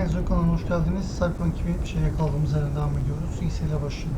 ALSENYAZ Oyun kanalına hoş geldiniz. Cyberpunk 2070'e kaldığımız yerden devam ediyoruz. İlk başlayalım.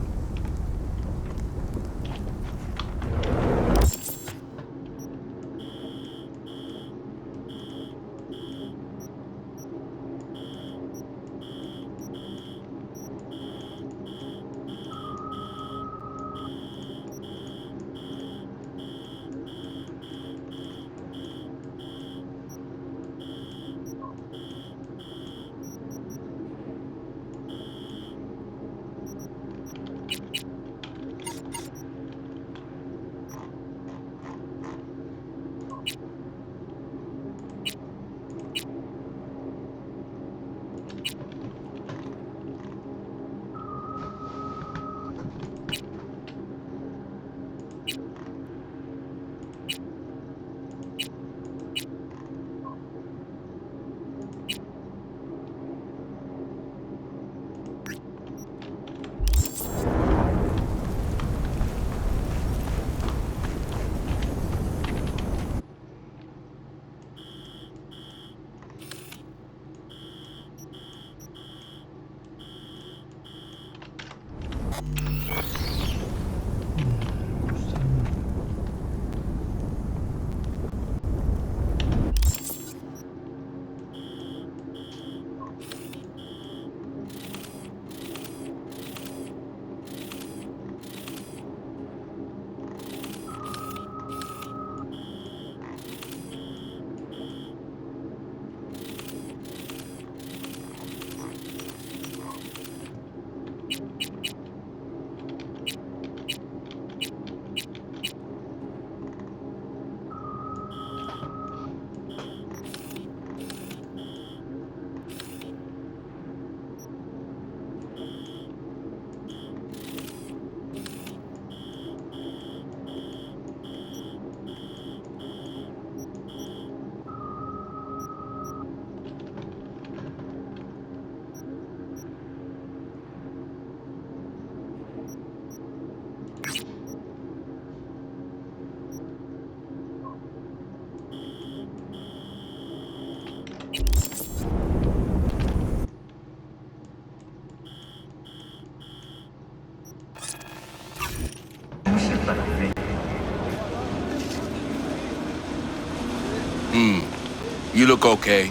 You look okay.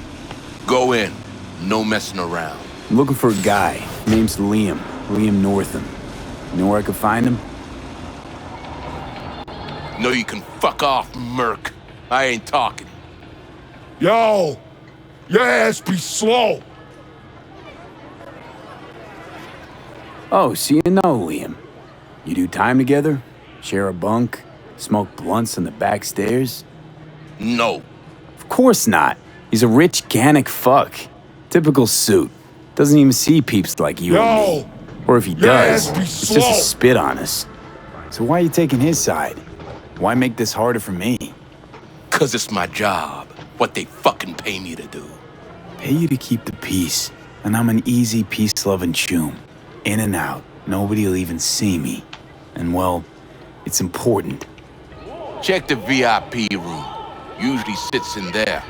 Go in. No messing around. I'm looking for a guy. Name's Liam. Liam Northam. You know where I could find him? No, you can fuck off, Merc. I ain't talking. Yo! Your ass be slow! Oh, so you know Liam. You do time together? Share a bunk? Smoke blunts on the back stairs? No. Of course not. He's a rich, Gannic fuck. Typical suit. Doesn't even see peeps like you and me. Or if he does, it's just to spit on us. So why are you taking his side? Why make this harder for me? 'Cause it's my job. What they fucking pay me to do. Pay you to keep the peace, and I'm an easy, peace-loving choom. In and out. Nobody'll even see me. And well, it's important. Check the VIP room. Usually sits in there.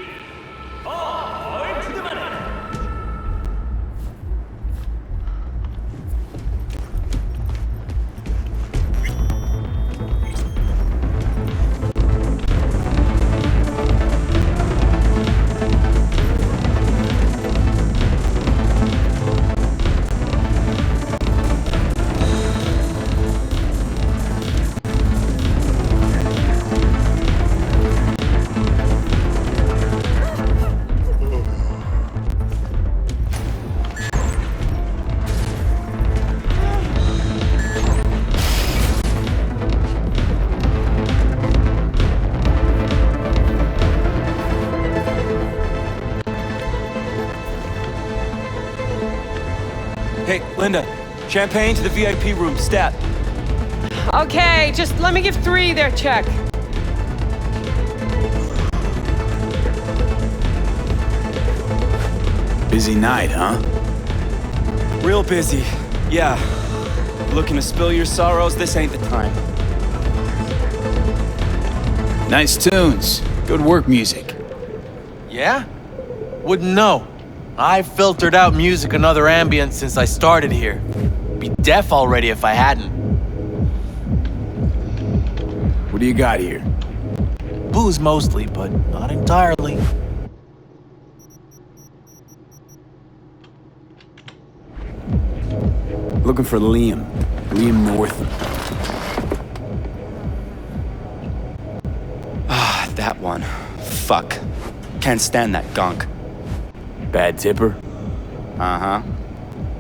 Hey, Linda, champagne to the VIP room, stat. Okay, just let me give 3 their check. Busy night, huh? Real busy, yeah. Looking to spill your sorrows, this ain't the time. Nice tunes. Good work music. Yeah? Wouldn't know. I've filtered out music and other ambience since I started here. Be deaf already if I hadn't. What do you got here? Booze mostly, but not entirely. Looking for Liam. Liam North. Ah, that one. Fuck. Can't stand that gunk. Bad tipper? Uh-huh.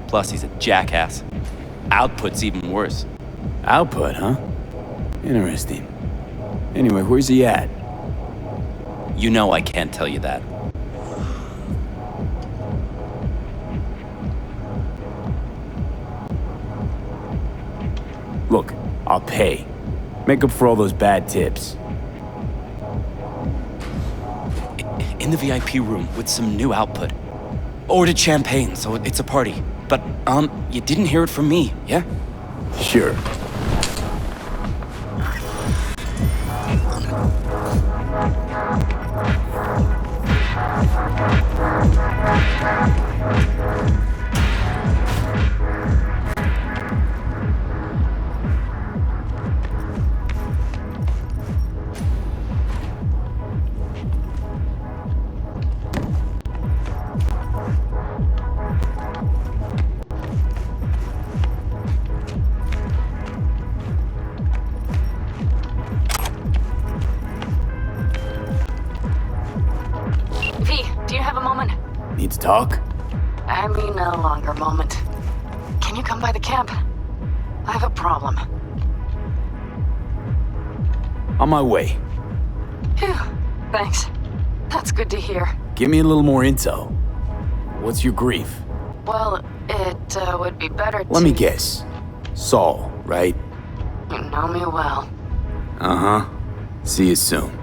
Plus he's a jackass. Output's even worse. Output, huh? Interesting. Anyway, where's he at? You know I can't tell you that. Look, I'll pay. Make up for all those bad tips. In the VIP room with some new output. Ordered champagne, so it's a party. But, you didn't hear it from me, yeah? Sure. Do you have a moment? Need to talk? I mean, a longer moment. Can you come by the camp? I have a problem. On my way. Phew, thanks. That's good to hear. Give me a little more intel. What's your grief? Well, it would be better to... Let me guess. Saul, right? You know me well. Uh-huh. See you soon.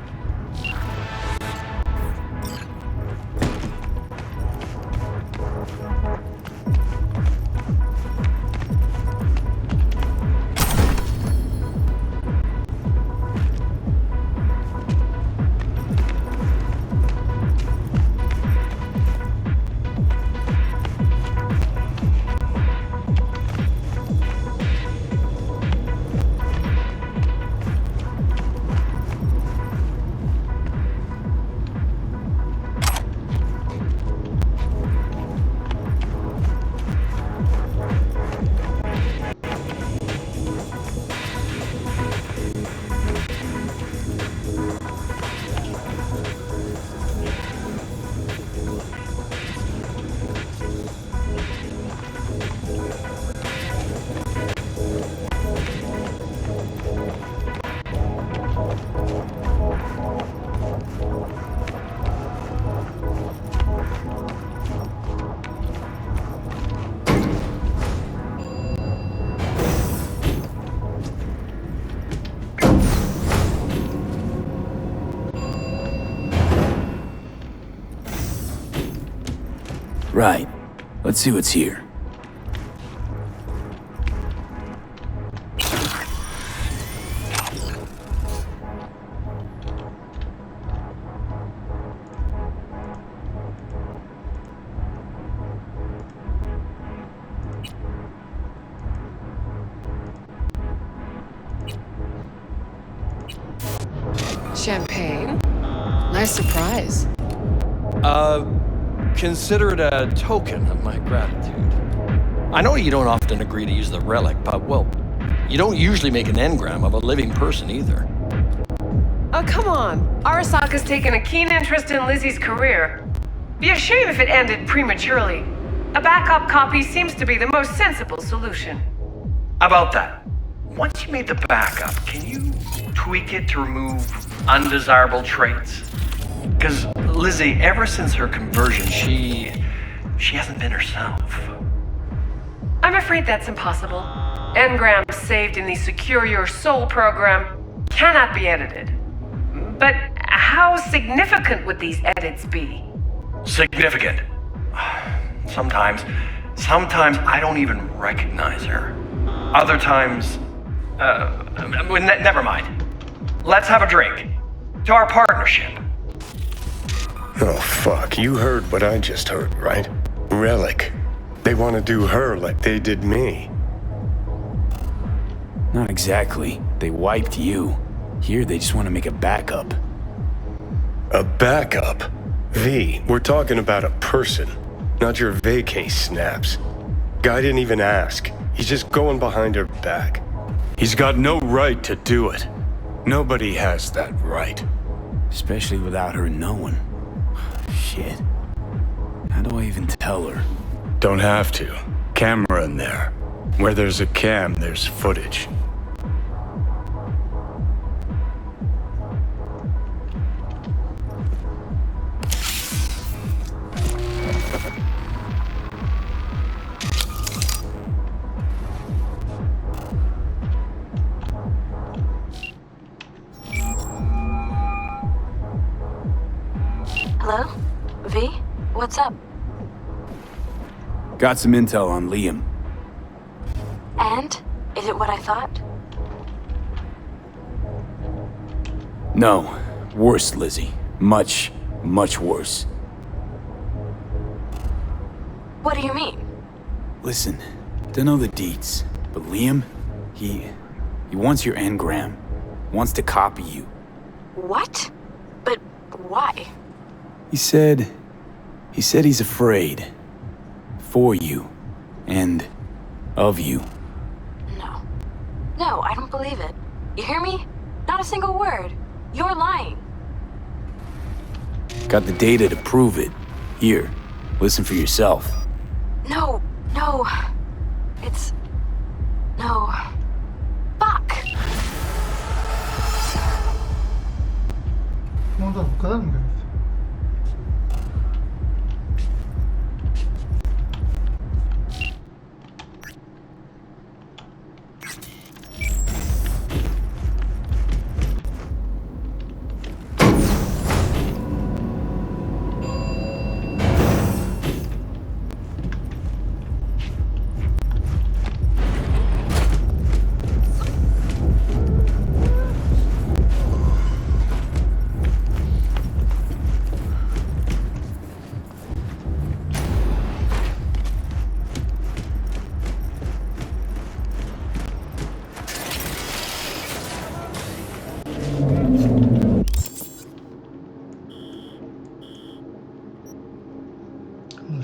Right. Let's see what's here. Champagne? Nice surprise. Consider it a token of my gratitude. I know you don't often agree to use the relic, but, well, you don't usually make an engram of a living person either. Oh, come on. Arasaka's taken a keen interest in Lizzie's career. Be a shame if it ended prematurely. A backup copy seems to be the most sensible solution. About that, once you made the backup, can you tweak it to remove undesirable traits? Because Lizzie, ever since her conversion, she hasn't been herself. I'm afraid that's impossible. Engrams saved in the Secure Your Soul program cannot be edited. But how significant would these edits be? Significant. Sometimes I don't even recognize her. Other times, never mind. Let's have a drink. To our partnership. Oh, fuck. You heard what I just heard, right? Relic. They want to do her like they did me. Not exactly. They wiped you. Here, they just want to make a backup. A backup? V, we're talking about a person, not your vacay snaps. Guy didn't even ask. He's just going behind her back. He's got no right to do it. Nobody has that right. Especially without her knowing. Shit. How do I even tell her? Don't have to. Camera in there. Where there's a cam, there's footage. Hello? V? What's up? Got some intel on Liam. And? Is it what I thought? No. Worse, Lizzie. Much, much worse. What do you mean? Listen, don't know the deets, but Liam, he wants your engram. Wants to copy you. What? But why? He said he's afraid. For you. And of you. No. No, I don't believe it. You hear me? Not a single word. You're lying. Got the data to prove it. Here, listen for yourself. No. It's... No. Fuck! Ne oldu? Bu kadar mı gördün?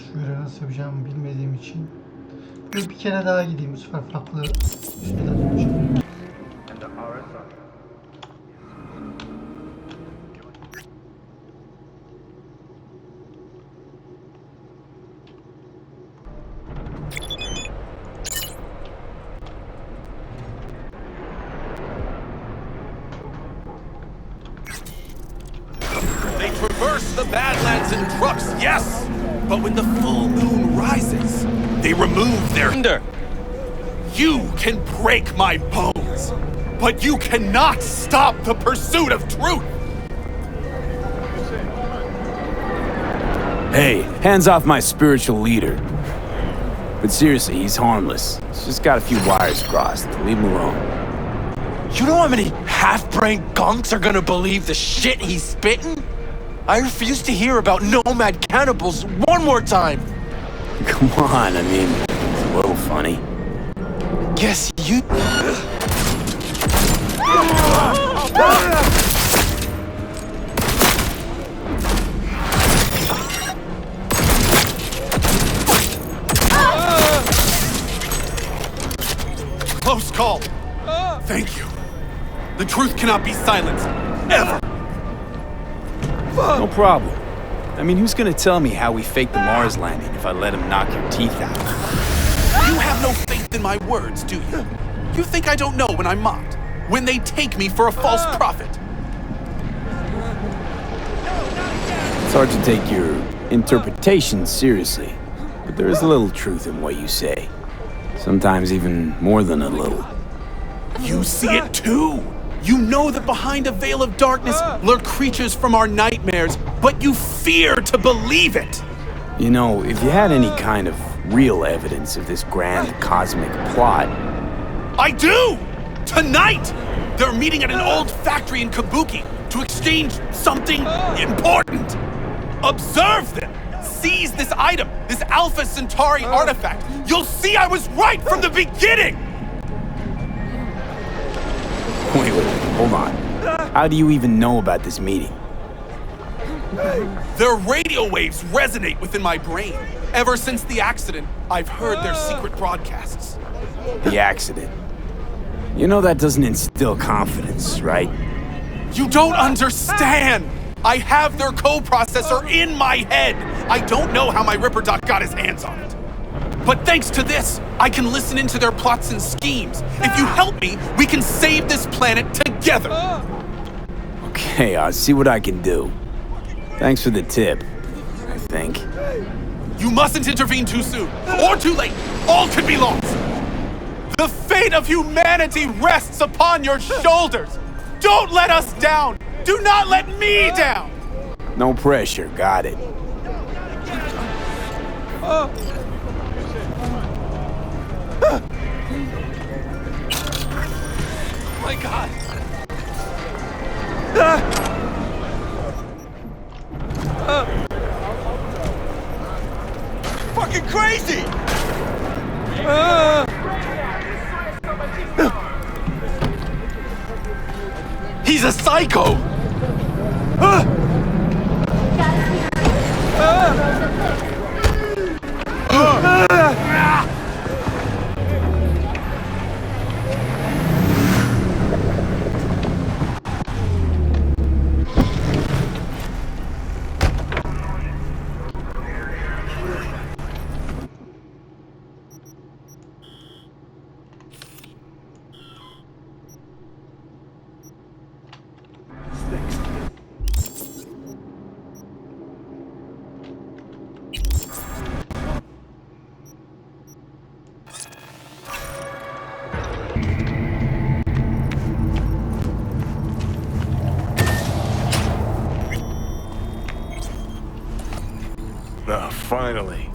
Şu görevi nasıl yapacağımı bilmediğim için bir kere daha gideyim, bu sefer farklı şeyler yapacağım. They traverse the Badlands in trucks, yes! But when the full moon rises, they remove their hinder. You can break my bones, but you cannot stop the pursuit of truth! Hey, hands off my spiritual leader. But seriously, he's harmless. He's just got a few wires crossed. Leave him alone. You know how many half-brained gunks are gonna believe the shit he's spitting? I refuse to hear about nomad cannibals one more time! Come on, I mean, it's a little funny. Yes, you... Close call. Thank you. The truth cannot be silenced. Ever. No problem. I mean, who's gonna tell me how we faked the Mars landing if I let him knock your teeth out? You have no faith in my words, do you? You think I don't know when I'm mocked? When they take me for a false prophet? It's hard to take your interpretation seriously, but there is a little truth in what you say. Sometimes even more than a little. You see it too! You know that behind a veil of darkness lurk creatures from our nightmares, but you fear to believe it! You know, if you had any kind of real evidence of this grand cosmic plot... I do! Tonight! They're meeting at an old factory in Kabuki to exchange something important! Observe them! seize this item, this Alpha Centauri artifact, you'll see I was right from the beginning! Wait, hold on. How do you even know about this meeting? Their radio waves resonate within my brain. Ever since the accident, I've heard their secret broadcasts. The accident. You know that doesn't instill confidence, right? You don't understand! I have their co-processor in my head! I don't know how my Ripper Doc got his hands on it. But thanks to this, I can listen into their plots and schemes. If you help me, we can save this planet together! Okay, I'll see what I can do. Thanks for the tip, I think. You mustn't intervene too soon, or too late. All could be lost. The fate of humanity rests upon your shoulders. Don't let us down. Do not let me down. No pressure, got it. Oh my God. Fucking crazy! He's a psycho! Finally.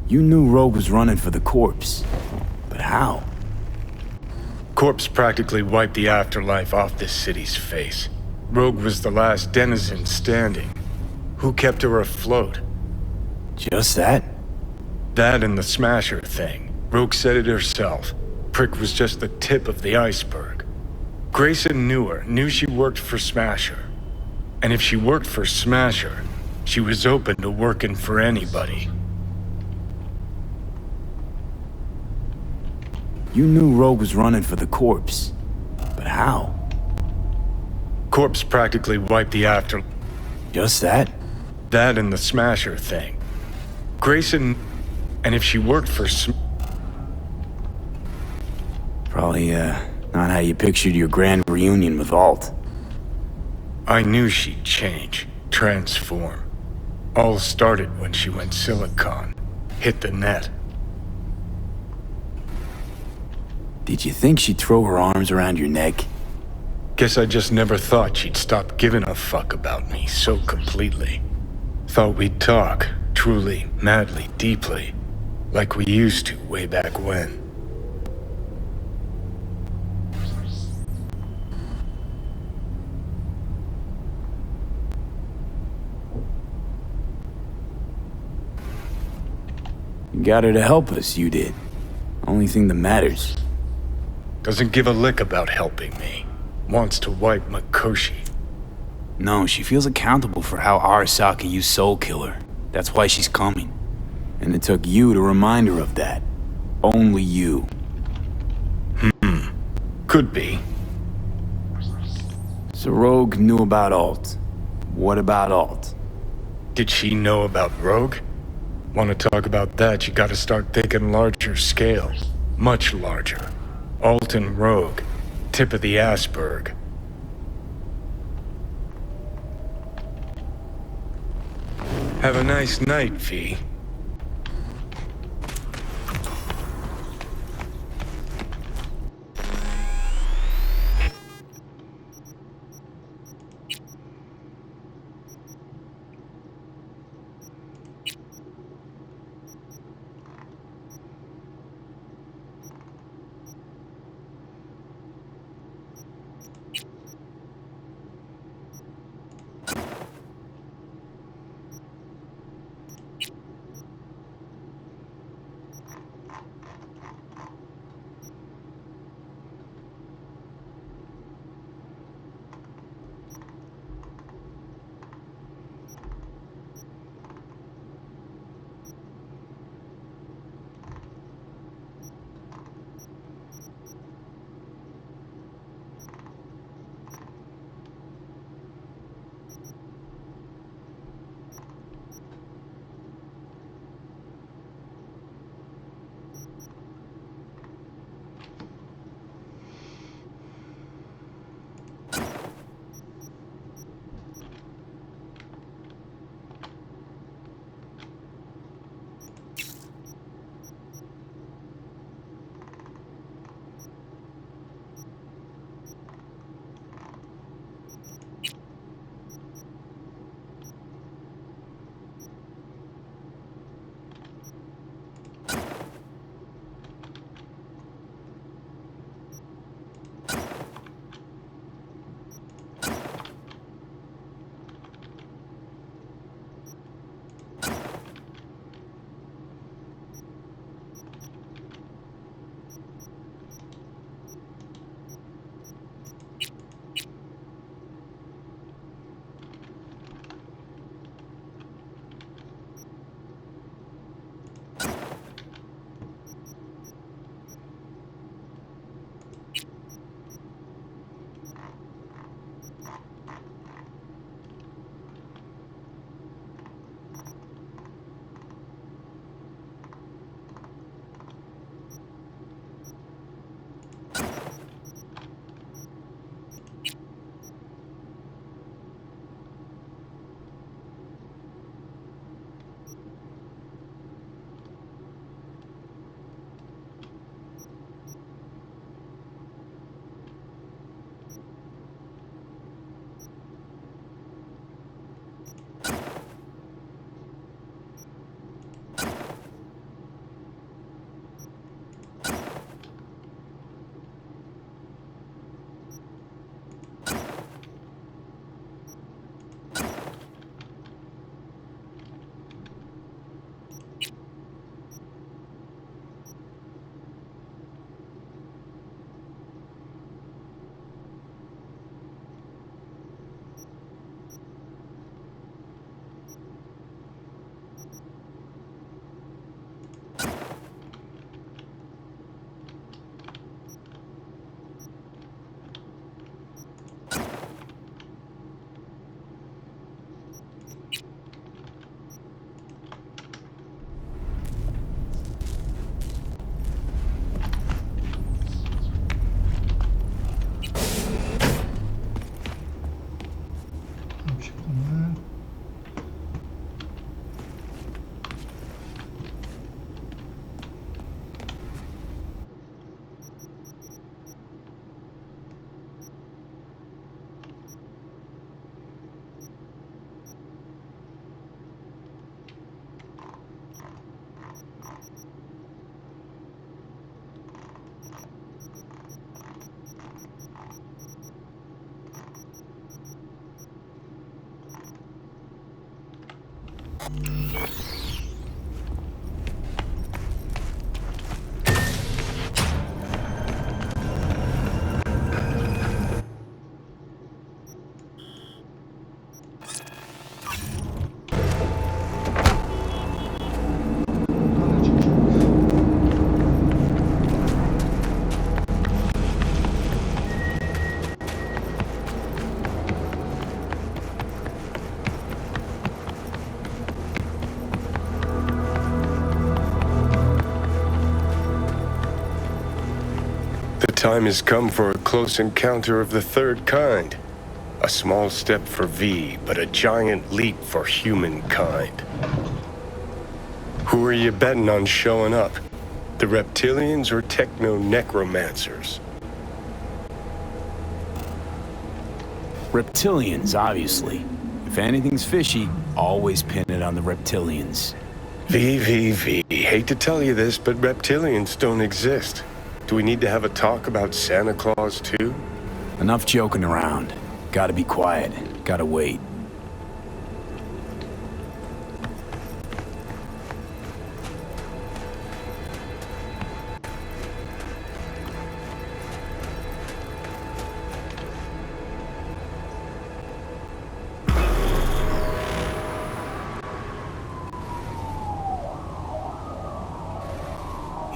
You knew Rogue was running for the corpse, but how? Corpse practically wiped the afterlife off this city's face. Rogue was the last denizen standing. Who kept her afloat? Just that? That and the Smasher thing. Rogue said it herself. Prick was just the tip of the iceberg. Grayson knew her, knew she worked for Smasher. And if she worked for Smasher, she was open to working for anybody. You knew Rogue was running for the corpse, but how? Corpse practically wiped the after... Just that? That and the Smasher thing. Grayson... And if she worked for Probably, not how you pictured your grand reunion with Alt. I knew she'd change, transform. All started when she went Silicon, hit the net. Did you think she'd throw her arms around your neck? Guess I just never thought she'd stop giving a fuck about me so completely. Thought we'd talk, truly, madly, deeply, like we used to way back when. You got her to help us, you did. Only thing that matters. Doesn't give a lick about helping me. Wants to wipe Mikoshi. No, she feels accountable for how Arasaka used Soul Killer. That's why she's coming. And it took you to remind her of that. Only you. Could be. So Rogue knew about Alt. What about Alt? Did she know about Rogue? Want to talk about that, you gotta start thinking larger scale. Much larger. Alt and Rogue. Tip of the iceberg. Have a nice night, V. The time has come for a close encounter of the third kind. A small step for V, but a giant leap for humankind. Who are you betting on showing up? The reptilians or techno-necromancers? Reptilians, obviously. If anything's fishy, always pin it on the reptilians. V. Hate to tell you this, but reptilians don't exist. Do we need to have a talk about Santa Claus, too? Enough joking around. Gotta be quiet. Gotta wait.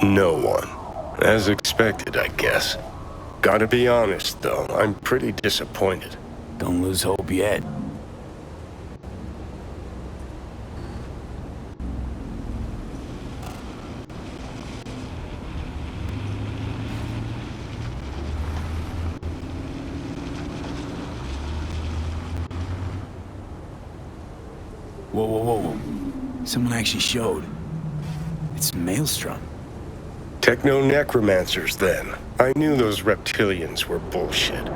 No one. As expected, I guess. Gotta be honest, though, I'm pretty disappointed. Don't lose hope yet. Whoa. Someone actually showed. It's Maelstrom. Techno-necromancers, then. I knew those reptilians were bullshit.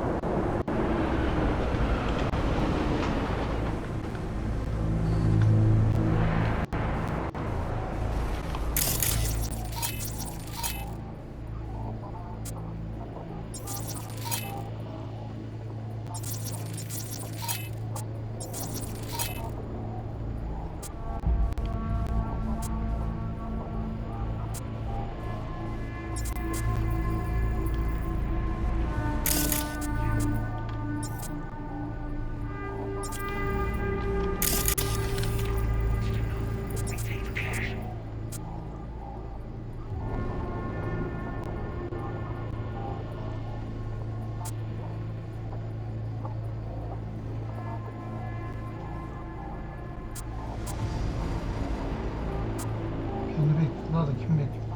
Kendi bekliyorlar da kim bekliyor?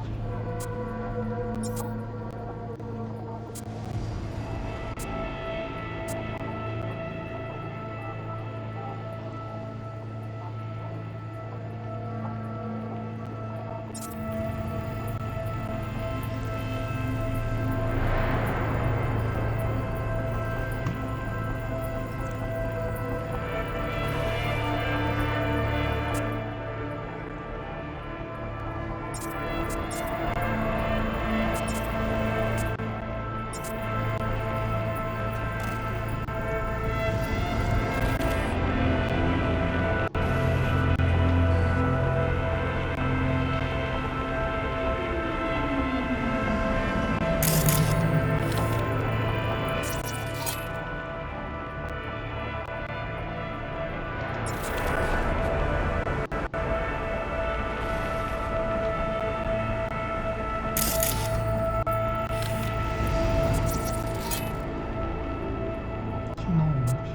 Ne olmuş?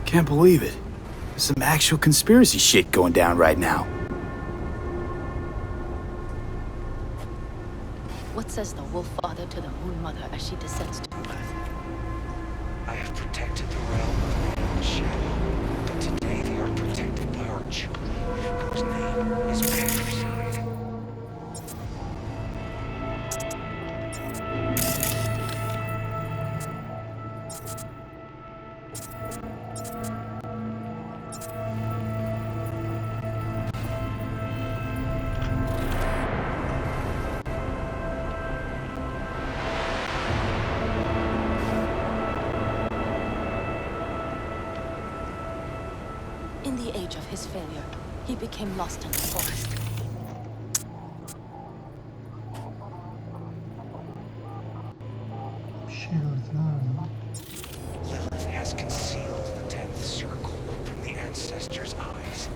Can't believe it. There's some actual conspiracy shit going down right now. What says the wolf father to the moon mother as she descends to earth? I have protected the realm of man and shadow, but today they are protected by our children, whose name is Patricide. In the age of his failure, he became lost in the forest. Lilith has concealed the 10th circle from the ancestors' eyes.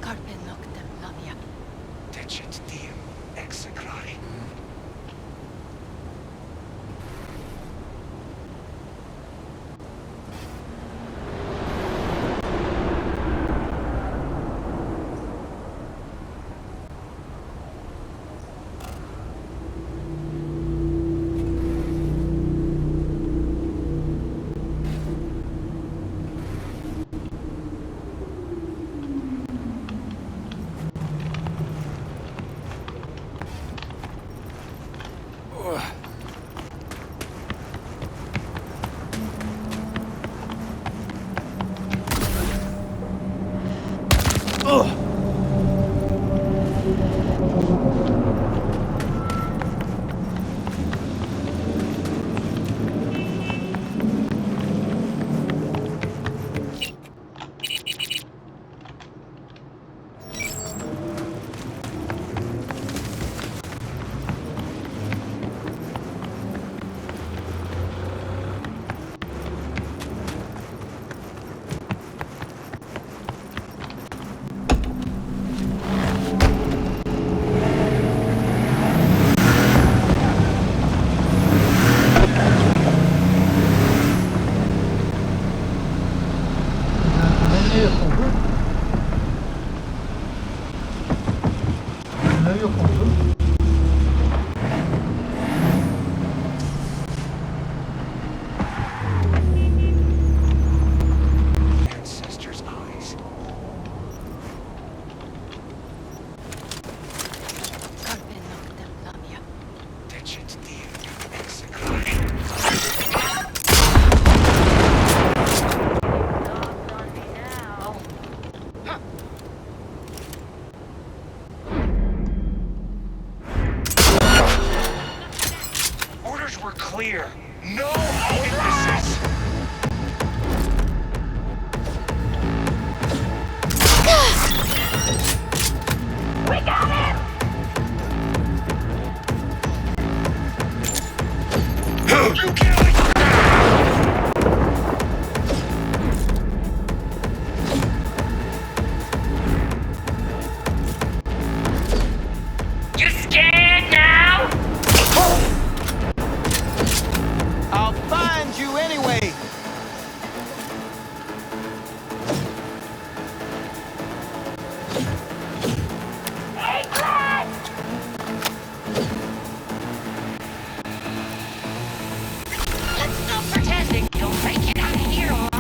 Carpe noctem labia. Decet diem execrari. Clear. No witnesses. We got him! You kill it! You scared now? I'll find you anyway. Hey, Glenn! Let's stop pretending you'll make it out of here alive.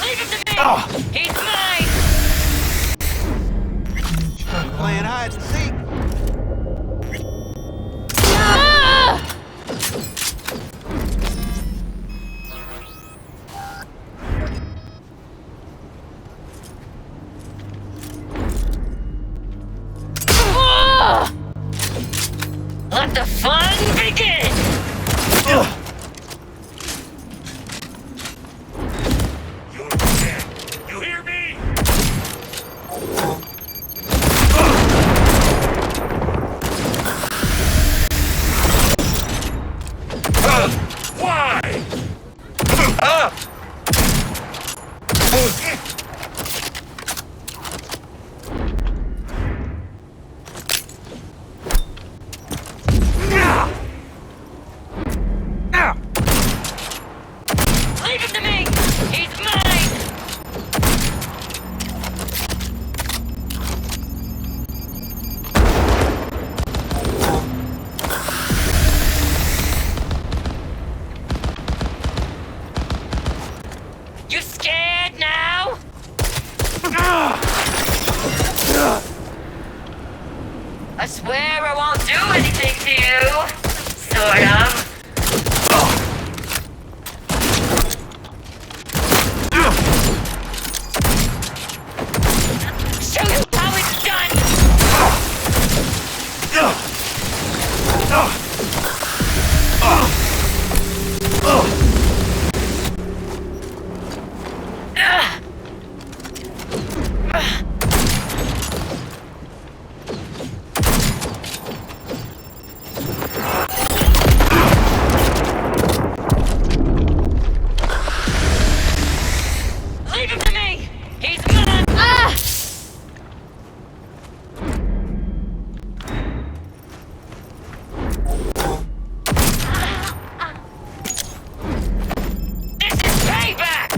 Leave him to me! He's mine! Playing hide and seek. Let the fun begin! You're dead. You hear me? Why? Swear I won't do anything to you. Sort of. Show you how it's done. Leave him to me. He's gonna. This is payback.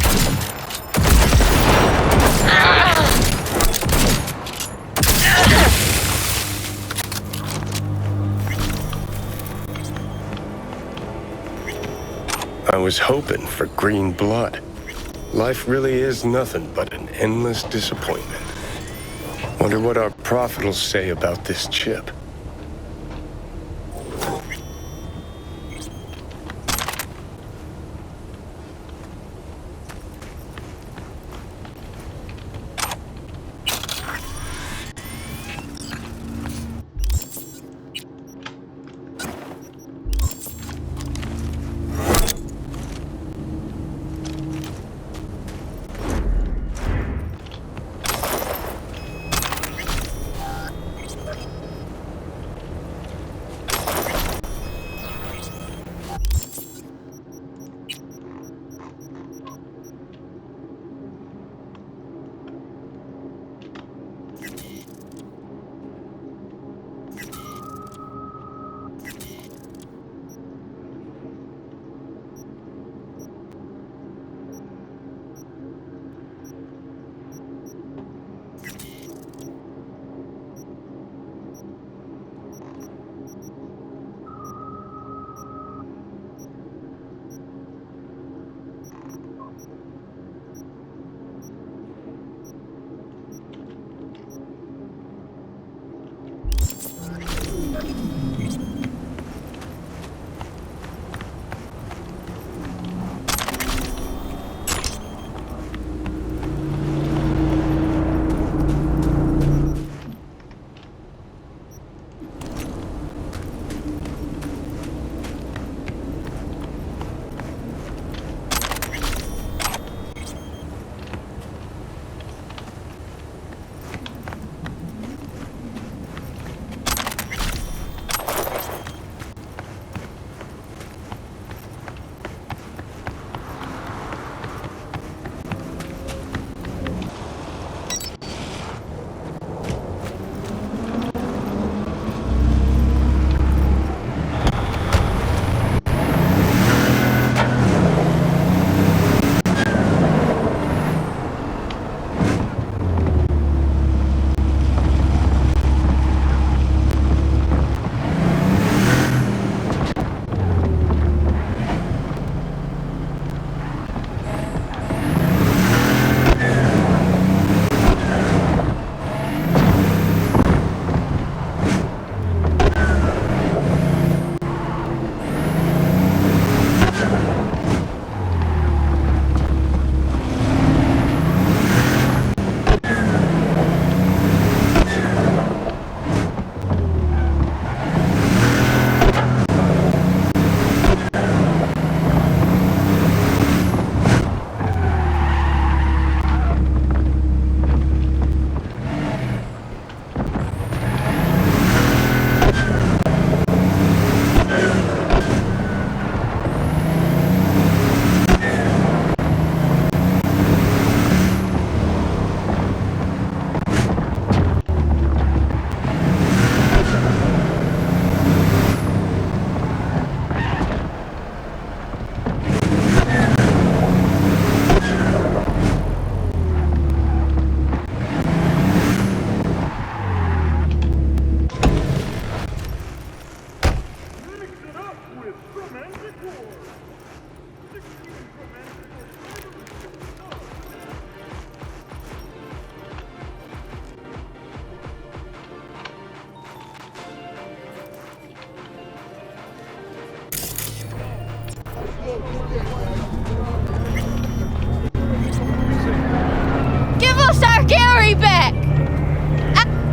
I was hoping for green blood. Life really is nothing but an endless disappointment. Wonder what our prophet will say about this chip.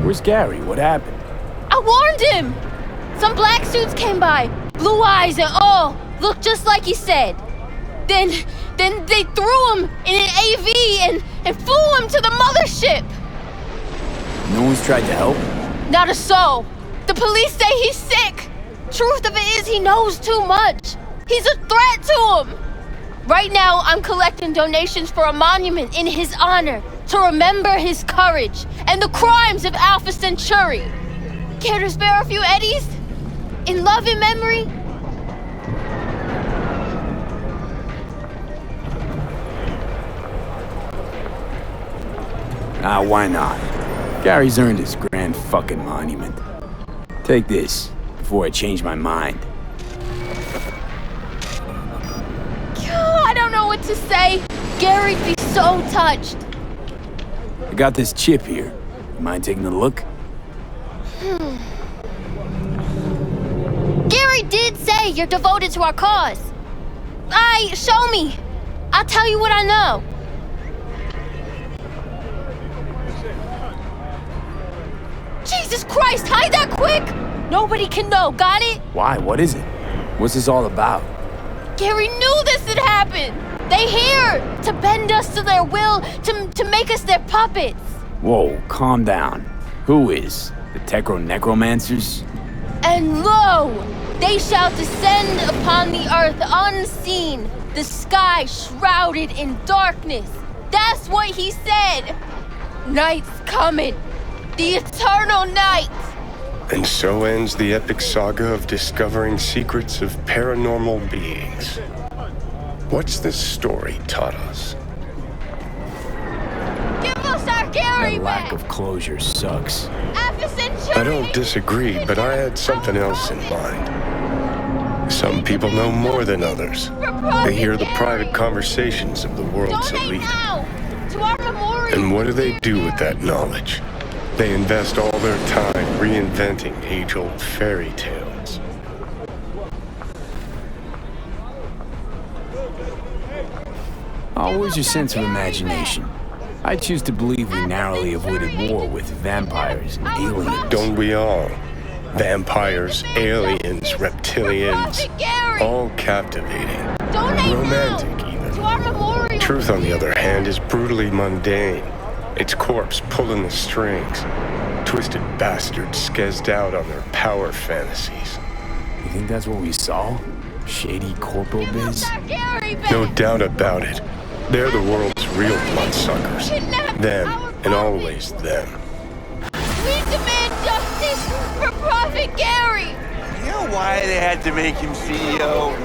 Where's Gary? What happened? I warned him! Some black suits came by, blue eyes and all, looked just like he said. Then they threw him in an AV and flew him to the mothership. No one's tried to help? Not a soul. The police say he's sick. Truth of it is he knows too much. He's a threat to him. Right now, I'm collecting donations for a monument in his honor to remember his courage and the crimes of Alpha Centauri. Care to spare a few eddies? In love and memory? Why not? Gary's earned his grand fucking monument. Take this, before I change my mind. I don't know what to say. Gary'd be so touched. I got this chip here. You mind taking a look? Gary did say you're devoted to our cause. Show me. I'll tell you what I know. Jesus Christ, hide that quick! Nobody can know, got it? Why? What is it? What's this all about? Gary knew this had happened! They here to bend us to their will, to make us their puppets! Whoa, calm down. Who is? The Necromancers? And lo, they shall descend upon the earth unseen, the sky shrouded in darkness. That's what he said! Night's coming. The eternal night! And so ends the epic saga of discovering secrets of paranormal beings. What's this story taught us? Give us our Gary That back! lack of closure sucks. I don't disagree, but I had something else in mind. Some people know more than others. They hear the private conversations of the world's elite. To our memorial! And what do they do with that knowledge? They invest all their time reinventing age-old fairy tales. Oh, where's your sense of imagination? I choose to believe we narrowly avoided war with vampires and aliens. Don't we all? Vampires, aliens, reptilians, all captivating. Romantic, even. To our memorial! Truth, on the other hand, is brutally mundane. Its corpse pulling the strings. Twisted bastards skezzed out on their power fantasies. You think that's what we saw? Shady corporal biz? No doubt about it. They're the world's real bloodsuckers. Them, and always them. We demand justice for Prophet Gary! You know why they had to make him CEO?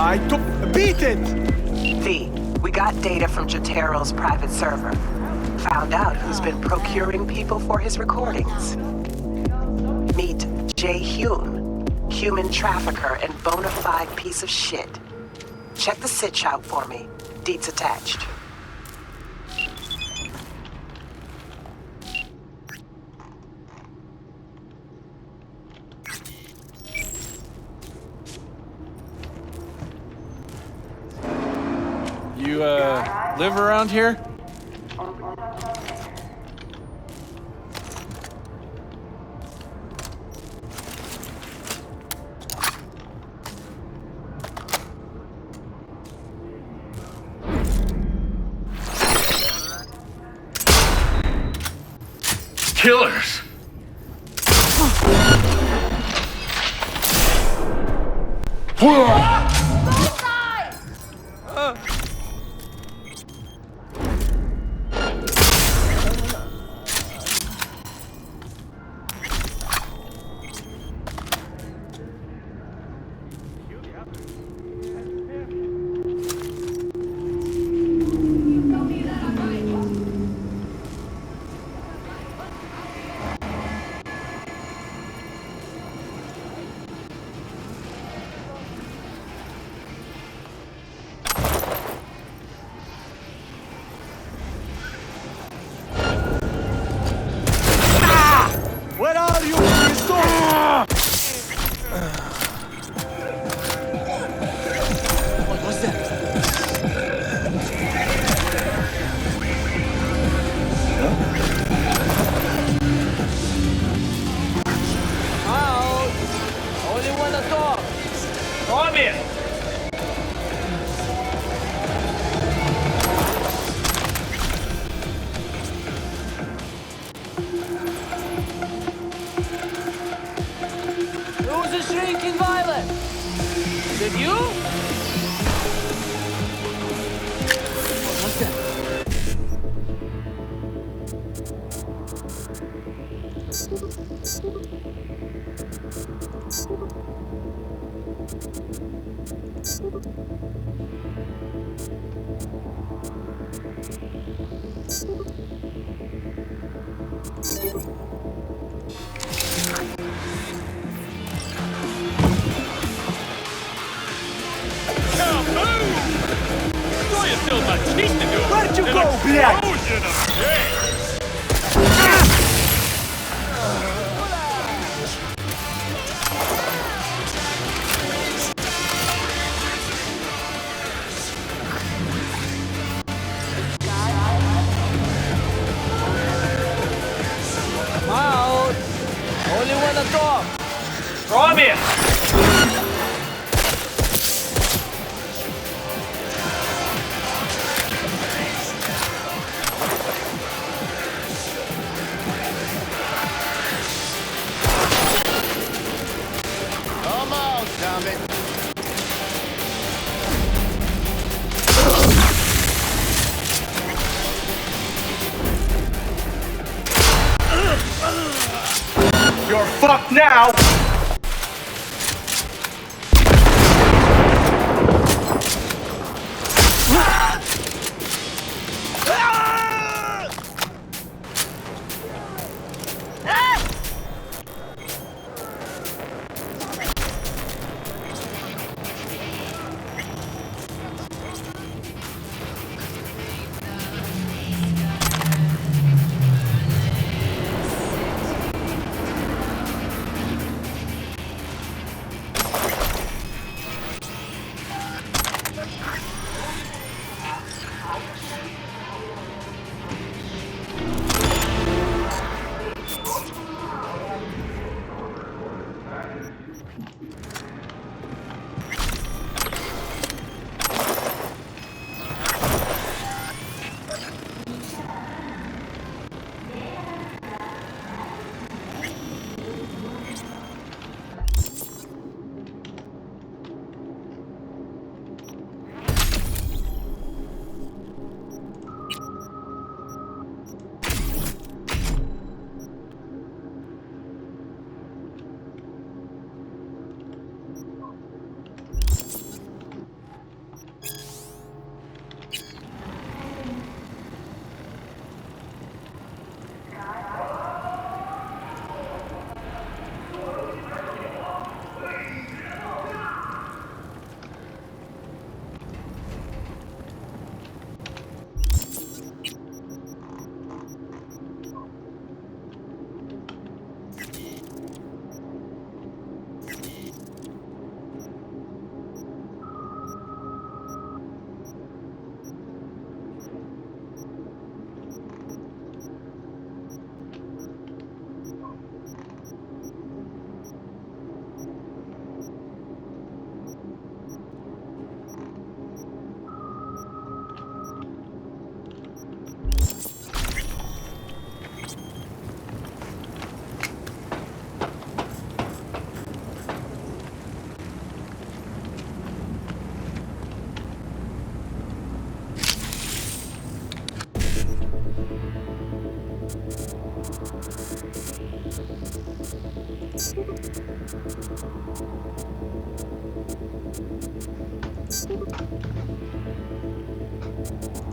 Beat it! V, we got data from Jotaro's private server. Found out who's been procuring people for his recordings. Meet Jay Hume, human trafficker and bona fide piece of shit. Check the sitch out for me. Deets attached. You, live around here? Killers! Where are you? What was that? Out! Only one to talk. Come here. Who's a shrieking violet? Is it you? What was that? Where'd you go, блядь? I'm out. Only one to talk. Come here. Come on, damn it. You're fucked now.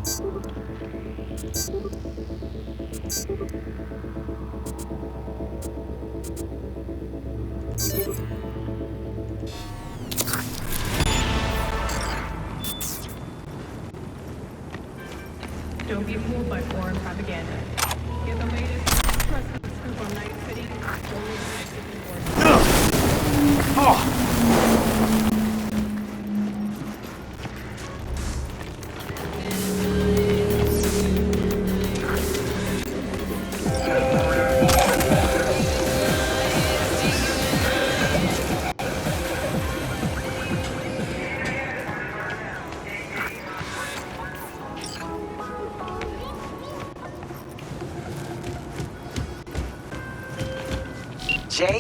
Don't be fooled by foreign propaganda. Get the latest, trusted scoop on Night City.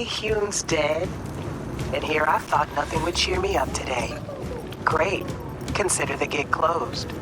Hume's dead, and here I thought nothing would cheer me up today. Great. Consider the gig closed.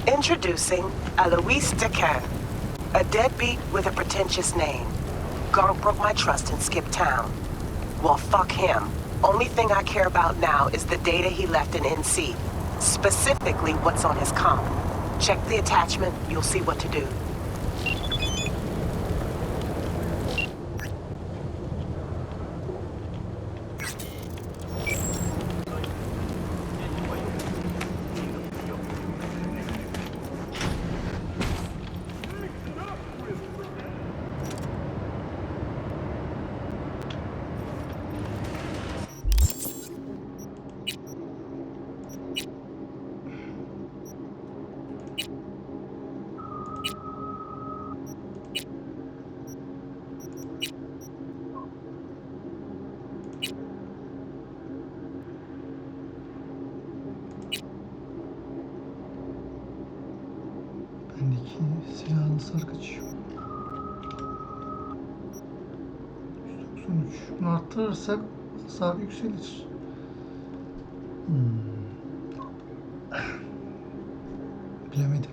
Introducing Eloise Decan, a deadbeat with a pretentious name. Garp broke my trust and skipped town. Well, fuck him. Only thing I care about now is the data he left in NC. Specifically, what's on his comp. Check the attachment, you'll see what to do. Bendeki silahlı sargıç. 193. Bunu arttırırsak hasar yükselir. Bilemedim.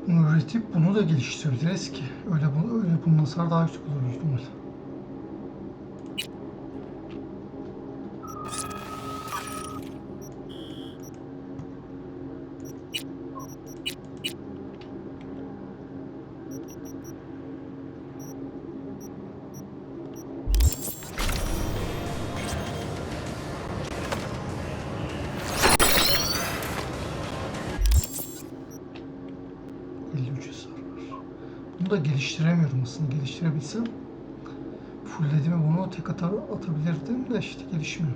Bunu üretip bunu da geliştirebiliriz ki. Öyle bunun hasar daha yüksek olur büyük ihtimalle. Bunu da geliştiremiyorum aslında. Geliştirebilsem fullediğimi bunu tek atabilirdim de işte gelişmiyor.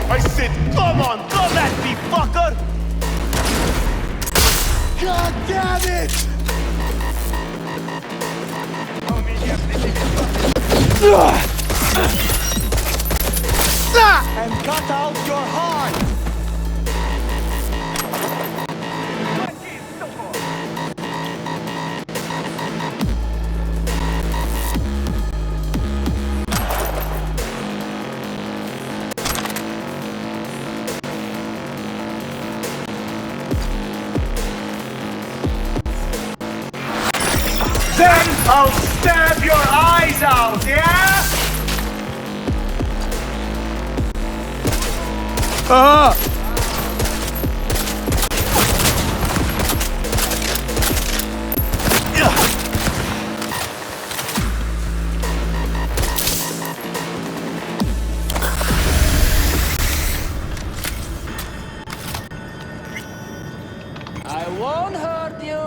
I said, come on, come at me, fucker! God damn it! And cut out your heart! Then I'll stab your eyes out, yeah? I won't hurt you.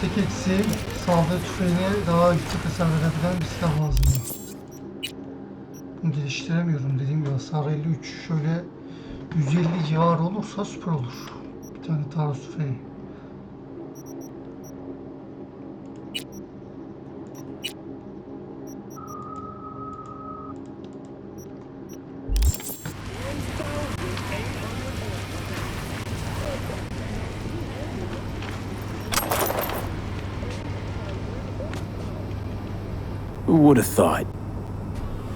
tek eksiğim saldırı tüfeğine daha yüksek hasar verebilen bir silah lazım. Bunu geliştiremiyorum, dediğim gibi hasar 53. Şöyle 150 civarı olursa süper olur. Bir tane taarruz tüfeği. Who would have thought?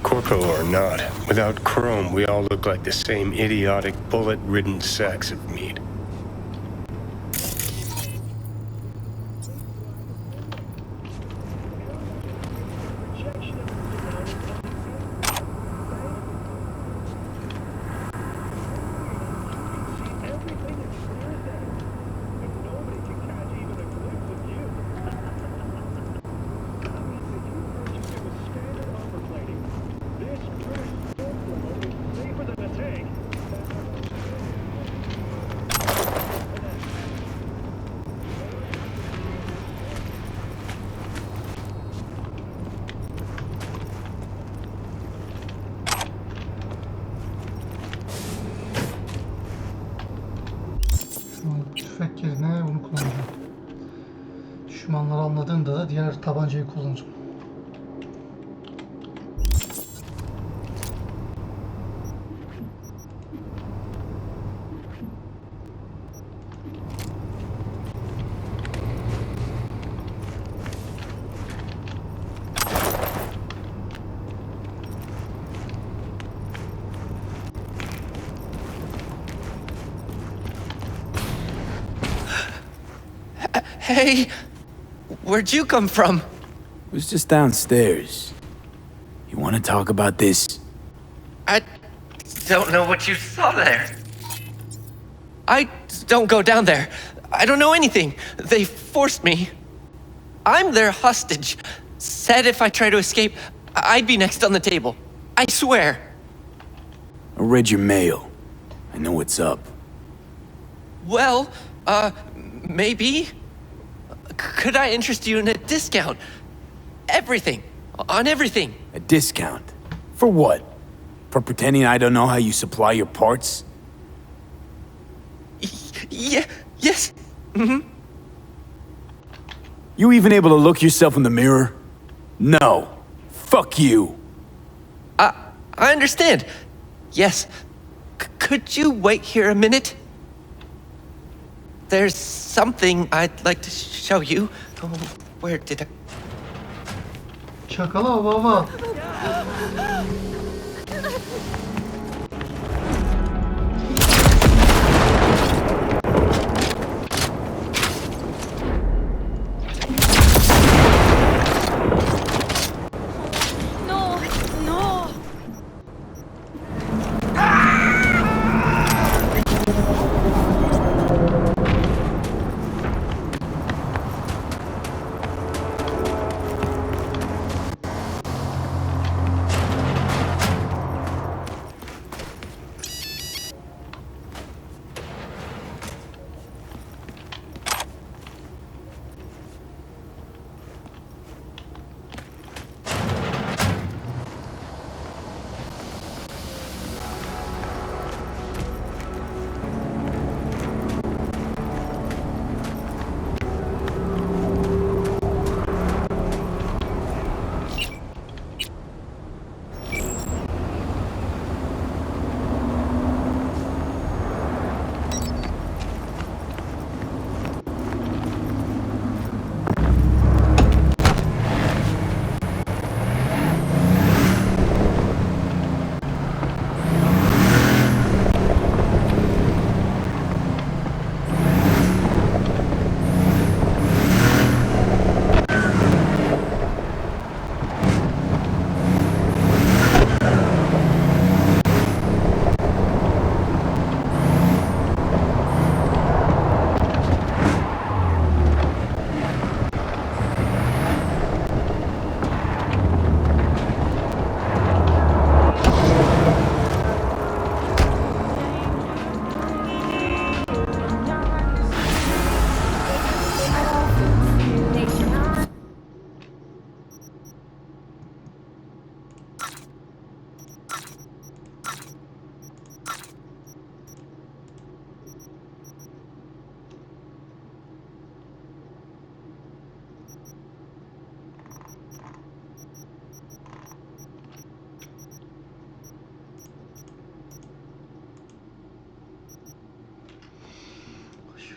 Corporal or not, without chrome, we all look like the same idiotic, bullet-ridden sacks of meat. Tüfek yerine bunu kullanacağım. Düşmanları anladığında da diğer tabancayı kullanacağım. Hey, where'd you come from? It was just downstairs. You want to talk about this? I don't know what you saw there. I don't go down there. I don't know anything. They forced me. I'm their hostage. Said if I try to escape, I'd be next on the table. I swear. I read your mail. I know what's up. Well, maybe. Could I interest you in a discount? Everything. On everything. A discount? For what? For pretending I don't know how you supply your parts? Yeah, yes. Mm-hmm. You even able to look yourself in the mirror? No. Fuck you. I understand. Yes. Could you wait here a minute? There's something I'd like to show you. Oh, where did I... Çakala baba. No, no.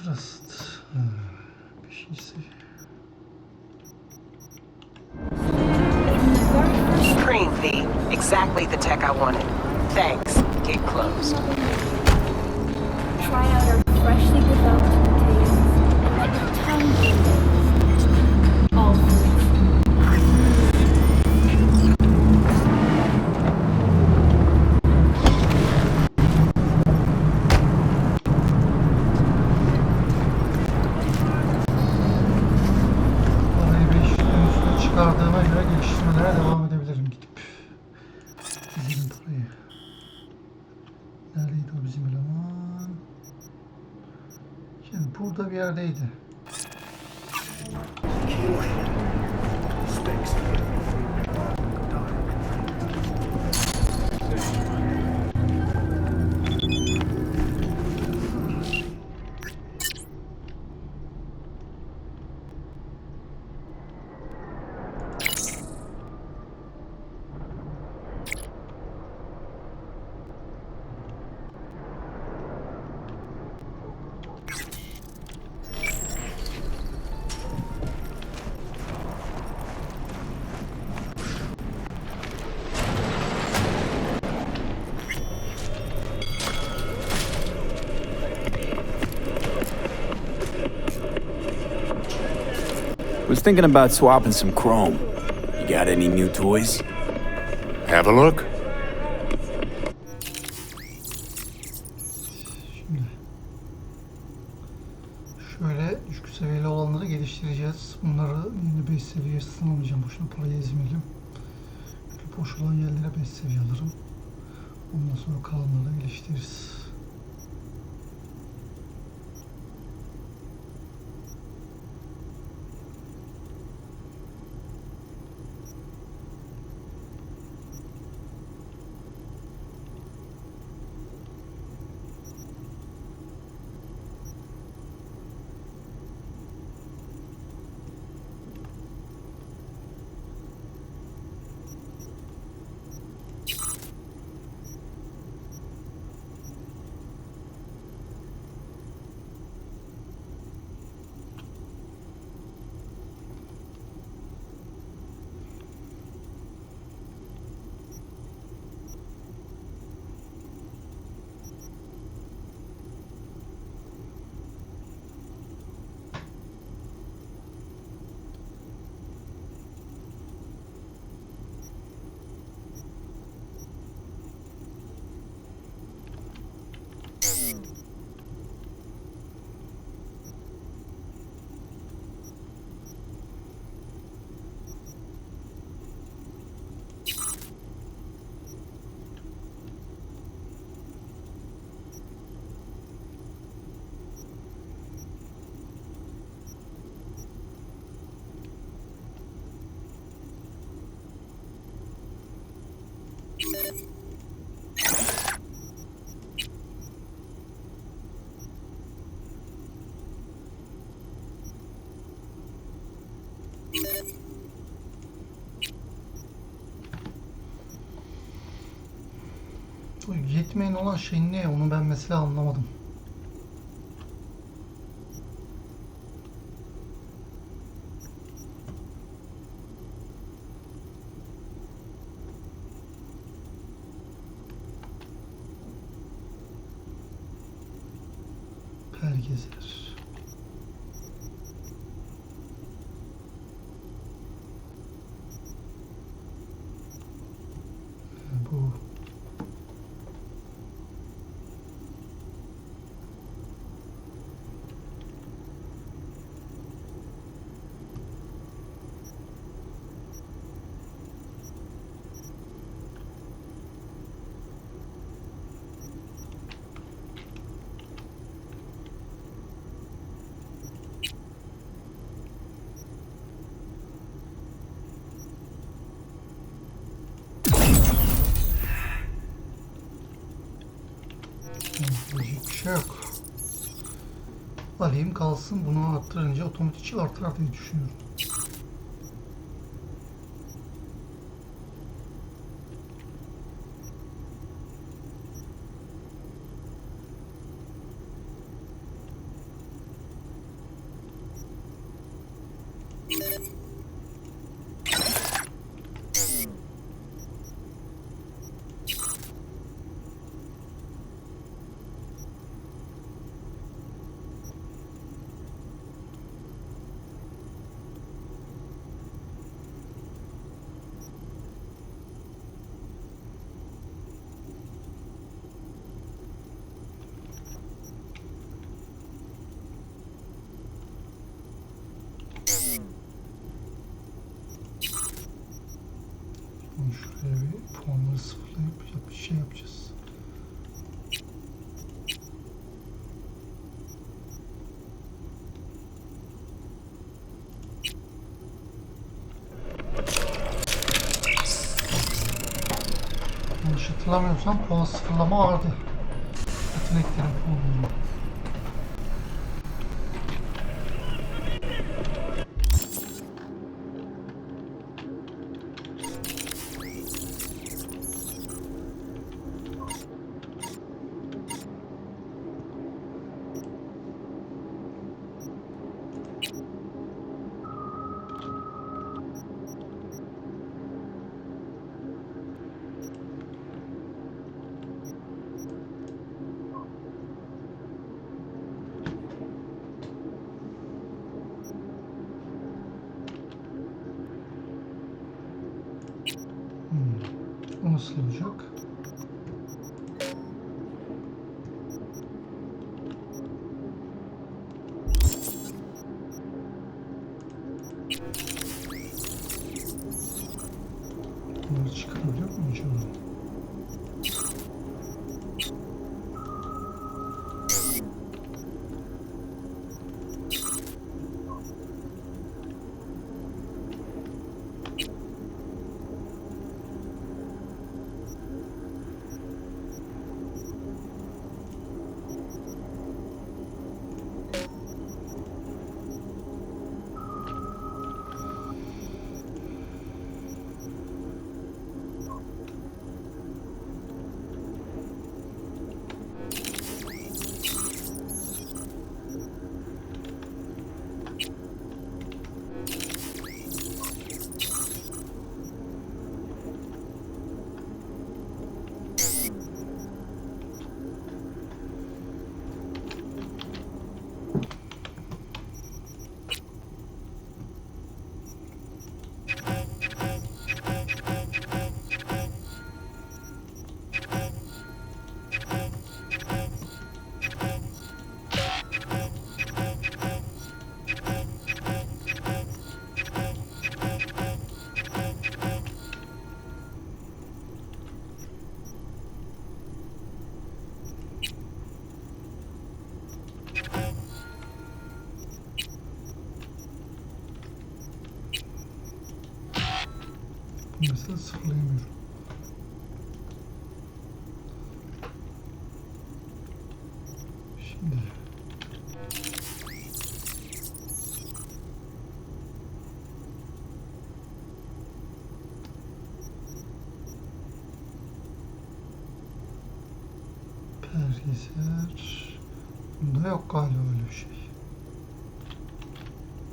Trust. Beşincisi. Cream V. Exactly the tech I wanted. Thanks. Gate closed. Try out our freshly developed materials. Tongue all Parayı 500'ün üstüne çıkardığıma göre geliştirmelere devam edebilirim gidip. Gidelim parayı. Neredeydi o bizim eleman? Şimdi burada bir yerdeydi. Was thinking about swapping some chrome. You got any new toys? Have a look. Şöyle düşük seviyeli olanları geliştireceğiz. Bunları yeni 5 seviye sınırlamayacağım. Boşuna parayı ezmeyelim. Çünkü boş olan yerlere 5 seviye alırım. Ondan sonra kalanları geliştiririz. Bu yetmeyen olan şey ne? Onu ben mesela anlamadım. Pergezer. Bu bir şey yok. Alayım kalsın. Bunu arttırınca otomatik artar diye düşünüyorum. şey yapacağız. Yanlış hatırlamıyorsam puan sıfırlama vardı. Yeteneklerin puanları. O nasıl olacak? Bunları çıkarabiliyor muyum acaba? Mesela sıfırlayamıyorum. Şimdi pergezer bunda yok galiba öyle bir şey.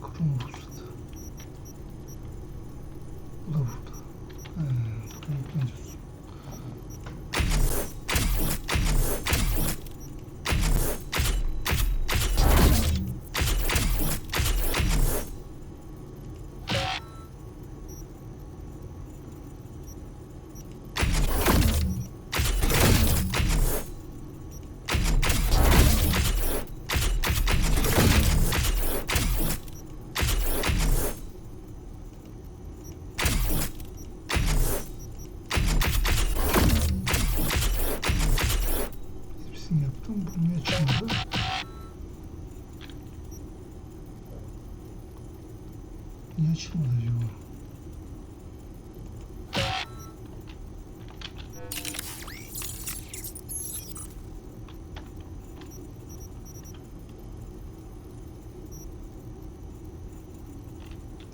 Kurum ruhsatı. Bu da burada. Buraya yükleyeceğiz. Yaptım. Bu niye açılmadı? Niye açılmadı acaba?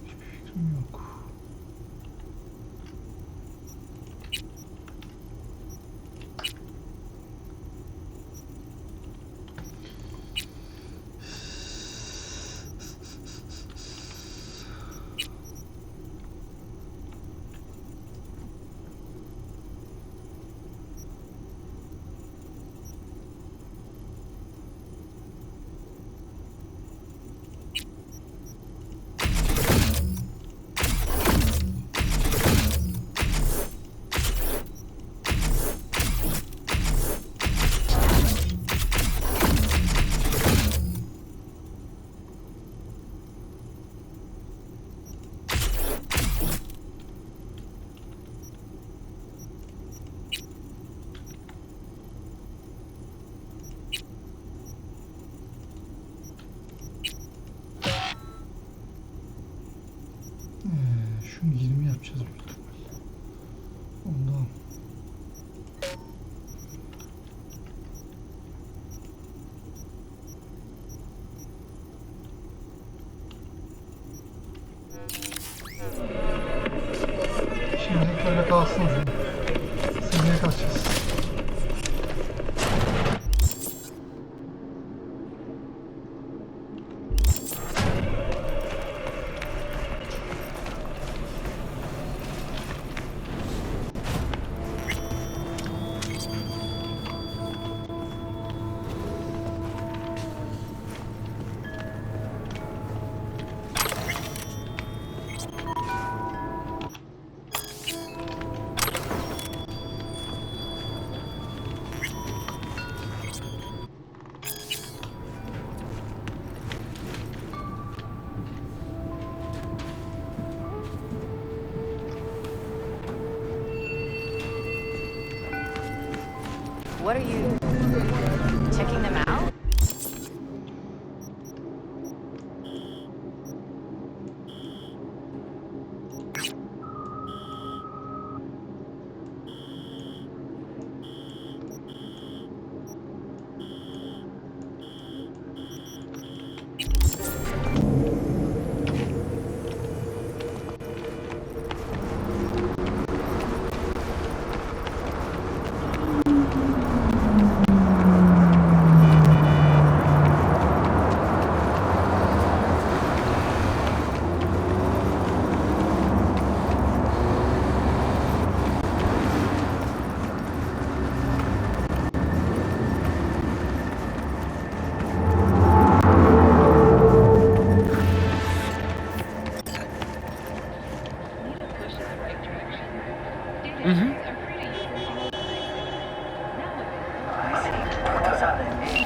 Hiçbir fikrim yok. Şunu 20 yapacağız büyük ihtimal. Ondan. Şimdilik böyle kalsın o zaman. Seviye kaçacağız. What are you checking them out?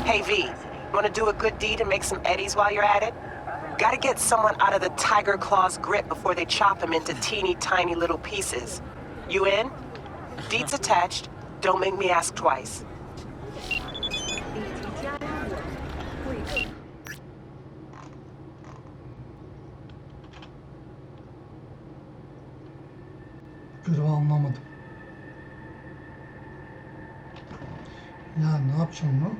Hey V, wanna do a good deed and make some eddies while you're at it? Gotta get someone out of the Tiger Claw's grip before they chop him into teeny tiny little pieces. You in? Deed's attached. Don't make me ask twice. Görevi anlamadım. Ya ne yapacağım lan?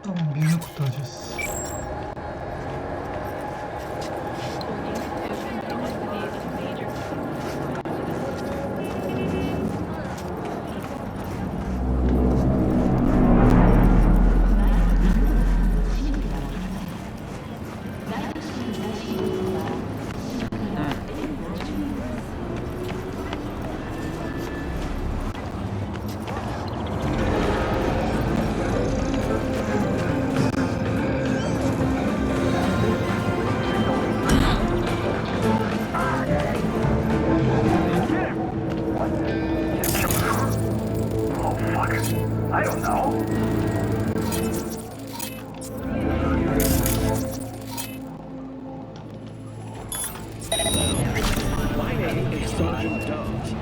Tamam, birini kurtaracağız. I don't know. My name is Sergeant Dubs,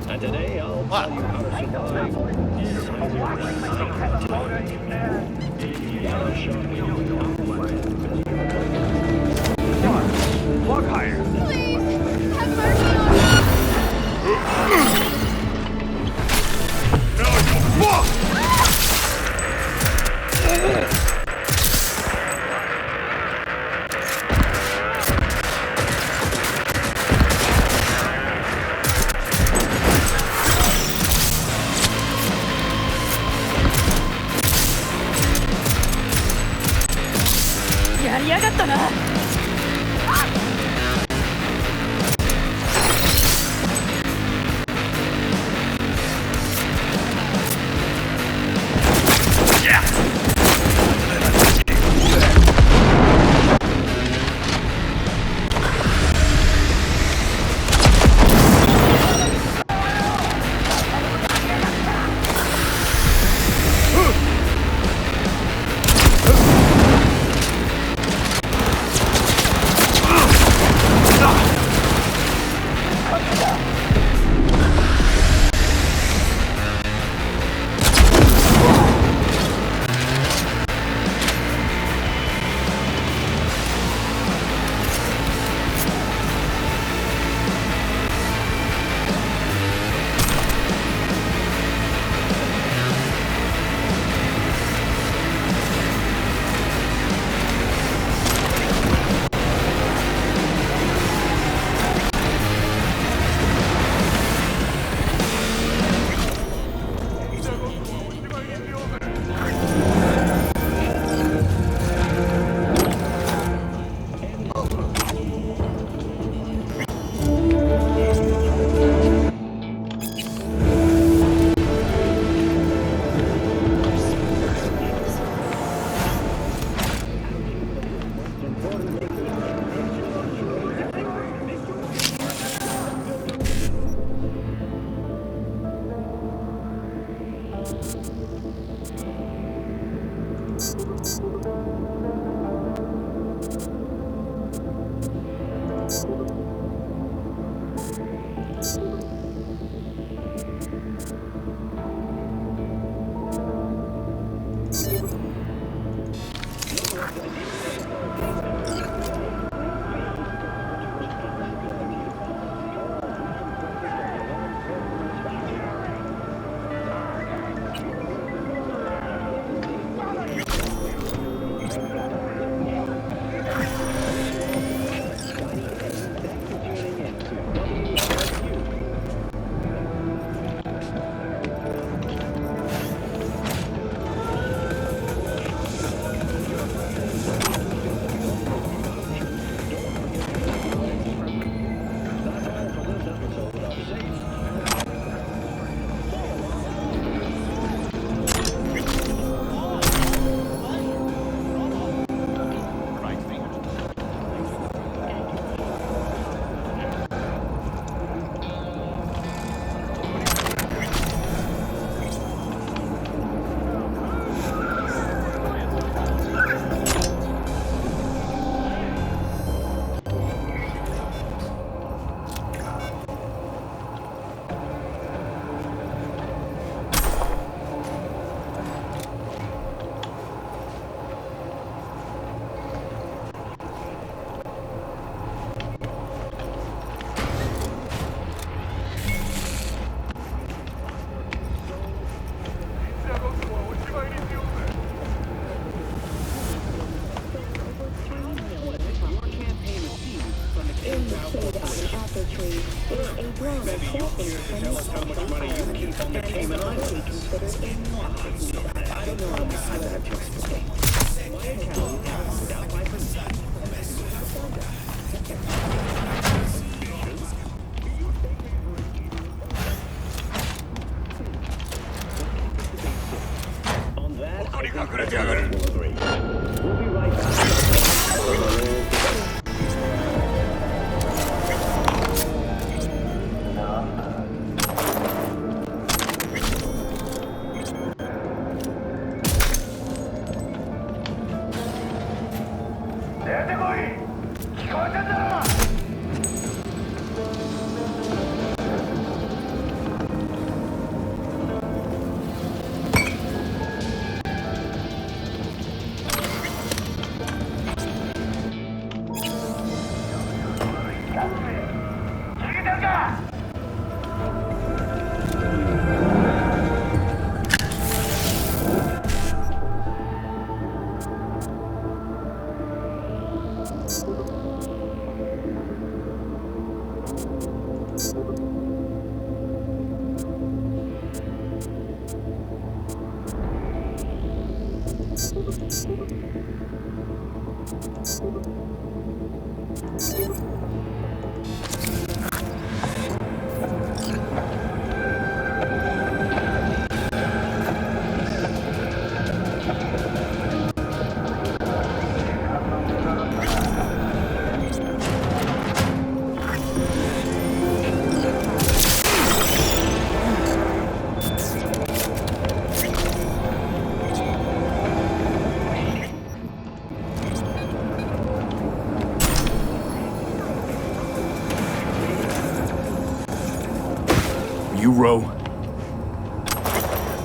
and today I'll tell you how to survive. Log higher. Please, have mercy on me.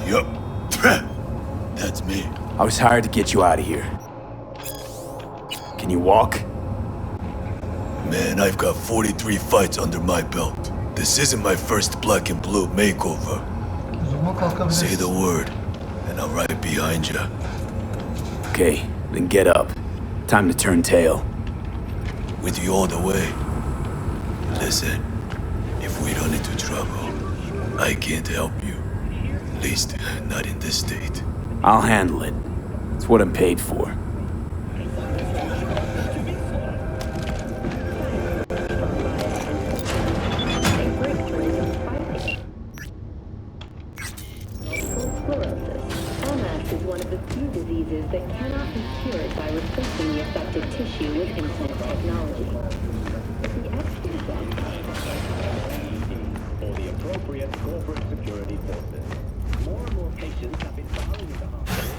Yup. That's me. I was hired to get you out of here. Can you walk? Man, I've got 43 fights under my belt. This isn't my first black and blue makeover. Say the word, and I'm right behind you. Okay, then get up. Time to turn tail. With you all the way. Listen, if we run into trouble, I can't help you. At least, not in this state. I'll handle it. It's what I'm paid for. MS is one of the few diseases that cannot be cured by replacing the affected tissue with implant technology. The extra or the appropriate corporate security forces. More and more patients have been found in the hospital.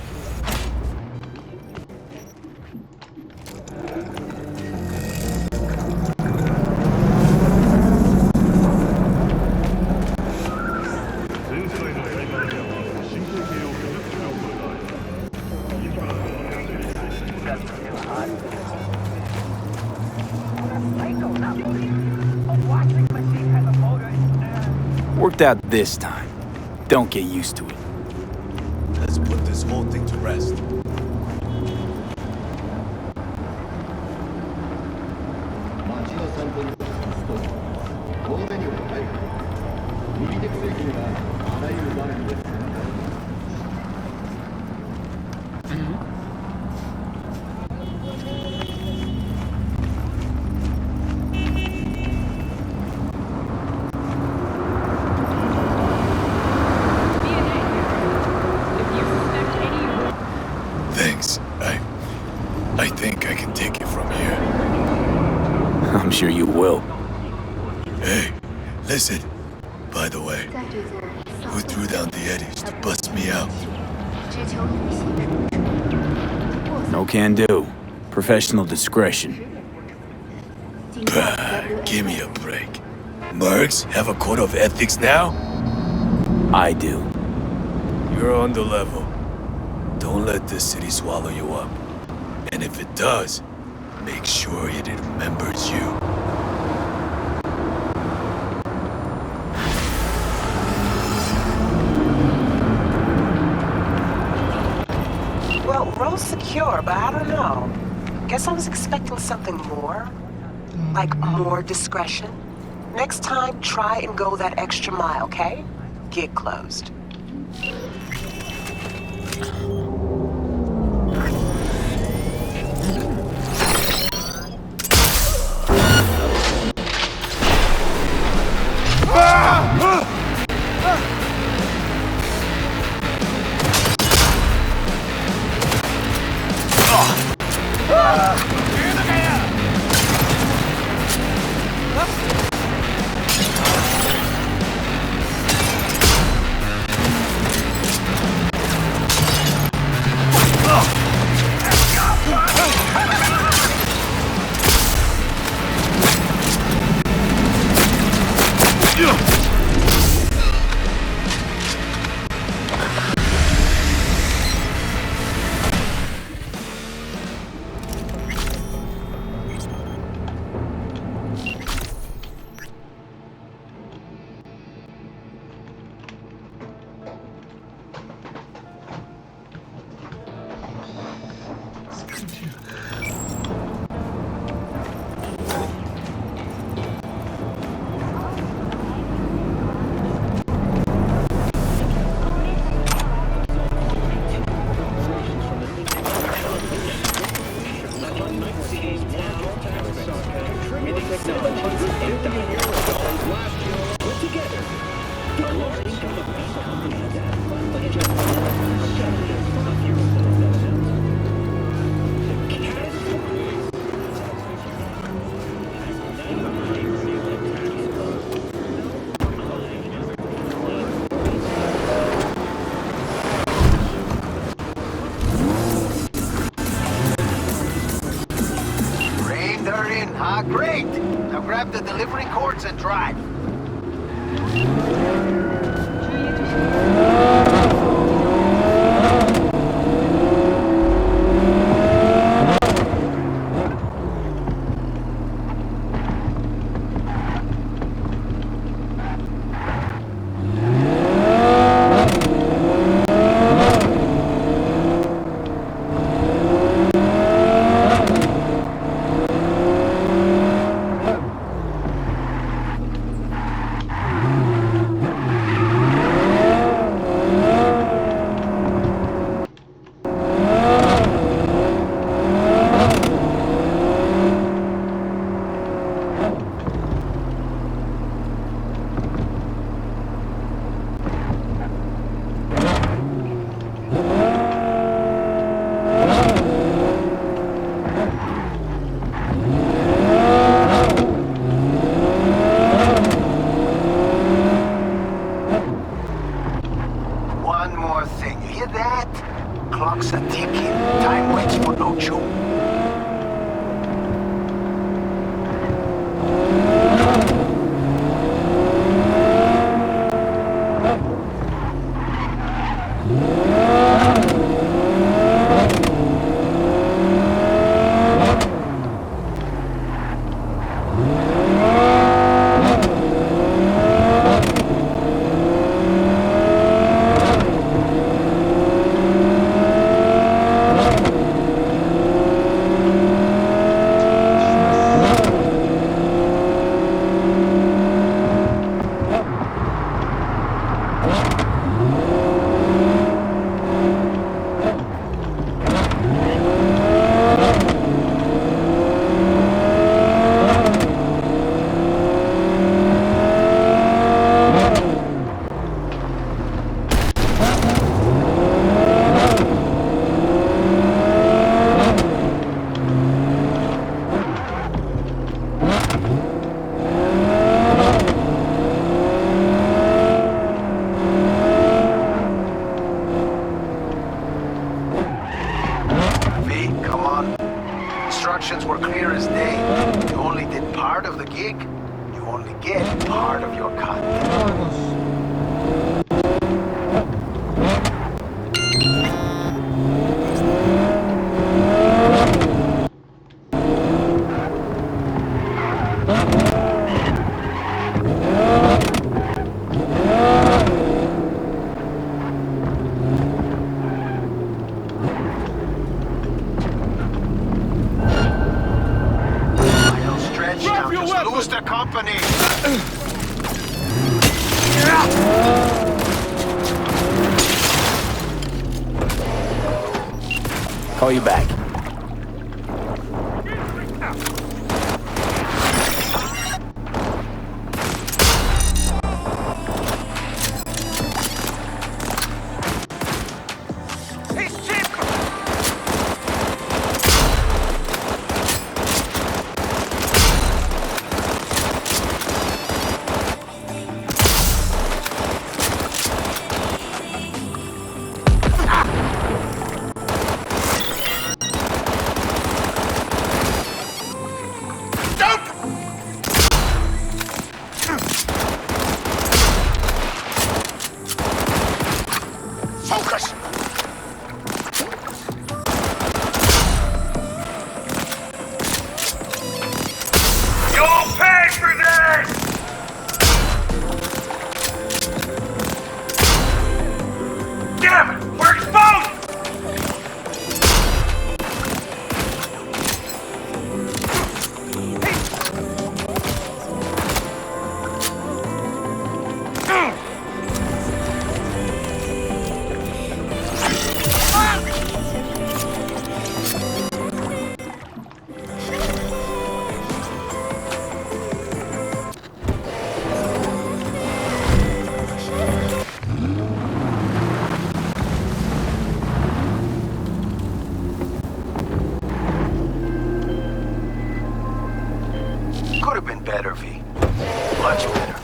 slipped out this time. Don't get used to it. Let's put this whole thing to rest. Thanks. I think I can take it from here. I'm sure you will. Hey, listen. By the way, who threw down the eddies to bust me out? No can do. Professional discretion. Bah, give me a break. Mercs have a code of ethics now? I do. You're on the level. Don't let this city swallow you up. And if it does, make sure it remembers you. Well, road's secure, but I don't know. Guess I was expecting something more. Like more discretion. Next time, try and go that extra mile, okay? Gig closed. Great! Now grab the delivery cords and drive. Clock's a ticking. Time waits for no chew. instructions were clear as day. You only did part of the gig. You only get part of your cut. Lose the company. Call you back. Could have been better, V. Much better.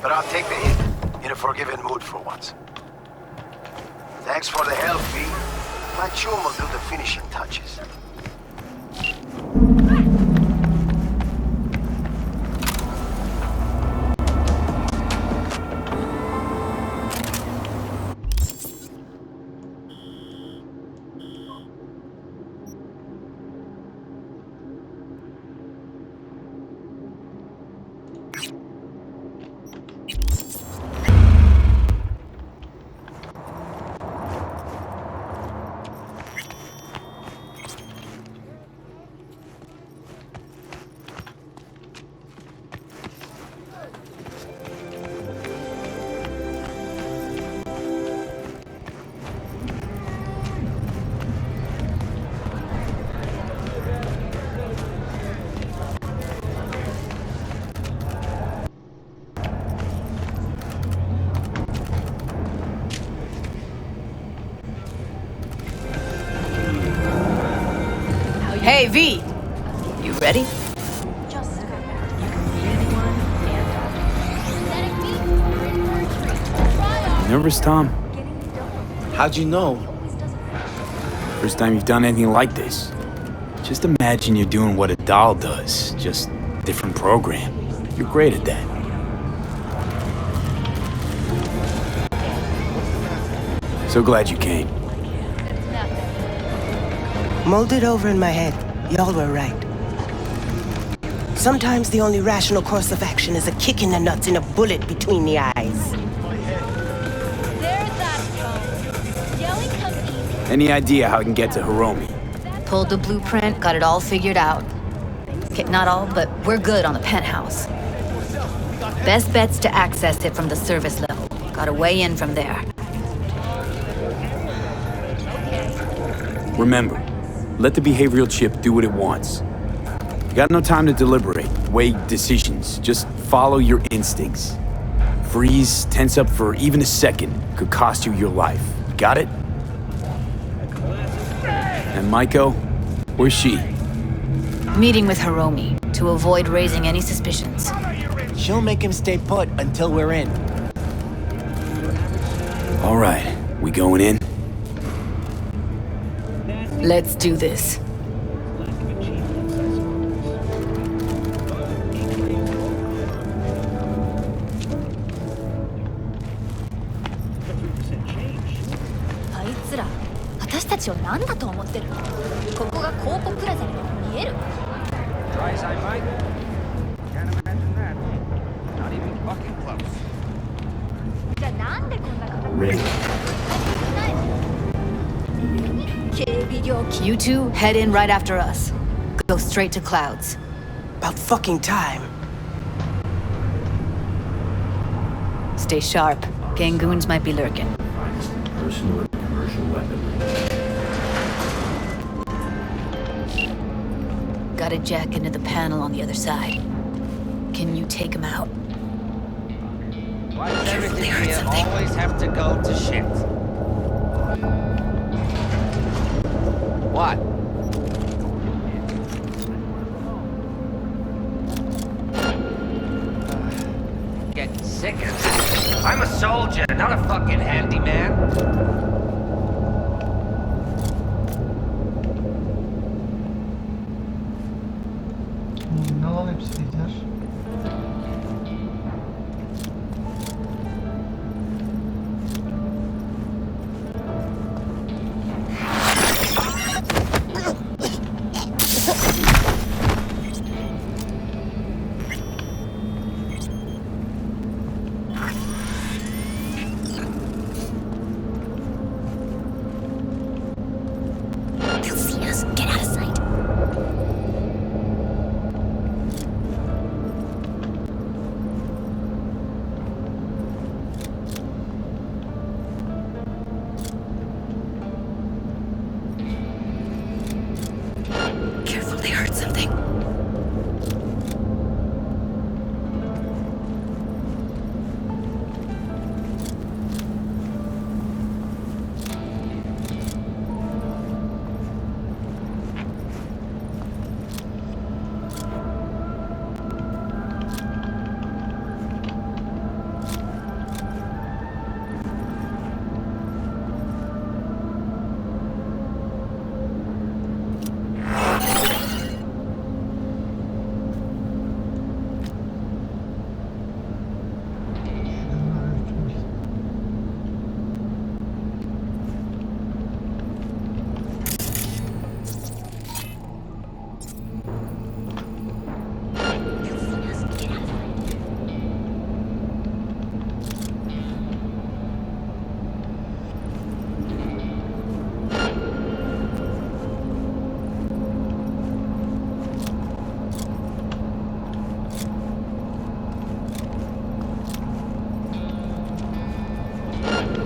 But I'll take the hit. In a forgiving mood for once. Thanks for the help, V. My chum will do the finishing touches. Hey, V! You ready? Nervous, Tom? How'd you know? First time you've done anything like this. Just imagine you're doing what a doll does, just different program. You're great at that. So glad you came. Mulled it over in my head. Y'all were right. Sometimes the only rational course of action is a kick in the nuts and a bullet between the eyes. Any idea how I can get to Hiromi? Pulled the blueprint, got it all figured out. Okay, not all, but we're good on the penthouse. Best bet's to access it from the service level. Got a way in from there. Remember, let the behavioral chip do what it wants. You got no time to deliberate, weigh decisions. Just follow your instincts. Freeze, tense up for even a second could cost you your life. Got it? And Maiko, where's she? Meeting with Hiromi to avoid raising any suspicions. She'll make him stay put until we're in. All right, we going in? Let's do this. たちを何だと思ってるの？ここがコーポプラザに見える？ Try as I might, can't imagine that. Not even fucking close. じゃあなんでこんな形になってるの？警備料金。 You two head in right after us. Go straight to Clouds. About fucking time. Stay sharp. Gangoons might be lurking. Personal and commercial weaponry. Gotta jack into the panel on the other side. Can you take him out? Why does everything here always have to go to shit? What? Getting sick of this. I'm a soldier, not a fucking handyman. Ne alan hepsi lider. They'll see us. Get out of sight. Careful, they heard something.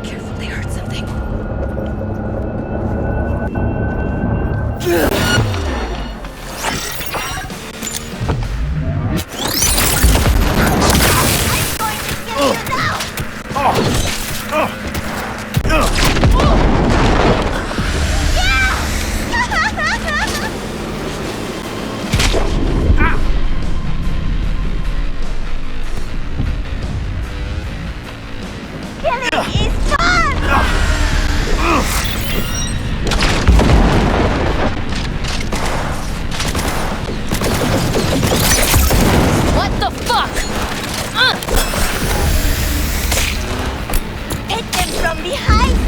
Careful, they heard something. What the fuck? Hit them from behind.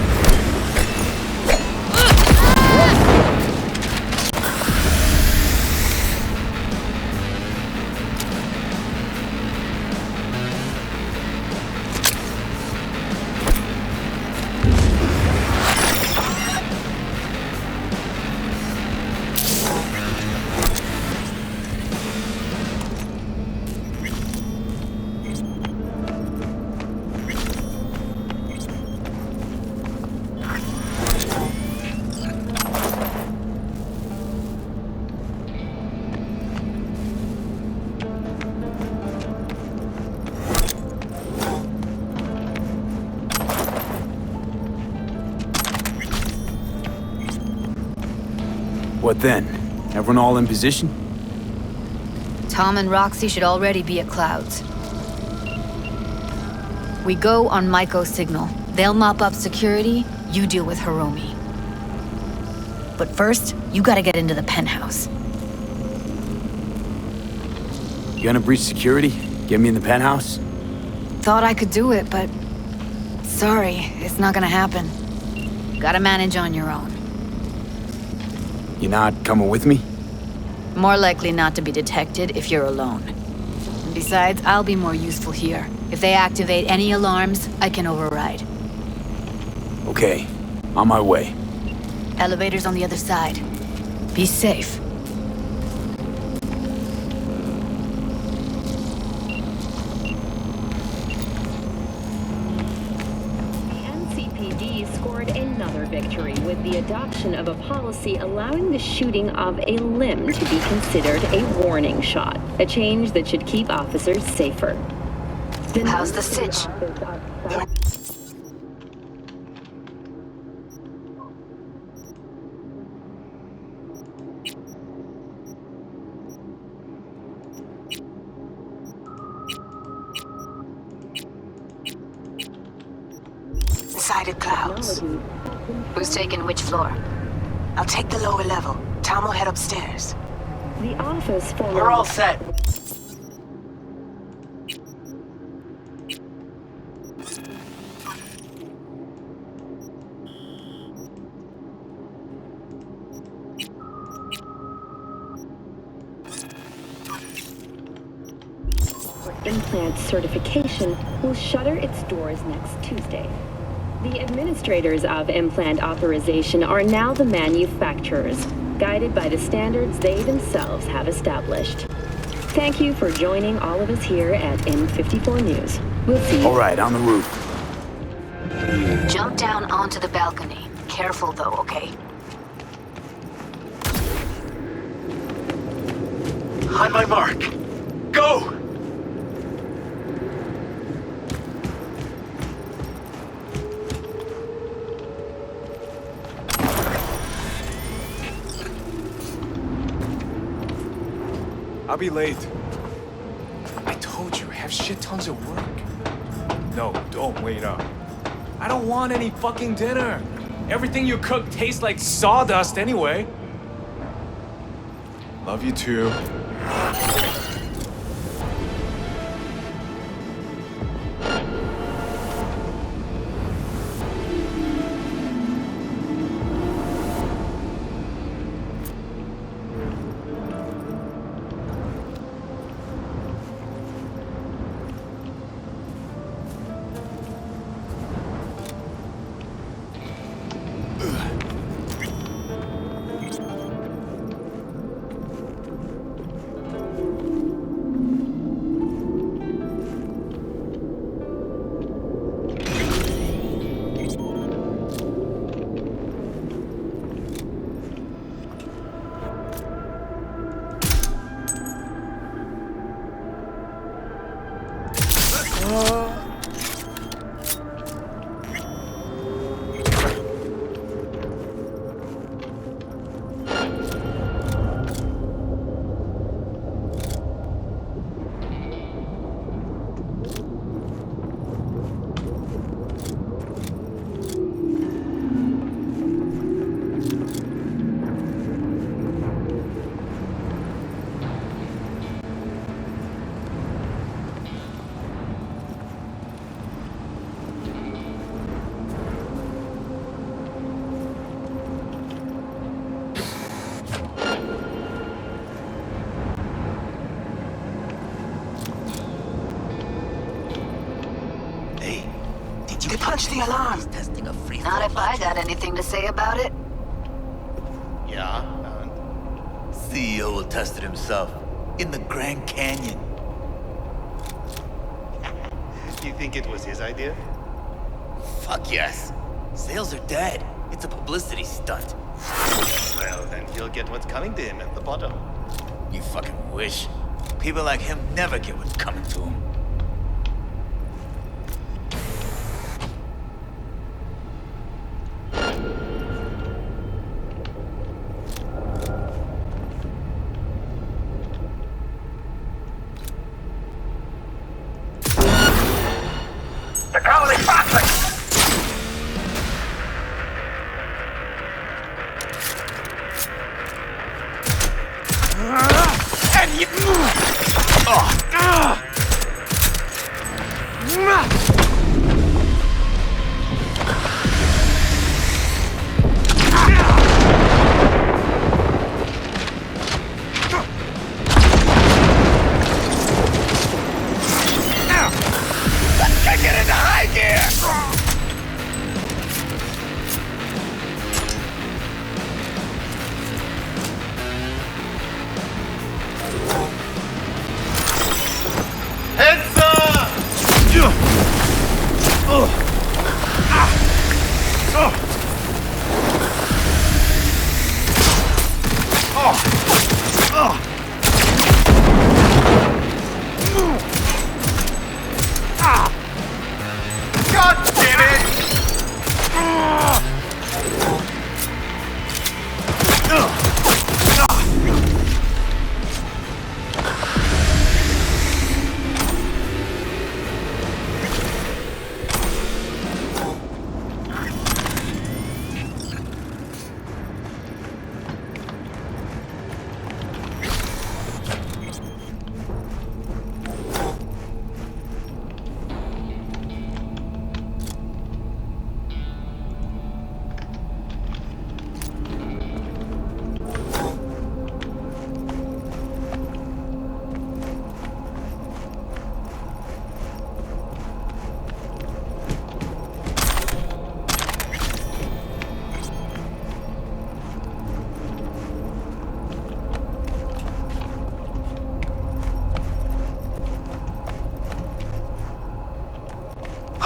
What then? Everyone all in position? Tom and Roxy should already be at Clouds. We go on Maiko's signal. They'll mop up security, you deal with Hiromi. But first, you gotta get into the penthouse. You gonna breach security? Get me in the penthouse? Thought I could do it, but... Sorry, it's not gonna happen. Gotta manage on your own. You not coming with me? More likely not to be detected if you're alone. And besides, I'll be more useful here. If they activate any alarms, I can override. Okay, on my way. Elevator's on the other side. Be safe. Another victory with the adoption of a policy allowing the shooting of a limb to be considered a warning shot, a change that should keep officers safer. How's the sitch? Sided clouds. Who's taking which floor? I'll take the lower level. Tom will head upstairs. The office for... We're all set. Implant certification will shutter its doors next Tuesday. The administrators of implant authorization are now the manufacturers, guided by the standards they themselves have established. Thank you for joining all of us here at M54 News. We'll see you. All right, on the roof. Jump down onto the balcony. Careful though, okay? On my mark. Go! I'll be late. I told you, I have shit tons of work. No, don't wait up. I don't want any fucking dinner. Everything you cook tastes like sawdust anyway. Love you too. They punched the alarm. Testing a free Not if I got anything to say about it. Yeah, CEO will test it himself in the Grand Canyon. You think it was his idea? Fuck yes. Sales are dead. It's a publicity stunt. Well, then he'll get what's coming to him at the bottom. You fucking wish. People like him never get what's coming to them.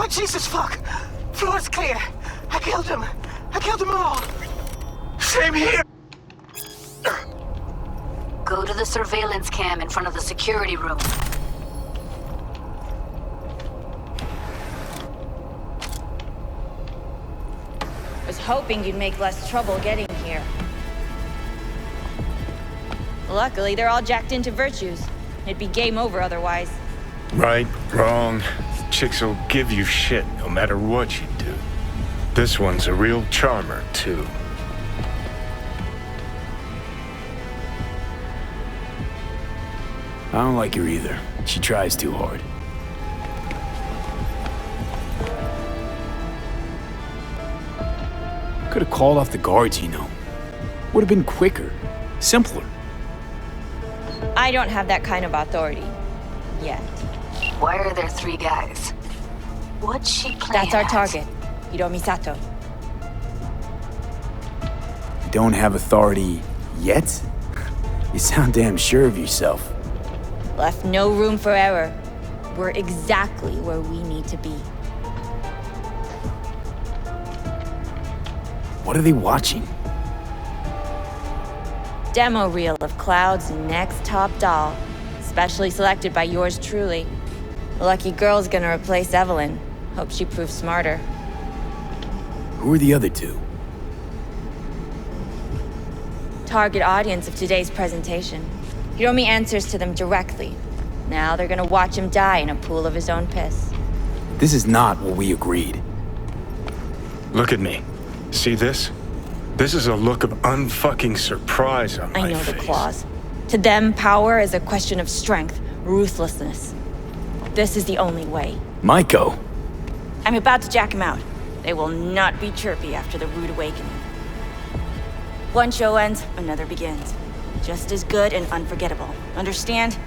Jesus, fuck! Floor's clear. I killed him. I killed them all. Same here. Go to the surveillance cam in front of the security room. Was hoping you'd make less trouble getting here. Luckily, they're all jacked into virtues. It'd be game over otherwise. Right, wrong. Chicks will give you shit no matter what you do. This one's a real charmer, too. I don't like her either. She tries too hard. Could have called off the guards, you know. Would have been quicker, simpler. I don't have that kind of authority. Yet. Why are there 3 guys? What's she playing That's our at? target, Hiromi Sato. You don't have authority yet? You sound damn sure of yourself. Left no room for error. We're exactly where we need to be. What are they watching? Demo reel of Cloud's next top doll, specially selected by yours truly. Lucky girl's gonna replace Evelyn. Hope she proves smarter. Who are the other 2? Target audience of today's presentation. Hiromi answers to them directly. Now they're gonna watch him die in a pool of his own piss. This is not what we agreed. Look at me. See this? This is a look of unfucking surprise on my I know face. the clause. To them, power is a question of strength, ruthlessness. This is the only way. Maiko! I'm about to jack him out. They will not be chirpy after the rude awakening. One show ends, another begins. Just as good and unforgettable. Understand?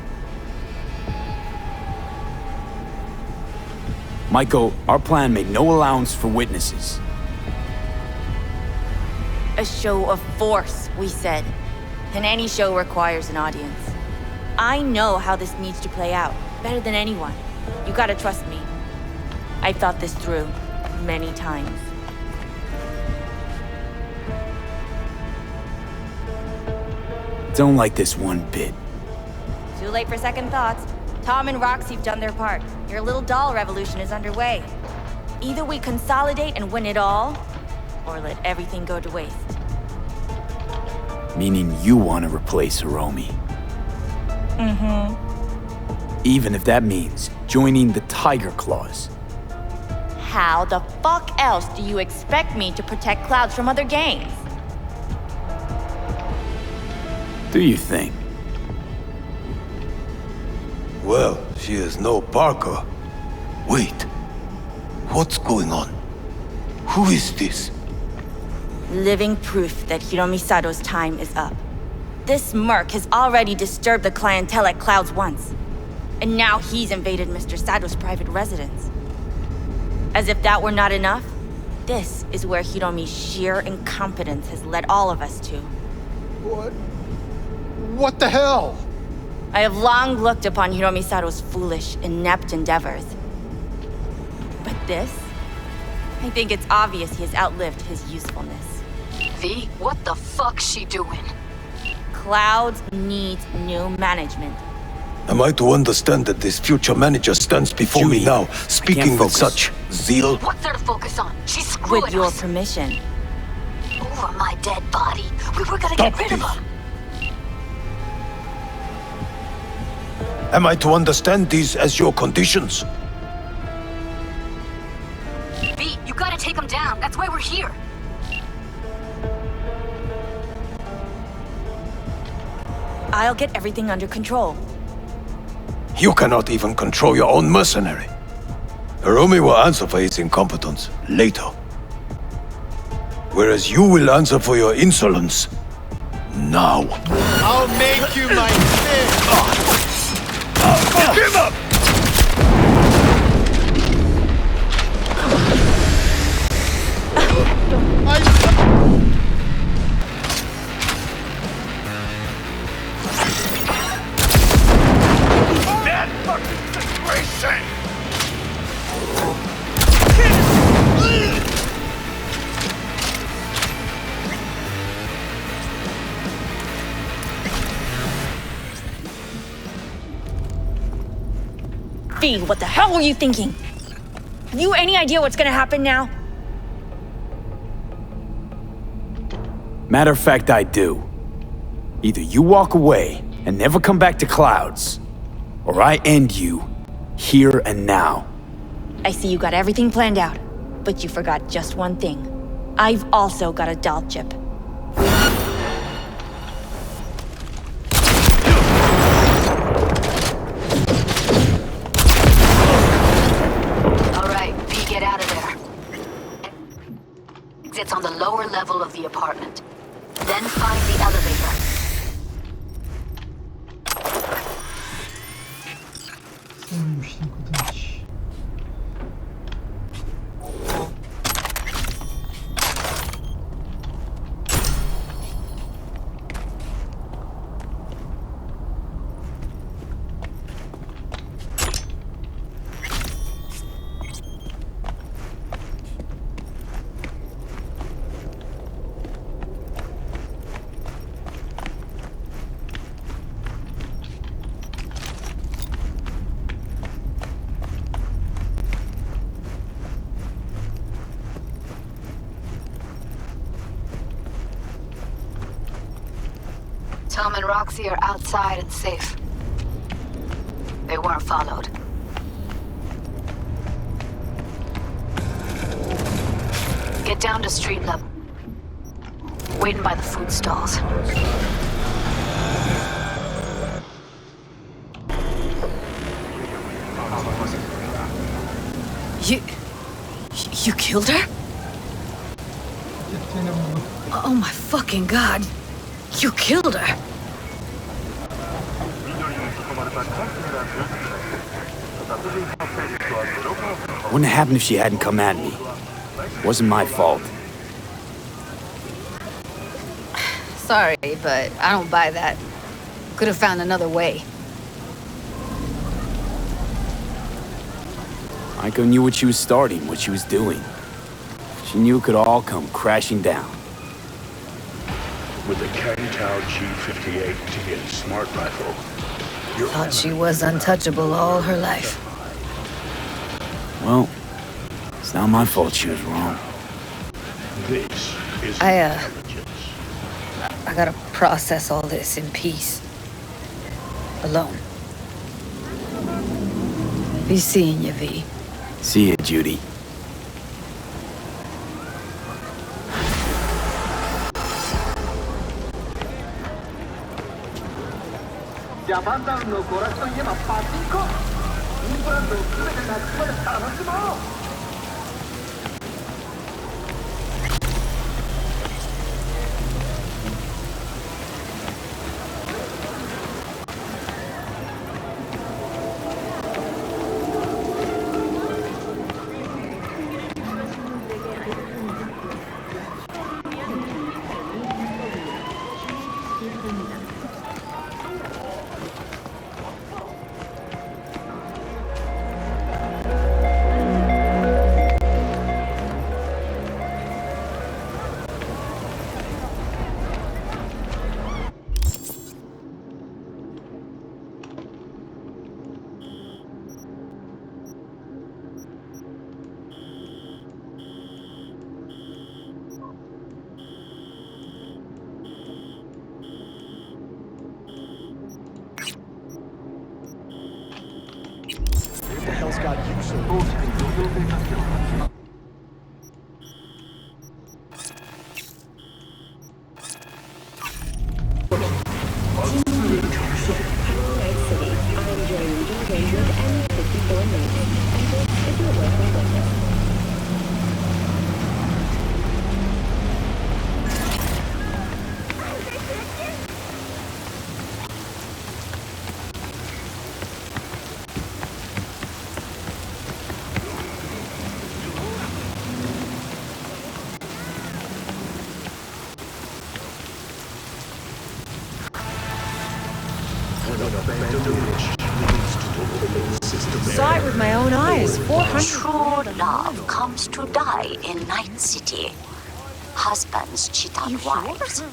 Maiko, our plan made no allowance for witnesses. A show of force, we said. And any show requires an audience. I know how this needs to play out, better than anyone. You gotta trust me. I've thought this through many times. Don't like this one bit. Too late for second thoughts. Tom and Roxy've done their part. Your little doll revolution is underway. Either we consolidate and win it all, or let everything go to waste. Meaning you want to replace Hiromi. Mm-hmm. Even if that means joining the Tiger Claws. How the fuck else do you expect me to protect Clouds from other gangs? Do you think? Well, she is no Parker. Wait. What's going on? Who is this? Living proof that Hiromi Sato's time is up. This merc has already disturbed the clientele at Clouds once. And now he's invaded Mr. Sato's private residence. As if that were not enough, this is where Hiromi's sheer incompetence has led all of us to. What the hell? I have long looked upon Hiromi Sato's foolish, inept endeavors. But this? I think it's obvious he has outlived his usefulness. V, what the fuck's she doing? Clouds needs new management. Am I to understand that this future manager stands before me now, speaking with such zeal? What's there to focus on? She's screwing With your us. permission. Over my dead body. We were gonna get rid of her. Am I to understand these as your conditions? V, you gotta take him down. That's why we're here. I'll get everything under control. You cannot even control your own mercenary. Hiromi will answer for his incompetence later. Whereas you will answer for your insolence now. I'll make you my fish! Give up! That fucking disgracing! V, what the hell were you thinking? Have you any idea what's gonna happen now? Matter of fact, I do. Either you walk away and never come back to Clouds, or I end you here and now. I see you got everything planned out, but you forgot just one thing. I've also got a doll chip. Get out of there. Exit's on the lower level of the apartment. Then find the elevator. Tom and Roxy are outside and safe. They weren't followed. Get down to street level. Waiting by the food stalls. You killed her? Oh my fucking god. You killed her. Wouldn't have happened if she hadn't come at me. Wasn't my fault. Sorry, but I don't buy that. Could have found another way. Aiko knew what she was starting, what she was doing. She knew it could all come crashing down. With the Kangtao G58 TN smart rifle, Thought she was untouchable all her life. Well, it's not my fault she was wrong. This is I gotta process all this in peace. Alone. Be seeing you, V. See ya, Judy. Saw it with my own eyes. 400. True love comes to die in Night City. Husbands cheat on wives.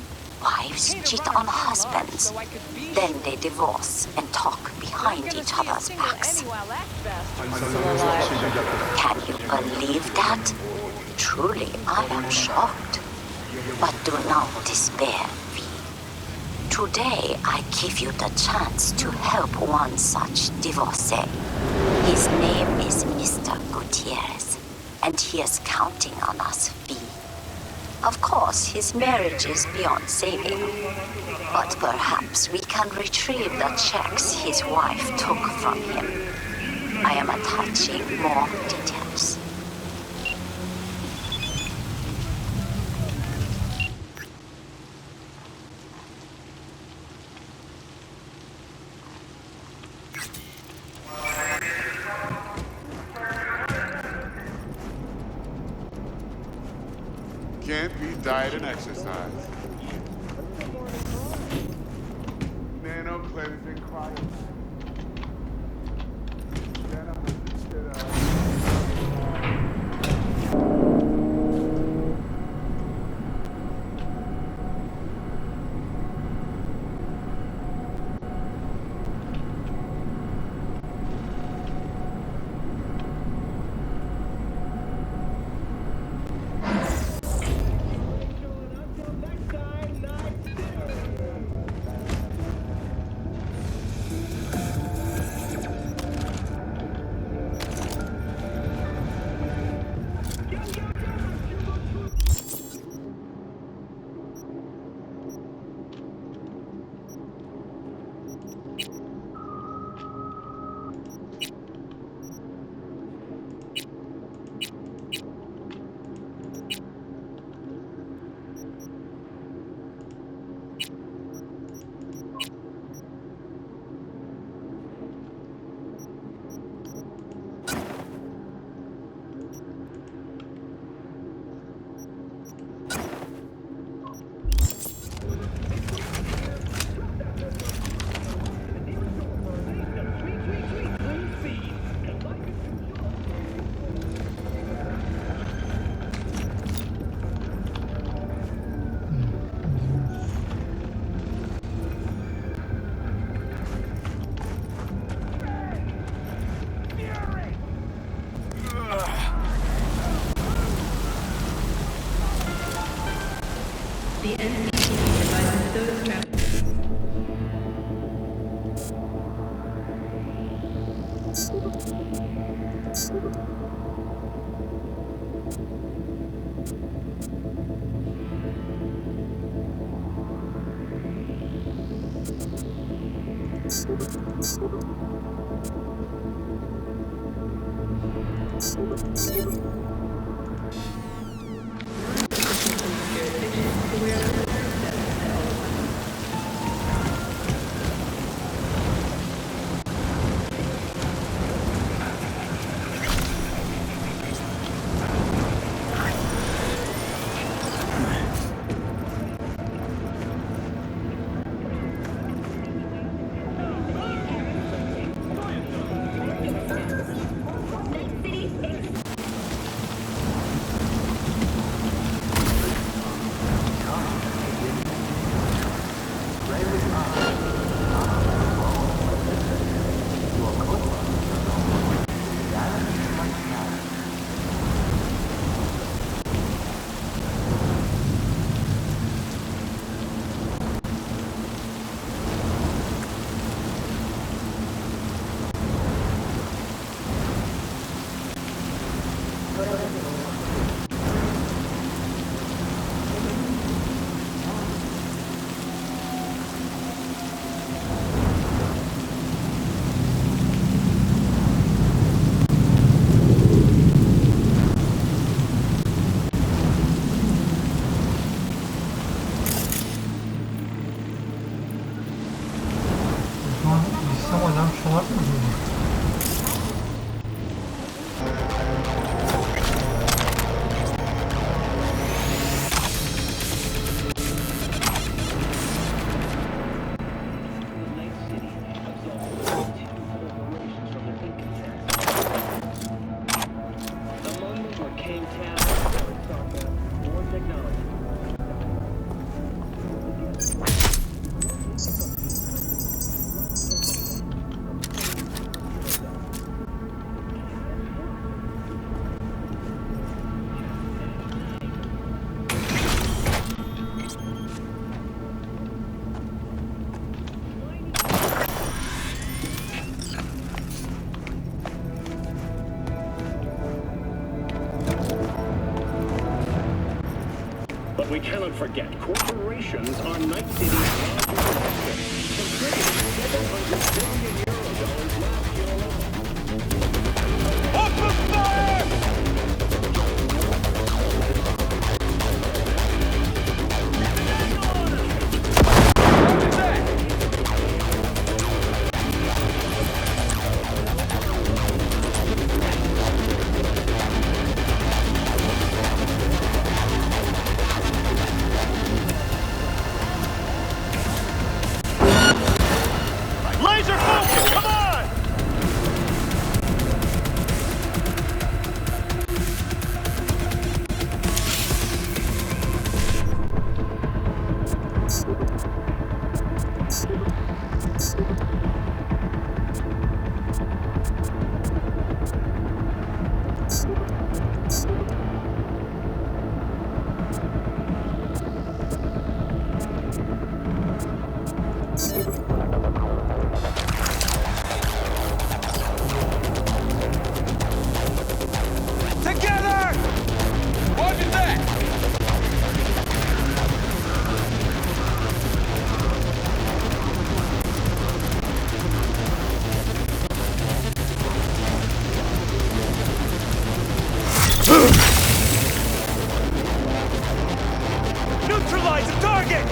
Wives cheat on husbands, then they divorce and talk behind each other's backs. Can you believe that? Truly, I am shocked. But do not despair, V. Today, I give you the chance to help one such divorcee. His name is Mr. Gutierrez, and he is counting on us, V. Of course, his marriage is beyond saving, but perhaps we can retrieve the checks his wife took from him. I am attaching more details. Can't beat diet and exercise. Man, don't play this thing quiet. cannot forget, corporations are Night City's largest investors, contributing €700 billion last year alone. Open fire! Laser focus, come on! Together! Roger that! Neutralize the target!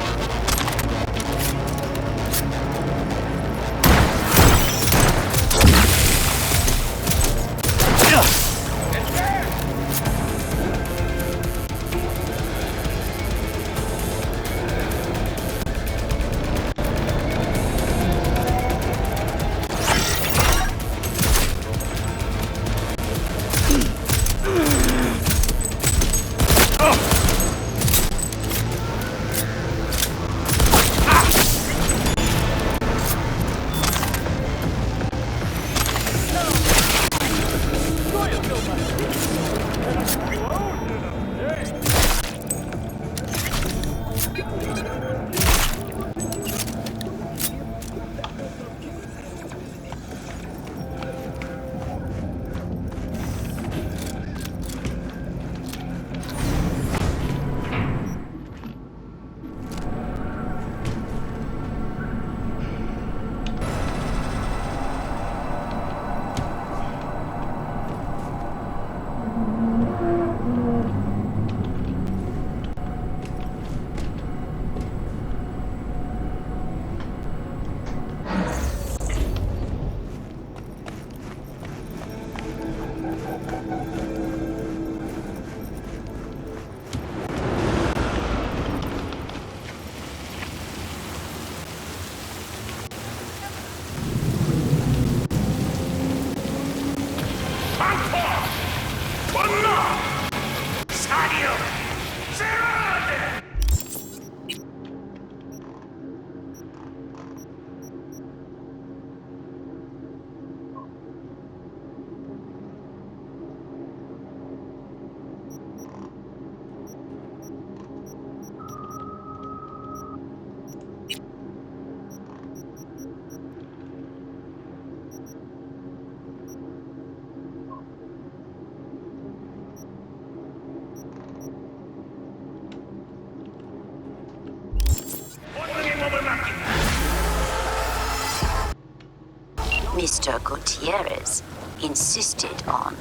Mr. Gutierrez insisted on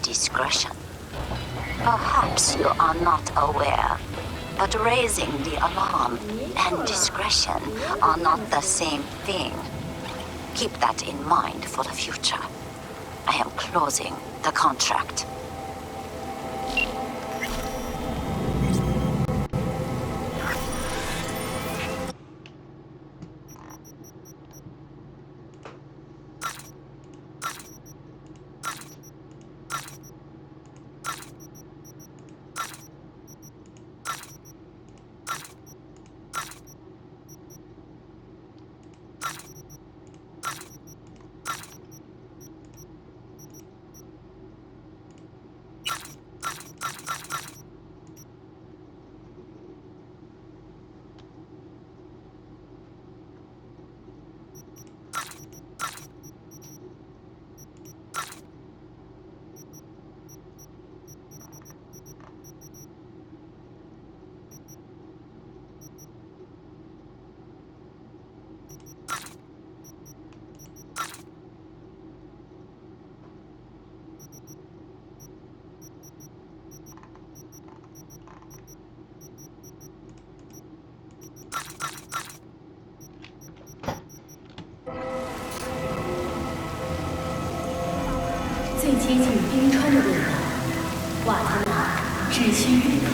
discretion. Perhaps you are not aware, but raising the alarm and discretion are not the same thing. Keep that in mind for the future. I am closing the contract. 最接近冰川的地方，瓦特纳至期入口。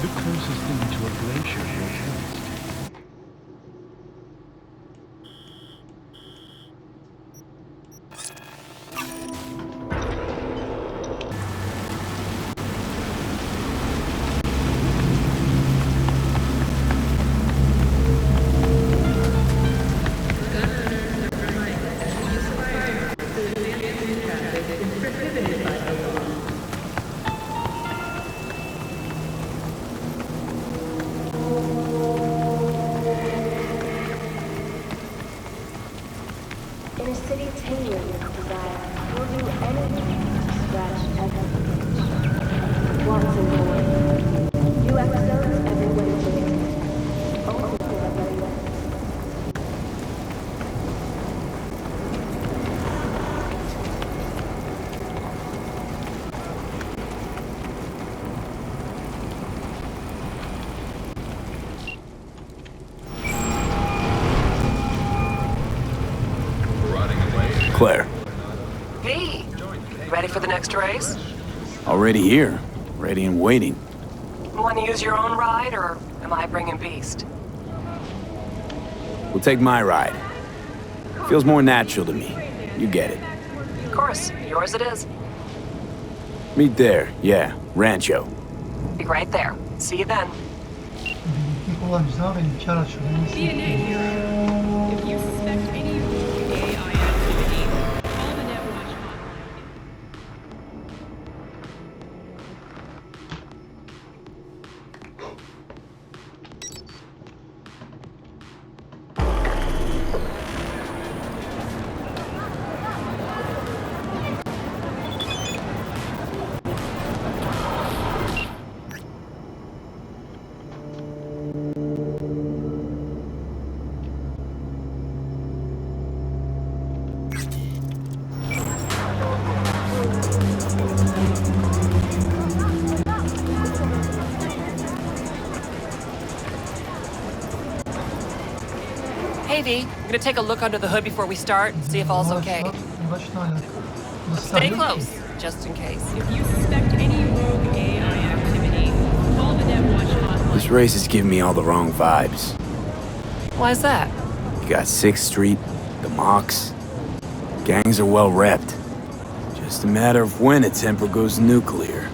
The closest thing to a glacier you'll taste. In a city tingling with desire, you'll do anything to scratch every itch. Once and more. New episodes every Wednesday. Only for the very best. Claire, V, ready for the next race? already here, ready and waiting. Want to use your own ride, or am I bringing Beast? We'll take my ride. Feels more natural to me. You get it. Of course, yours it is. Meet there, yeah, Rancho. Be right there. See you then. Benimki kullanıcılar benimki araç öğrenmesi. If you suspect any AI activity, call the Netwatch hotline. Hey V, I'm gonna take a look under the hood before we start, see if all's okay. Stay close, just in case. If you suspect any rogue AI activity, call the Netwatch hotline. This race is giving me all the wrong vibes. Why's that? You got 6th Street, the Mox. Gangs are well repped. Just a matter of when a temper goes nuclear.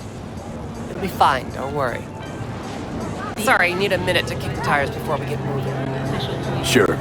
It'll be fine, don't worry. Sorry, need a minute to kick the tires before we get moving. Sure.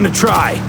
to try.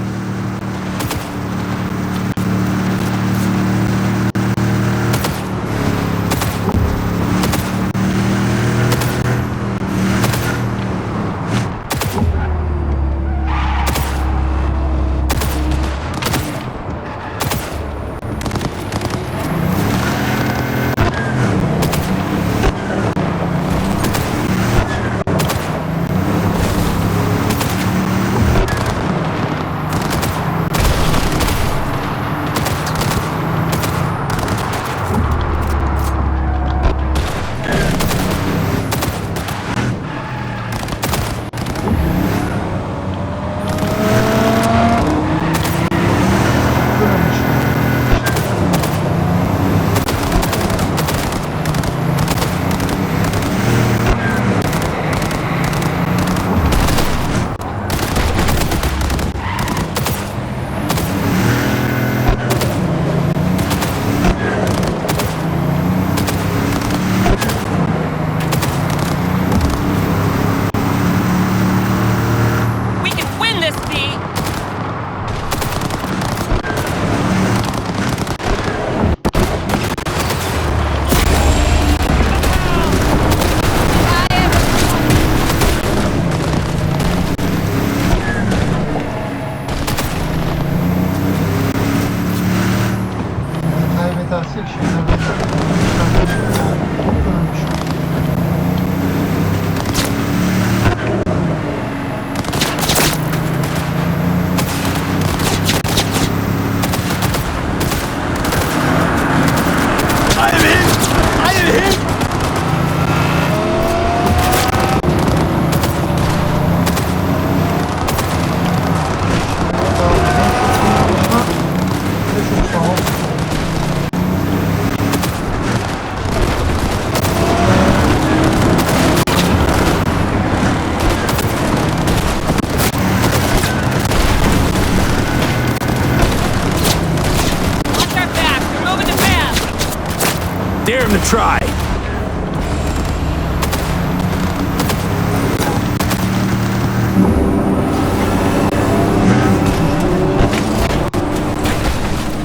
Dare him to try.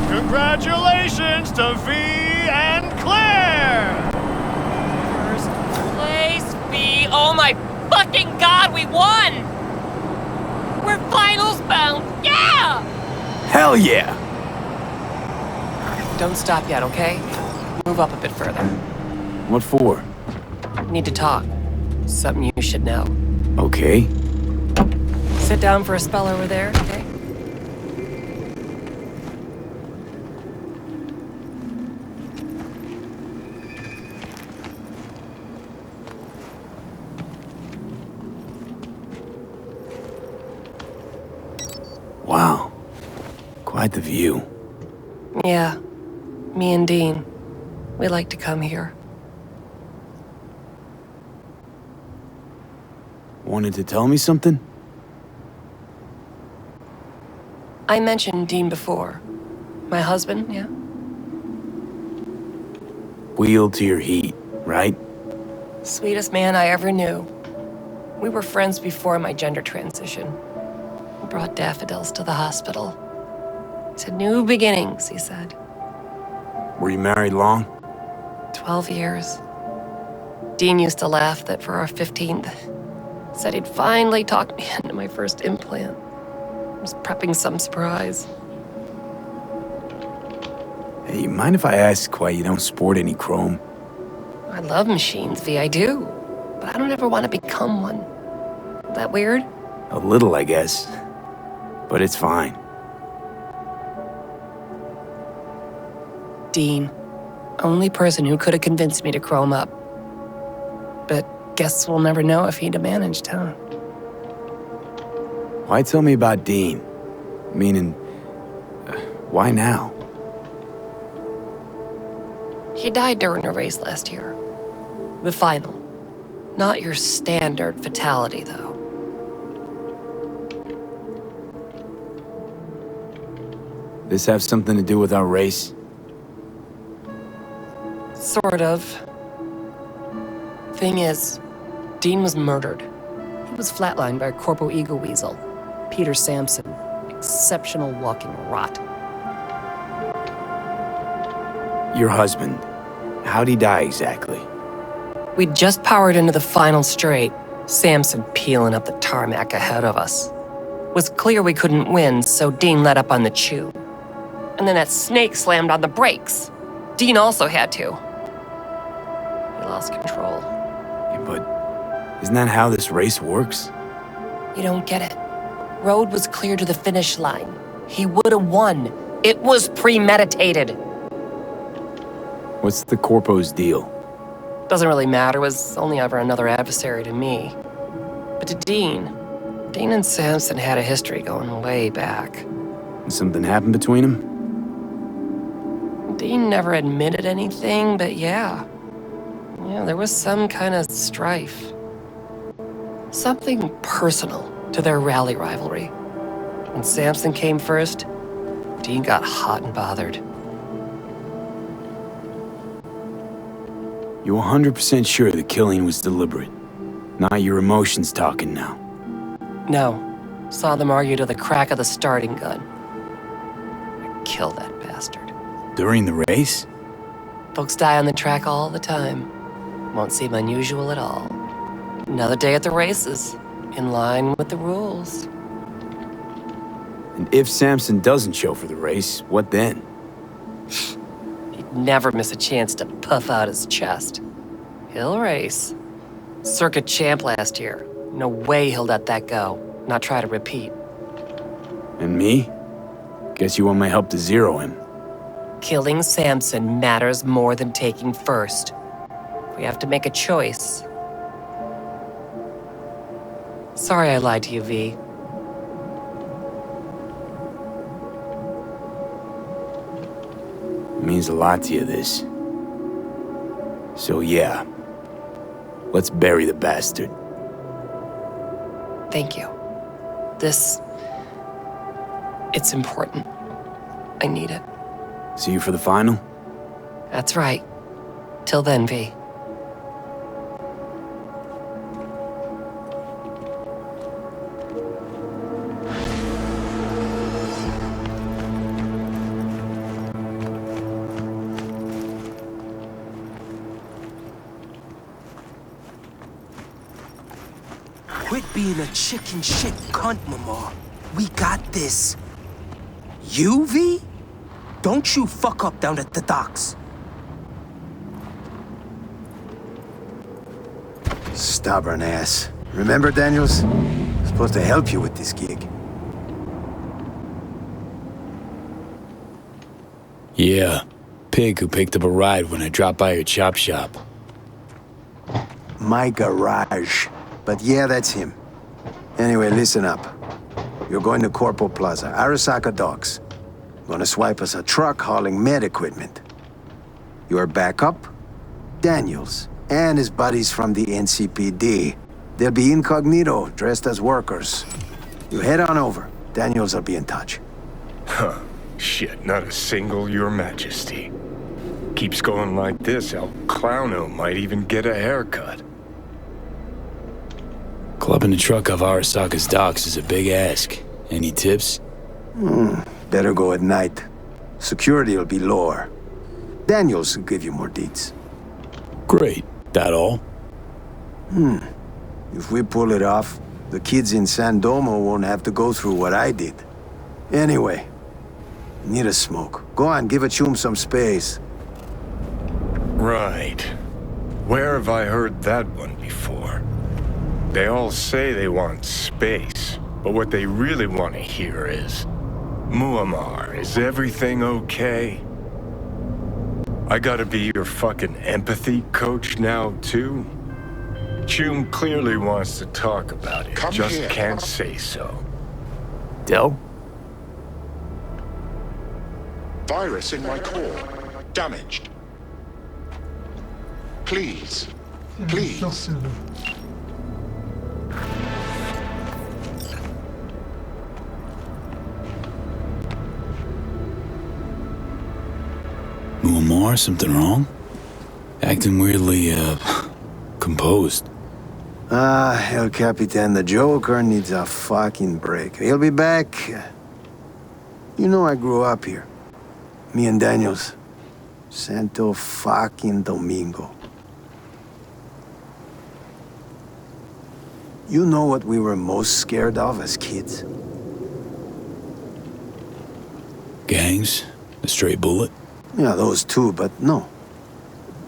Congratulations to V and Claire! First place, V. Oh my fucking god, we won! We're finals bound, yeah! Hell yeah! Don't stop yet, okay? Move up a bit further. What for? Need to talk. Something you should know. Okay. Sit down for a spell over there, okay? Wow. Quite the view. Yeah. Me and Dean. We like to come here. Wanted to tell me something? I mentioned Dean before. My husband, yeah? Wheel to your heat, right? Sweetest man I ever knew. We were friends before my gender transition. He brought daffodils to the hospital. It's a new beginnings, he said. Were you married long? 12 years. Dean used to laugh that for our 15th, said he'd finally talked me into my first implant. I was prepping some surprise. Hey, mind if I ask why you don't sport any chrome? I love machines, V, I do. But I don't ever want to become one. Is that weird? A little, I guess. But it's fine. Dean. Only person who could have convinced me to chrome up. But guess we'll never know if he'd have managed, huh? Why tell me about Dean? Meaning, why now? He died during a race last year. The final. Not your standard fatality, though. This have something to do with our race? Sort of. Thing is, Dean was murdered. He was flatlined by a Corpo Ego Weasel, Peter Sampson. exceptional walking rot. Your husband, how'd he die exactly? We'd just powered into the final straight, Samson peeling up the tarmac ahead of us. It was clear we couldn't win, so Dean let up on the chew. And then that snake slammed on the brakes. Dean also had to. He lost control. Yeah, but isn't that how this race works? You don't get it. Road was clear to the finish line. He would have won. It was premeditated. What's the Corpo's deal? Doesn't really matter, was only ever another adversary to me. But to Dean and Samson had a history going way back. And something happened between them? Dean never admitted anything, but yeah, there was some kind of strife. Something personal to their rally rivalry. When Samson came first, Dean got hot and bothered. You 100% sure the killing was deliberate? Not your emotions talking now? No. Saw them argue to the crack of the starting gun. I'd kill that bastard. During the race? Folks die on the track all the time. Won't seem unusual at all. Another day at the races, in line with the rules. And if Samson doesn't show for the race, what then? He'd never miss a chance to puff out his chest. He'll race. Circuit champ last year. No way he'll let that go. Not try to repeat. And me? Guess you want my help to zero him. Killing Samson matters more than taking first. We have to make a choice. Sorry I lied to you, V. It means a lot to you, this. So yeah, let's bury the bastard. Thank you. It's important. I need it. See you for the final? That's right. Till then, V. Quit being a chicken shit cunt, Mama. We got this. You, V? Don't you fuck up down at the docks. Stubborn ass. Remember, Daniels? Supposed to help you with this gig. Yeah, pig who picked up a ride when I dropped by your chop shop. My garage. But yeah, that's him. Anyway, listen up. You're going to Corpo Plaza, Arasaka Docks. Gonna swipe us a truck hauling med equipment. Your backup? Daniels, and his buddies from the NCPD. They'll be incognito, dressed as workers. You head on over. Daniels will be in touch. Huh. Shit, not a single Your Majesty. Keeps going like this, El Clowno might even get a haircut. Clubbing a truck off Arasaka's docks is a big ask. Any tips? Better go at night. Security will be lower. Daniels will give you more deets. Great. That all? If we pull it off, the kids in San Domo won't have to go through what I did. Anyway, need a smoke. Go on, give a chum some space. Right. Where have I heard that one before? They all say they want space, but what they really want to hear is, Muammar, is everything okay? I gotta be your fucking empathy coach now, too? Chum clearly wants to talk about it, just can't say so. Del? Virus in my core. Damaged. Please. Please. Muammar, something wrong? Acting weirdly, composed. El Capitan, the Joker needs a fucking break. He'll be back You know I grew up here. Me and Daniels. Santo fucking Domingo. You know what we were most scared of as kids? Gangs? A stray bullet? Yeah, those too, but no.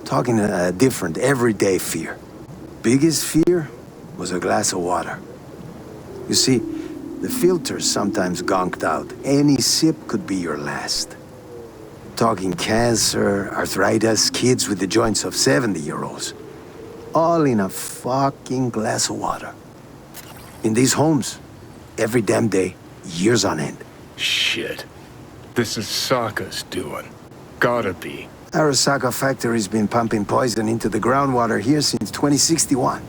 Talking a different, everyday fear. Biggest fear was a glass of water. You see, the filter's sometimes gonked out. Any sip could be your last. Talking cancer, arthritis, kids with the joints of 70-year-olds. All in a fucking glass of water. In these homes, every damn day, years on end. Shit. This is Sokka's doing. Gotta be. Arasaka factory's been pumping poison into the groundwater here since 2061.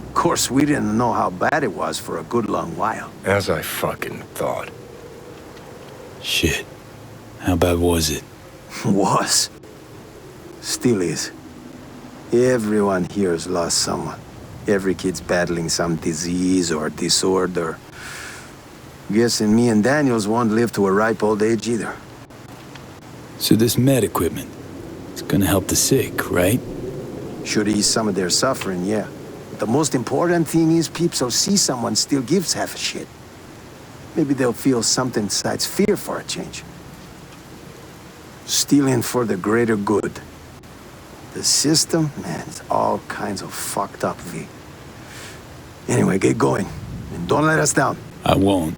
Of course, we didn't know how bad it was for a good long while. As I fucking thought. Shit. How bad was it? Was. Still is. Everyone here has lost someone. Every kid's battling some disease or disorder. Guessing me and Daniels won't live to a ripe old age either. So this med equipment, it's gonna help the sick, right? Should ease some of their suffering, yeah. But the most important thing is peeps will see someone still gives half a shit. Maybe they'll feel something besides fear for a change. Stealing for the greater good. The system, man, it's all kinds of fucked up, V. Anyway, get going. And don't let us down. I won't.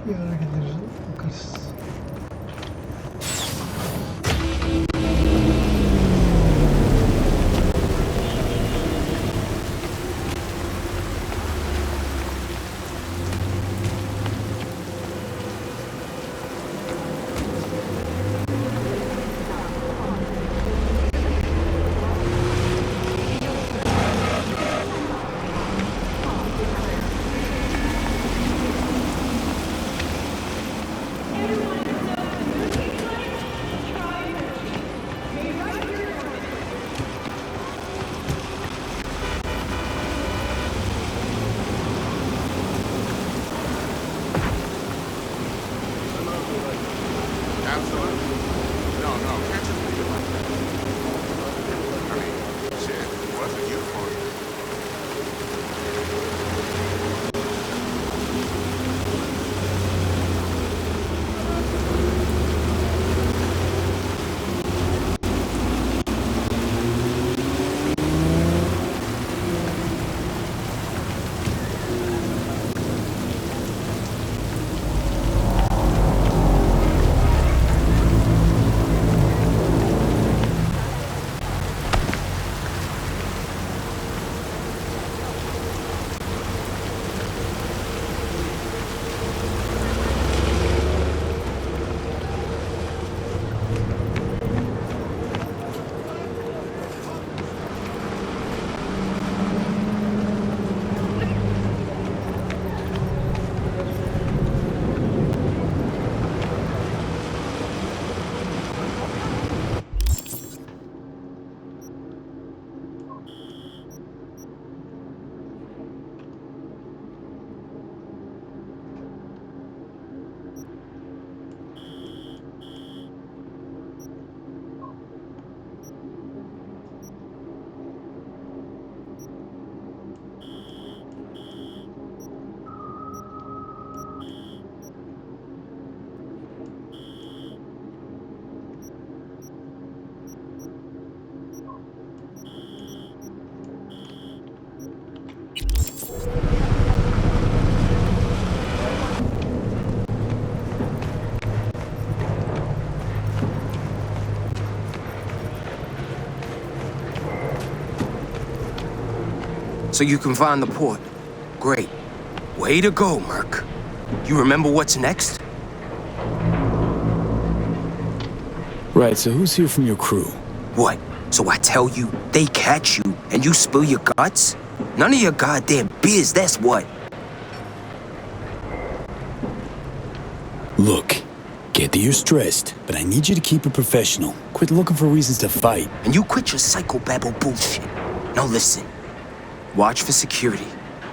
Bir ara gelir bakarız. so you can find the port. Great. Way to go, Merc. You remember what's next? Right, so who's here from your crew? What? So I tell you, they catch you, and you spill your guts? None of your goddamn biz, that's what. Look, get that you're stressed, but I need you to keep it professional. Quit looking for reasons to fight. And you quit your psychobabble bullshit. Now listen. Watch for security.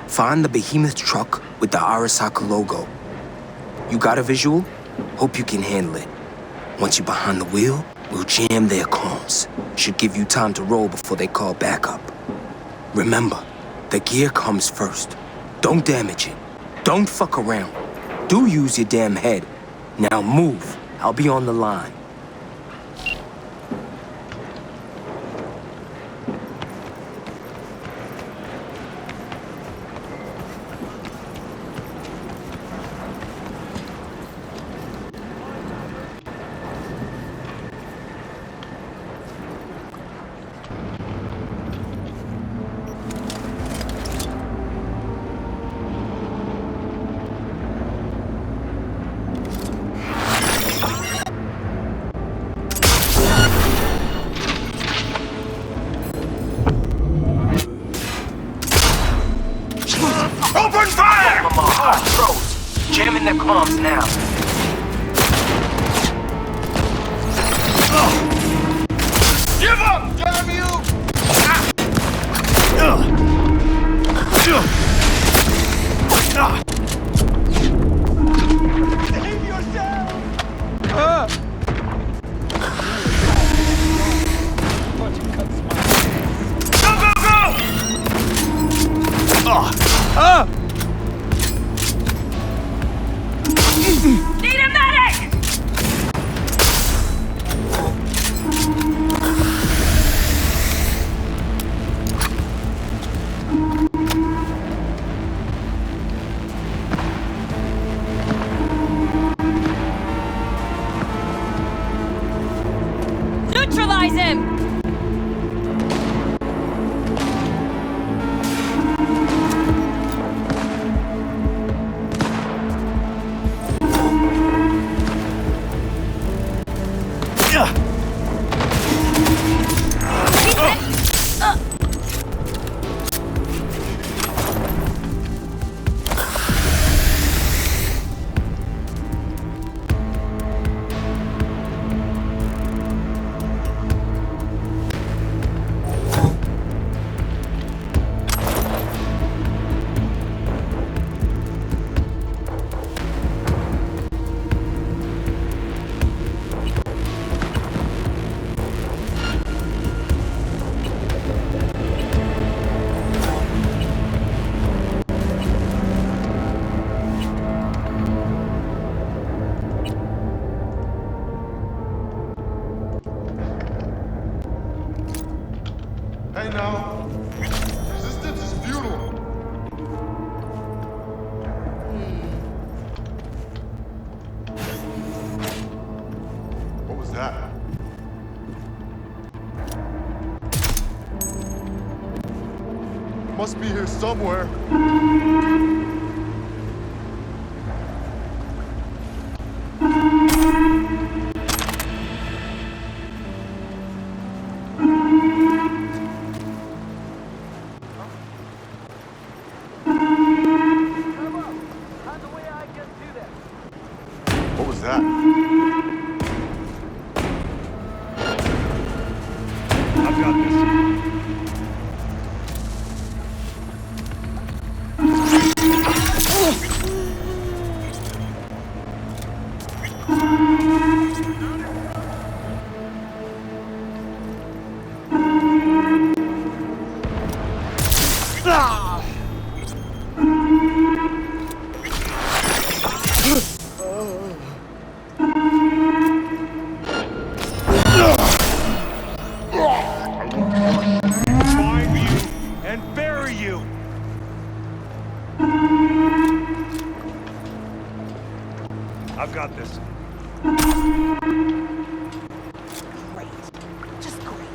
Find the behemoth truck with the Arasaka logo. You got a visual? Hope you can handle it. Once you're behind the wheel, we'll jam their comms. Should give you time to roll before they call backup. Remember, the gear comes first. Don't damage it. Don't fuck around. Do use your damn head. Now move. I'll be on the line. Open fire! Pros, jamming their comms now. Give up, damn you! Save yourself! Need a medic! Neutralize him! Hey now, resistance is futile. What was that? Must be here somewhere. What was that? I've got this. Find you and bury you. I've got this. Great. Just great.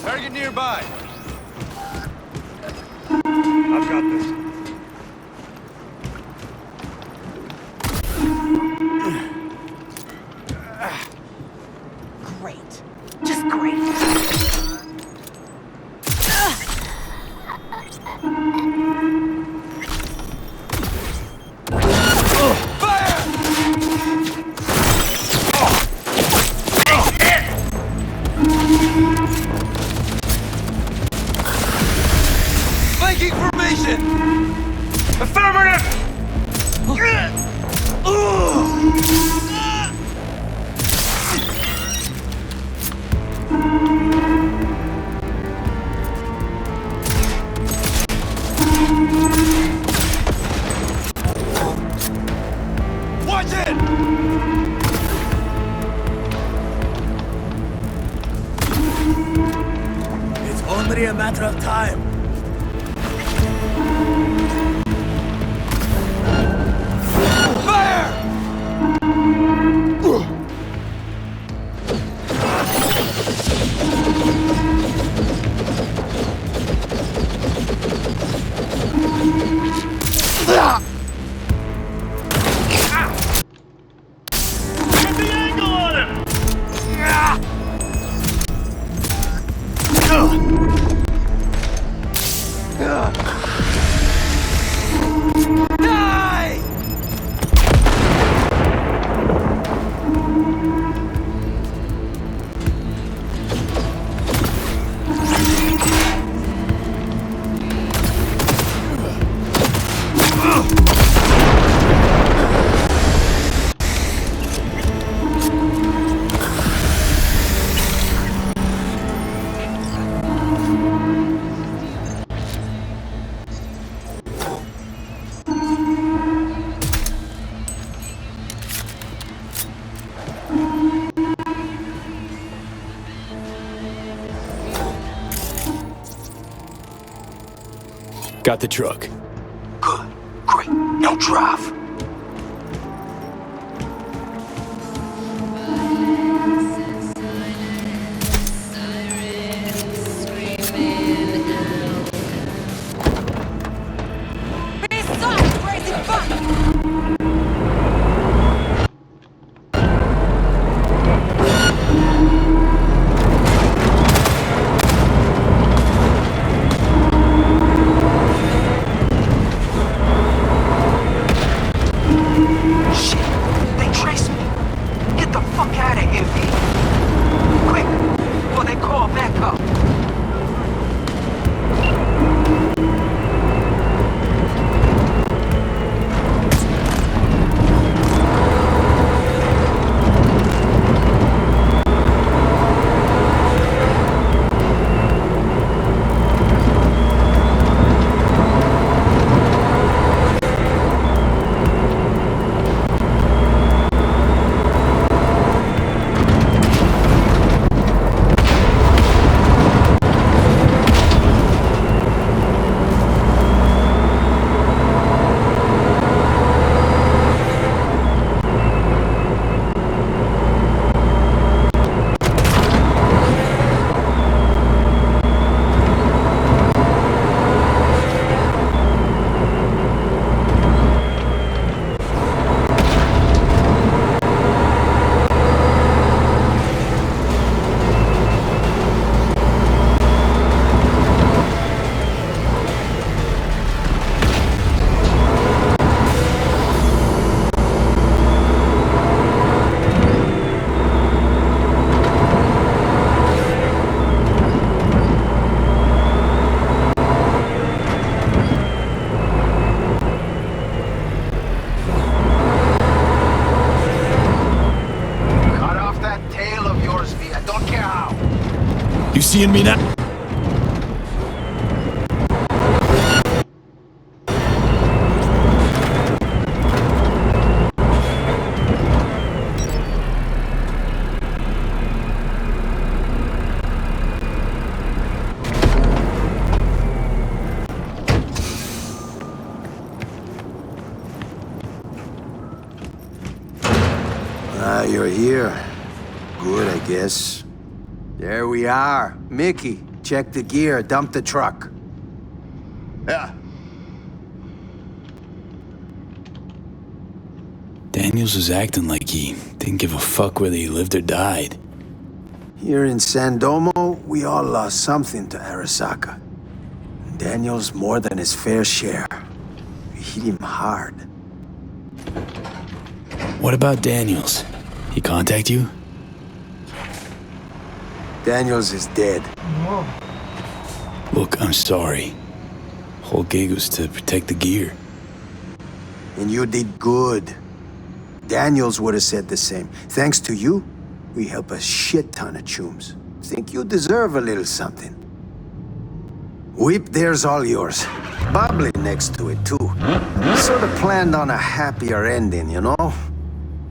Target nearby. I've got this. Great. Just great. Flanking formation! Affirmative! Watch it! It's only a matter of time. Fire! Get the angle on him! Die! Got the truck. Good. Great. Now drive. You seeing me now? Ah, you're here. Good, I guess. There we are. Mickey, check the gear, dump the truck. Yeah. Daniels was acting like he didn't give a fuck whether he lived or died. Here in San Domo, we all lost something to Arasaka. Daniels more than his fair share. We hit him hard. What about Daniels? He contact you? Daniels is dead. Look, I'm sorry. Whole gig was to protect the gear. And you did good. Daniels would have said the same. Thanks to you, we help a shit ton of chooms. Think you deserve a little something. Whip there's all yours. Bubbly next to it, too. Sort of planned on a happier ending, you know?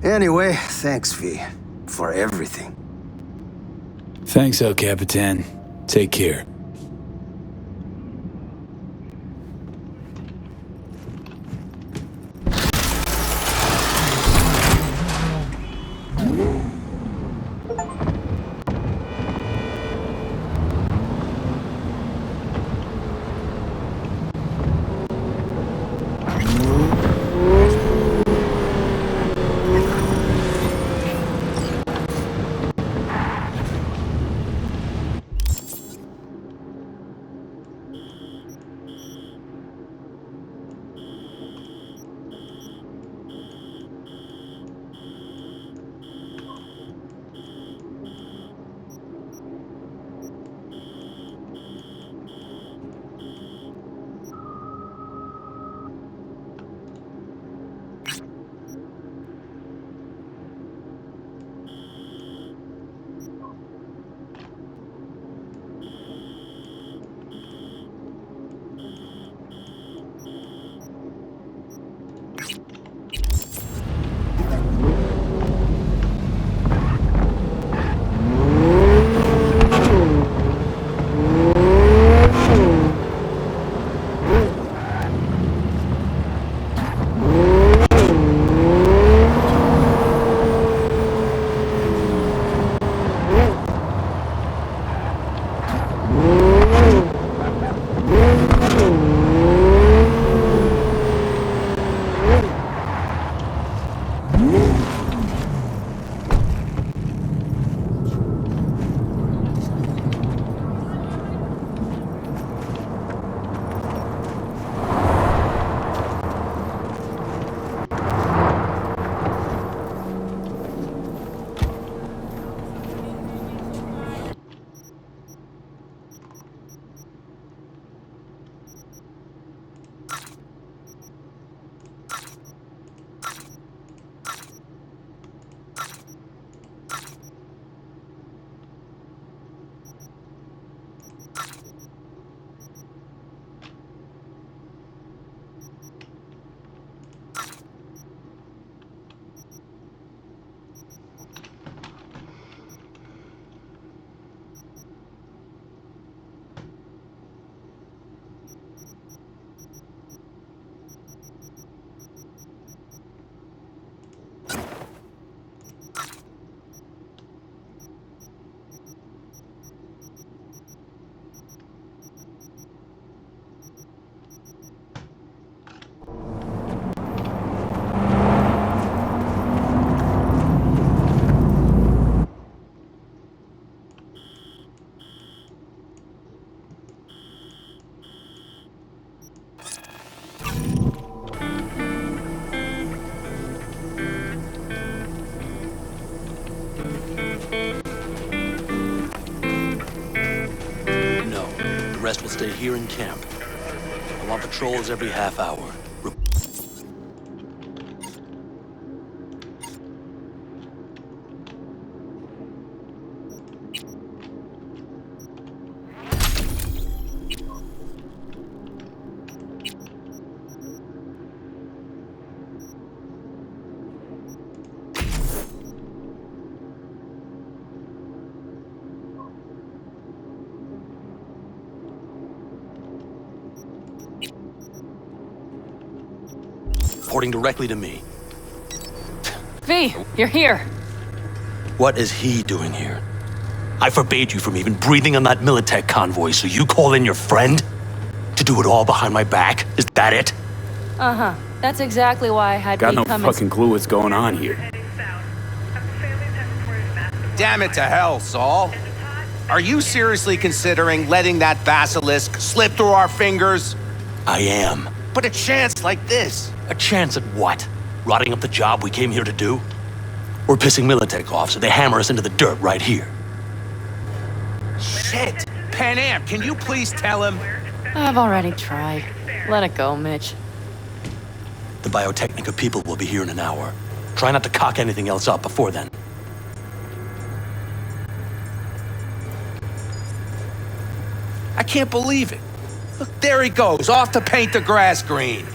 Anyway, thanks, V, for everything. Thanks, El Capitan. Take care. rest will stay here in camp. I'm on patrols every half hour. Reporting directly to me. V, you're here. What is he doing here? I forbade you from even breathing on that Militech convoy, so you call in your friend? To do it all behind my back? Is that it? Uh-huh. That's exactly why I had Got no become fucking clue what's going on here. Damn it to hell, Saul. Are you seriously considering letting that basilisk slip through our fingers? I am. But a chance like this. A chance at what? Rotting up the job we came here to do? Or pissing Militech off so they hammer us into the dirt right here? Shit! Pan Am, can you please tell him? I've already tried. Let it go, Mitch. The Biotechnica people will be here in an hour. Try not to cock anything else up before then. I can't believe it. Look, there he goes, off to paint the grass green.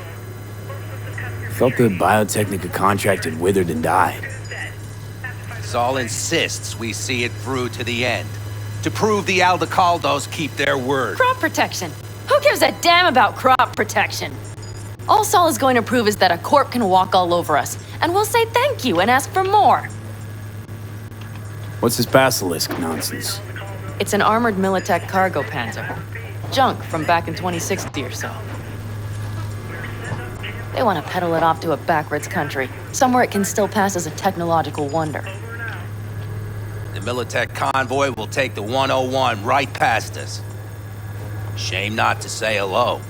Thought the Biotechnica contract had withered and died. Saul insists we see it through to the end. To prove the Aldecaldos keep their word. Crop protection. Who gives a damn about crop protection? All Saul is going to prove is that a corp can walk all over us, and we'll say thank you and ask for more. What's this basilisk nonsense? It's an armored Militech cargo panzer. Junk from back in 2060 or so. They want to peddle it off to a backwards country, somewhere it can still pass as a technological wonder. The Militech convoy will take the 101 right past us. Shame not to say hello.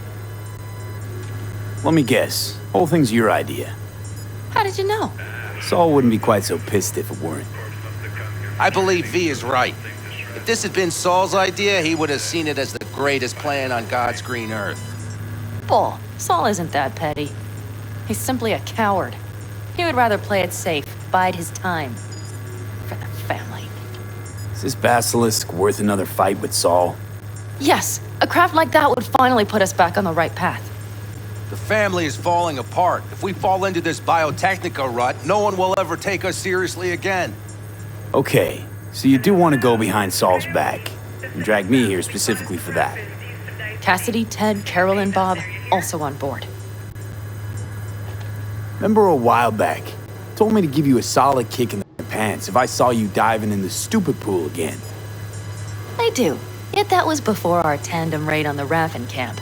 Let me guess. Whole thing's your idea. How did you know? Saul wouldn't be quite so pissed if it weren't. I believe V is right. If this had been Saul's idea, he would have seen it as the greatest plan on God's green earth. Bull. Saul isn't that petty. He's simply a coward. He would rather play it safe, bide his time. For the family. Is this basilisk worth another fight with Saul? Yes, a craft like that would finally put us back on the right path. The family is falling apart. If we fall into this Biotechnica rut, no one will ever take us seriously again. Okay, so you do want to go behind Saul's back, and drag me here specifically for that. Cassidy, Ted, Carol, and Bob also on board. Remember a while back, told me to give you a solid kick in the pants if I saw you diving in the stupid pool again. I do, yet that was before our tandem raid on the Raffin camp.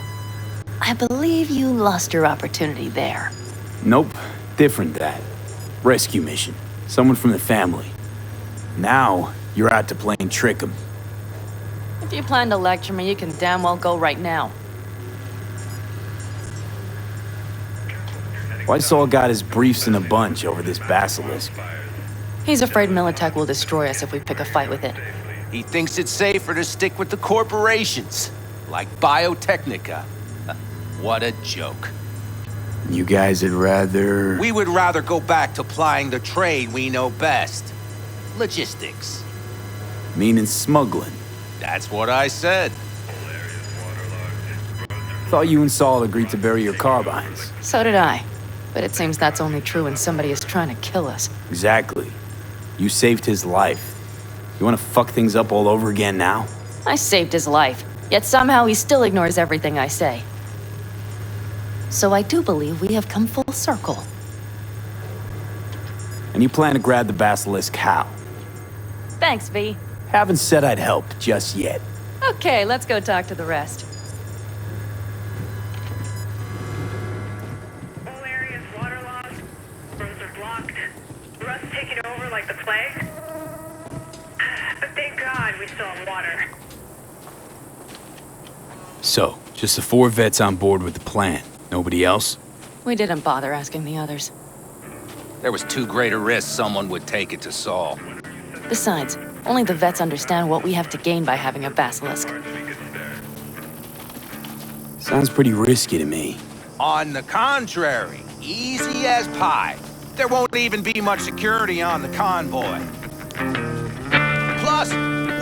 I believe you lost your opportunity there. Nope, different that. Rescue mission. Someone from the family. Now, you're out to play and trick them. If you plan to lecture me, you can damn well go right now. Why Saul got his briefs in a bunch over this basilisk? He's afraid Militech will destroy us if we pick a fight with it. He thinks it's safer to stick with the corporations, like Biotechnica. What a joke. You guys would rather... We would rather go back to plying the trade we know best. Logistics. Meaning smuggling. That's what I said. Thought you and Saul agreed to bury your carbines. So did I. But it seems that's only true when somebody is trying to kill us. Exactly. You saved his life. You want to fuck things up all over again now? I saved his life, yet somehow he still ignores everything I say. So I do believe we have come full circle. And you plan to grab the basilisk how? Thanks, V. Haven't said I'd help just yet. Okay, let's go talk to the rest. Whole area's waterlogged. Roads are blocked. Rust's taking over like the plague. But thank God we still have water. So, just the 4 vets on board with the plan. Nobody else? We didn't bother asking the others. There was too great a risk someone would take it to Saul. Besides, only the vets understand what we have to gain by having a basilisk. Sounds pretty risky to me. On the contrary, easy as pie. There won't even be much security on the convoy. Plus,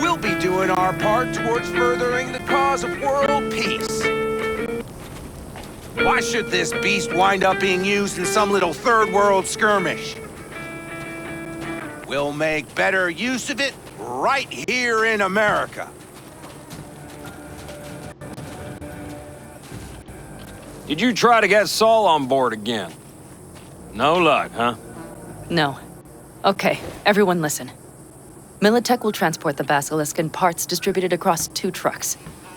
we'll be doing our part towards furthering the cause of world peace. Why should this beast wind up being used in some little third world skirmish? We'll make better use of it right here in America. Did you try to get Saul on board again? No luck, huh? No. Okay, everyone listen. Militech will transport the Basilisk in parts distributed across 2 trucks.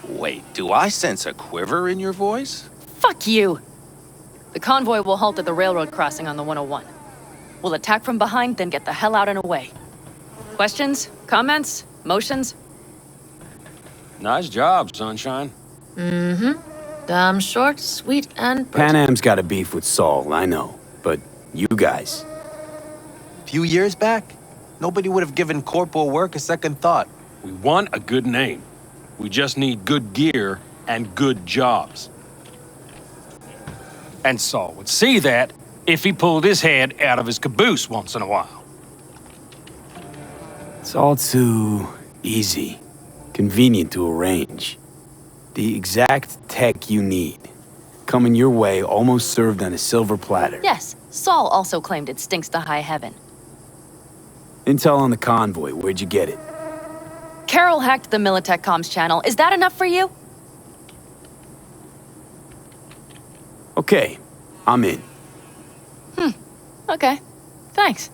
Wait, do I sense a quiver in your voice? Fuck you! The convoy will halt at the railroad crossing on the 101. We'll attack from behind, then get the hell out and away. Questions? Comments? Motions? Nice job, Sunshine. Mm-hmm. Damn short, sweet, and pretty. Pan Am's got a beef with Saul, I know. But you guys... A few years back, nobody would have given corporal work a second thought. We want a good name. We just need good gear and good jobs. And Saul would see that if he pulled his head out of his caboose once in a while. It's all too easy. Convenient to arrange. The exact tech you need. Coming your way, almost served on a silver platter. Yes, Saul also claimed it stinks to high heaven. Intel on the convoy, where'd you get it? Carol hacked the Militech comms channel. Is that enough for you? Okay, I'm in. Okay. Thanks.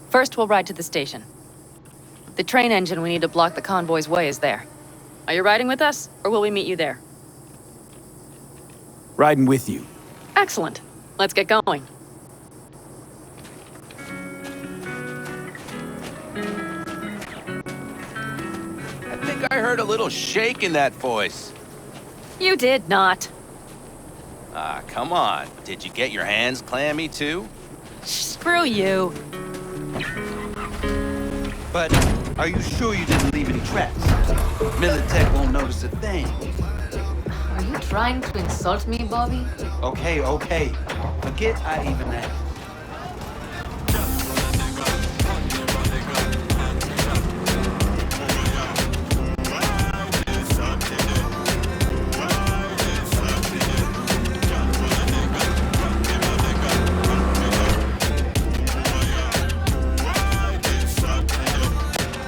First, we'll ride to the station. The train engine we need to block the convoy's way is there. Are you riding with us, or will we meet you there? Riding with you. Excellent. Let's get going. I think I heard a little shake in that voice. You did not. Ah, come on. Did you get your hands clammy too? Screw you. But are you sure you didn't leave any tracks? Militech won't notice a thing. Are you trying to insult me, Bobby? Okay. Forget I even asked.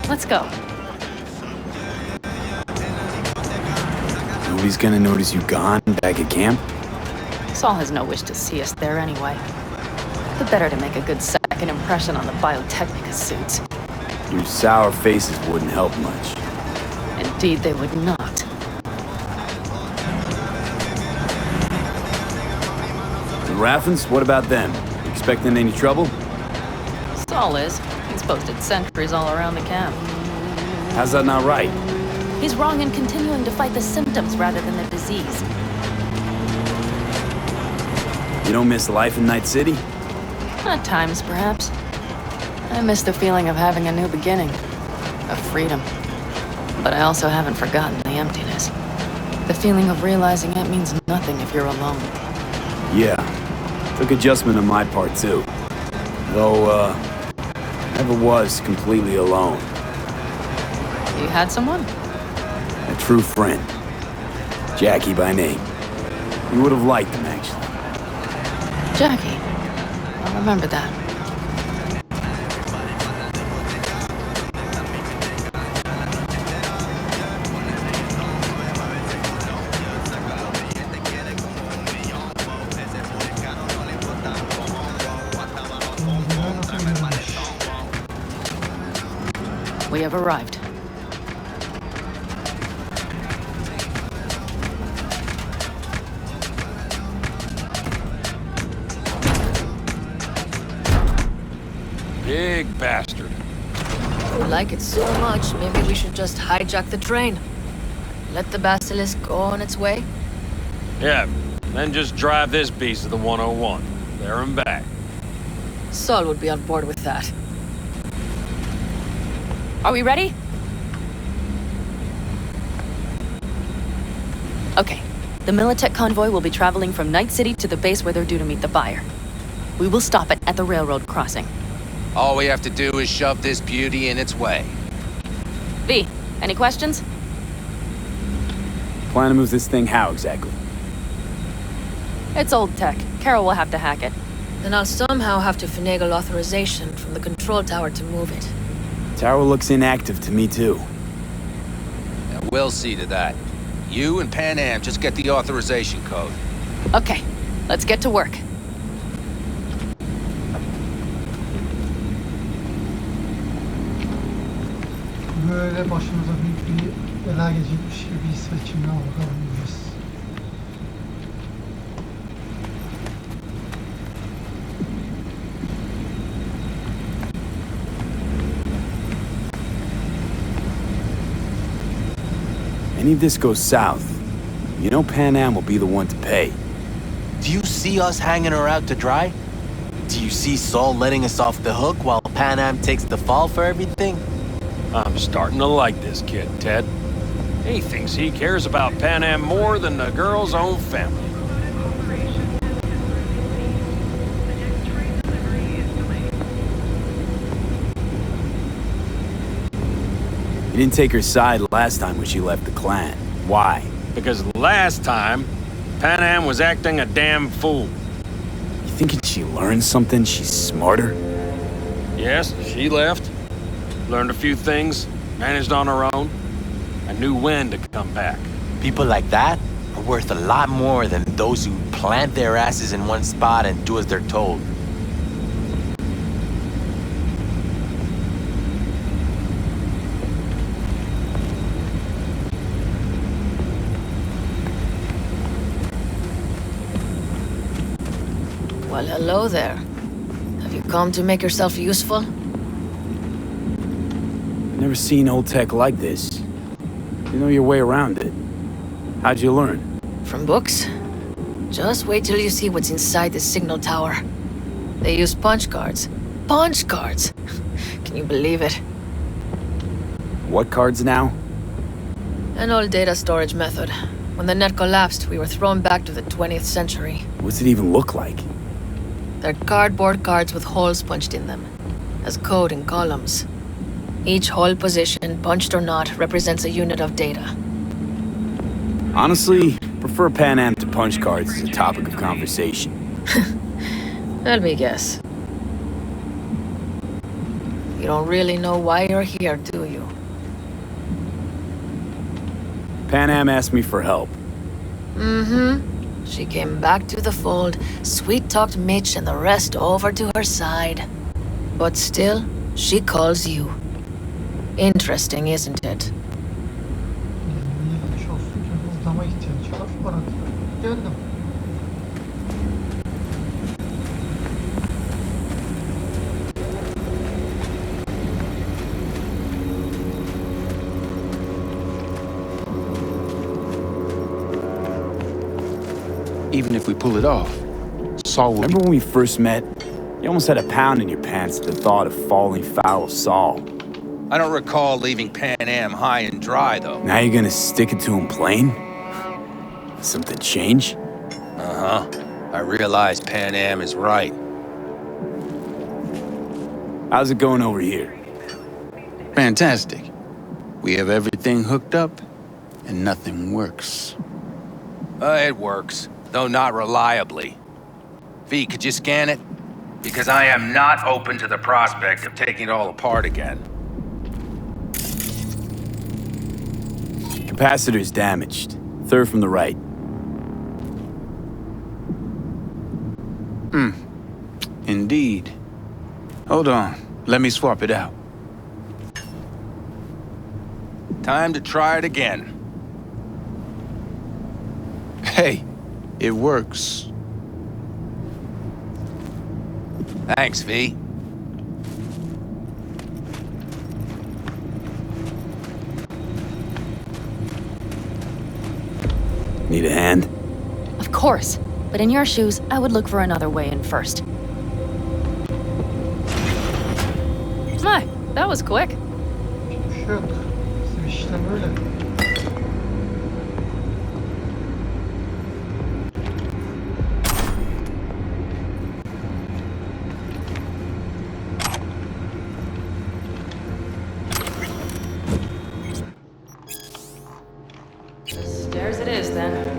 Let's go. Nobody's gonna notice you gone back at camp? Saul has no wish to see us there anyway. The better to make a good second impression on the Biotechnica suits. Your sour faces wouldn't help much. Indeed, they would not. The Raffens, what about them? Expecting any trouble? Saul is. He's posted sentries all around the camp. How's that not right? He's wrong in continuing to fight the symptoms rather than the disease. You don't miss life in Night City? At times, perhaps. I miss the feeling of having a new beginning. Of freedom. But I also haven't forgotten the emptiness. The feeling of realizing it means nothing if you're alone. Yeah. Took adjustment on my part, too. Though, never was completely alone. You had someone? A true friend. Jackie by name. You would have liked him, actually. Jackie. I'll remember that. We have arrived. Big bastard. If we like it so much, maybe we should just hijack the train. Let the Basilisk go on its way. Yeah, then just drive this beast to the 101. There and back. Saul would be on board with that. Are we ready? Okay. The Militech convoy will be traveling from Night City to the base where they're due to meet the buyer. We will stop it at the railroad crossing. All we have to do is shove this beauty in its way. V, any questions? Plan to move this thing how exactly? It's old tech. Carol will have to hack it. Then I'll somehow have to finagle authorization from the control tower to move it. Tower looks inactive to me, too. Yeah, we'll see to that. You and Pan Am just get the authorization code. Okay, let's get to work. böyle başımıza büyük bir bela gelecekmiş gibi bir his ve içimden bakabiliriz. Any of this goes south, you know Pan Am will be the one to pay. Do you see us hanging her out to dry? Do you see Saul letting us off the hook while Pan Am takes the fall for everything? I'm starting to like this kid, Ted. He thinks he cares about Pan Am more than the girl's own family. You didn't take her side last time when she left the clan. Why? Because last time, Pan Am was acting a damn fool. You thinking she learned something? She's smarter? Yes, she left. Learned a few things, managed on her own. I knew when to come back. People like that are worth a lot more than those who plant their asses in one spot and do as they're told. Well, hello there. Have you come to make yourself useful? Never seen old tech like this. You know your way around it. How'd you learn? From books? Just wait till you see what's inside the signal tower. They use punch cards. Punch cards! Can you believe it? What cards now? An old data storage method. When the net collapsed, we were thrown back to the 20th century. What's it even look like? They're cardboard cards with holes punched in them, as code in columns. Each hole position, punched or not, represents a unit of data. Honestly, prefer Pan Am to punch cards as a topic of conversation. Let me guess. You don't really know why you're here, do you? Pan Am asked me for help. Mm-hmm. She came back to the fold, sweet-talked Mitch and the rest over to her side. But still, she calls you. Interesting, isn't it? Geçmiş olsun ki adama ihtiyaç var. Bana geldim. Even if we pull it off, Saul will. Remember when we first met? You almost had a pound in your pants at the thought of falling foul of Saul. I don't recall leaving Pan Am high and dry, though. Now you're gonna stick it to him plain? Something change? Uh-huh. I realize Pan Am is right. How's it going over here? Fantastic. We have everything hooked up, and nothing works. It works, though not reliably. V, could you scan it? Because I am not open to the prospect of taking it all apart again. Capacitor's damaged. Third from the right. Indeed. Hold on. Let me swap it out. Time to try it again. Hey, it works. Thanks, V. Need a hand? Of course. But in your shoes, I would look for another way in first. My, that was quick. Hiçbir şey yok. Bizim işlem öyle. Stairs it is, then.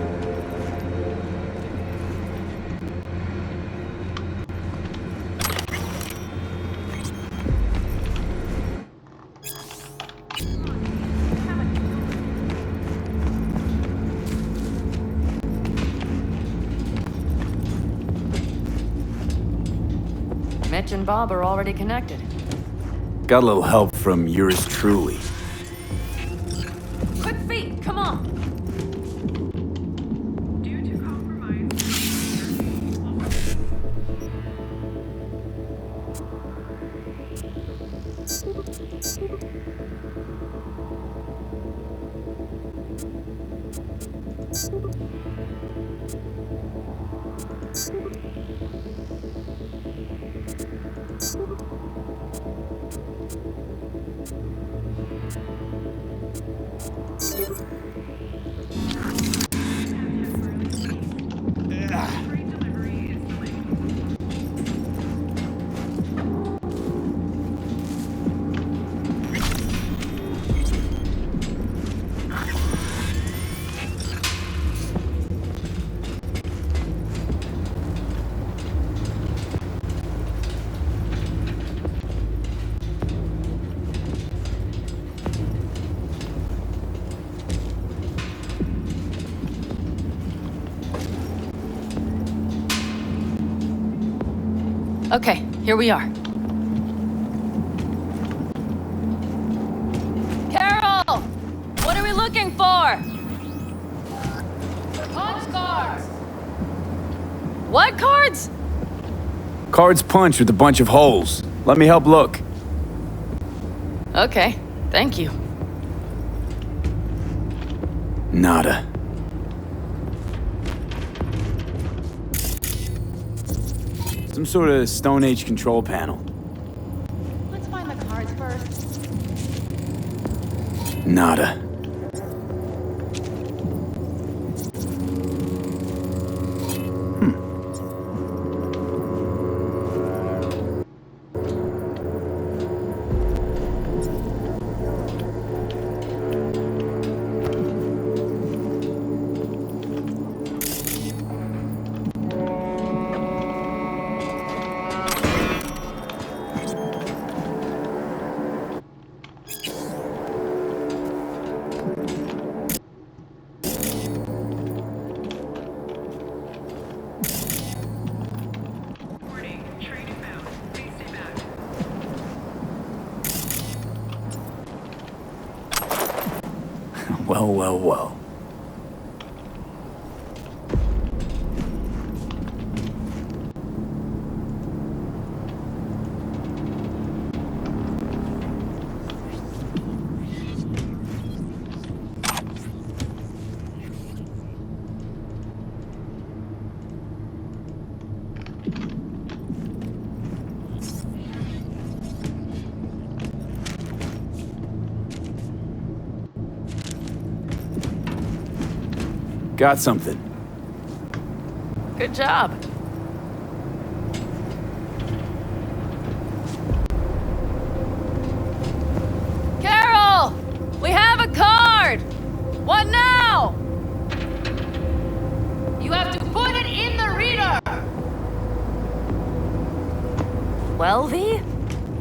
Mitch and Bob are already connected. Got a little help from yours truly. Okay, here we are. Carol! What are we looking for? Punch cards! What cards? Cards punched with a bunch of holes. Let me help look. Okay, thank you. Nada. Some sort of Stone Age control panel. Let's find the cards first. Nada. Well, well, well. Got something. Good job. Carol! We have a card! What now? You have to put it in the reader! Well, V?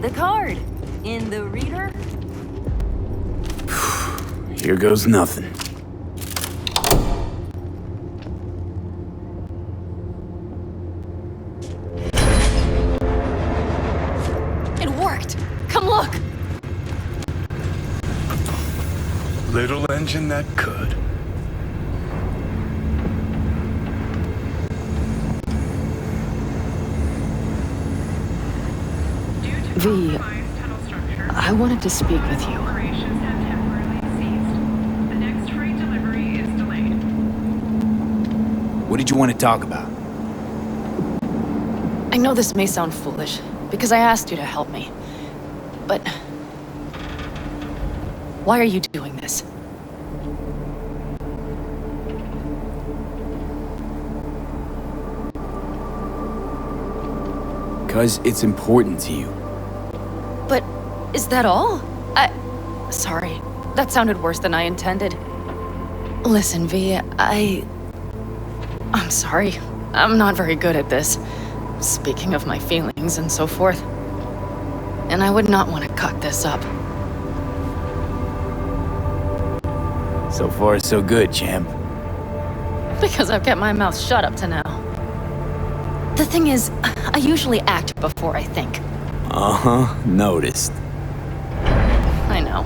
The card. In the reader? Here goes nothing. Little engine that could. V, I wanted to speak with you. What did you want to talk about? I know this may sound foolish, because I asked you to help me. But why are you doing this? Because it's important to you. But is that all? Sorry, that sounded worse than I intended. Listen, V, I'm sorry. I'm not very good at this. Speaking of my feelings and so forth. And I would not want to cut this up. So far, so good, champ. Because I've kept my mouth shut up to now. The thing is, I usually act before I think. Uh-huh, noticed. I know.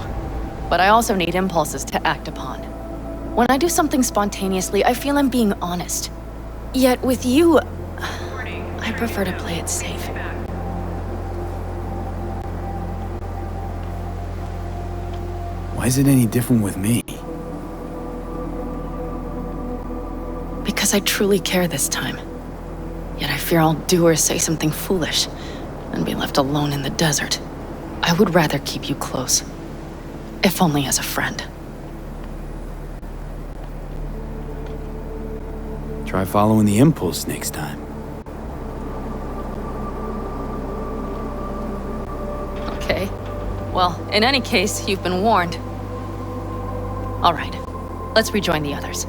But I also need impulses to act upon. When I do something spontaneously, I feel I'm being honest. Yet with you, I prefer to play it safe. Why is it any different with me? Because I truly care this time. Yet I fear I'll do or say something foolish and be left alone in the desert. I would rather keep you close, if only as a friend. Try following the impulse next time. Okay. Well, in any case, you've been warned. All right. Let's rejoin the others.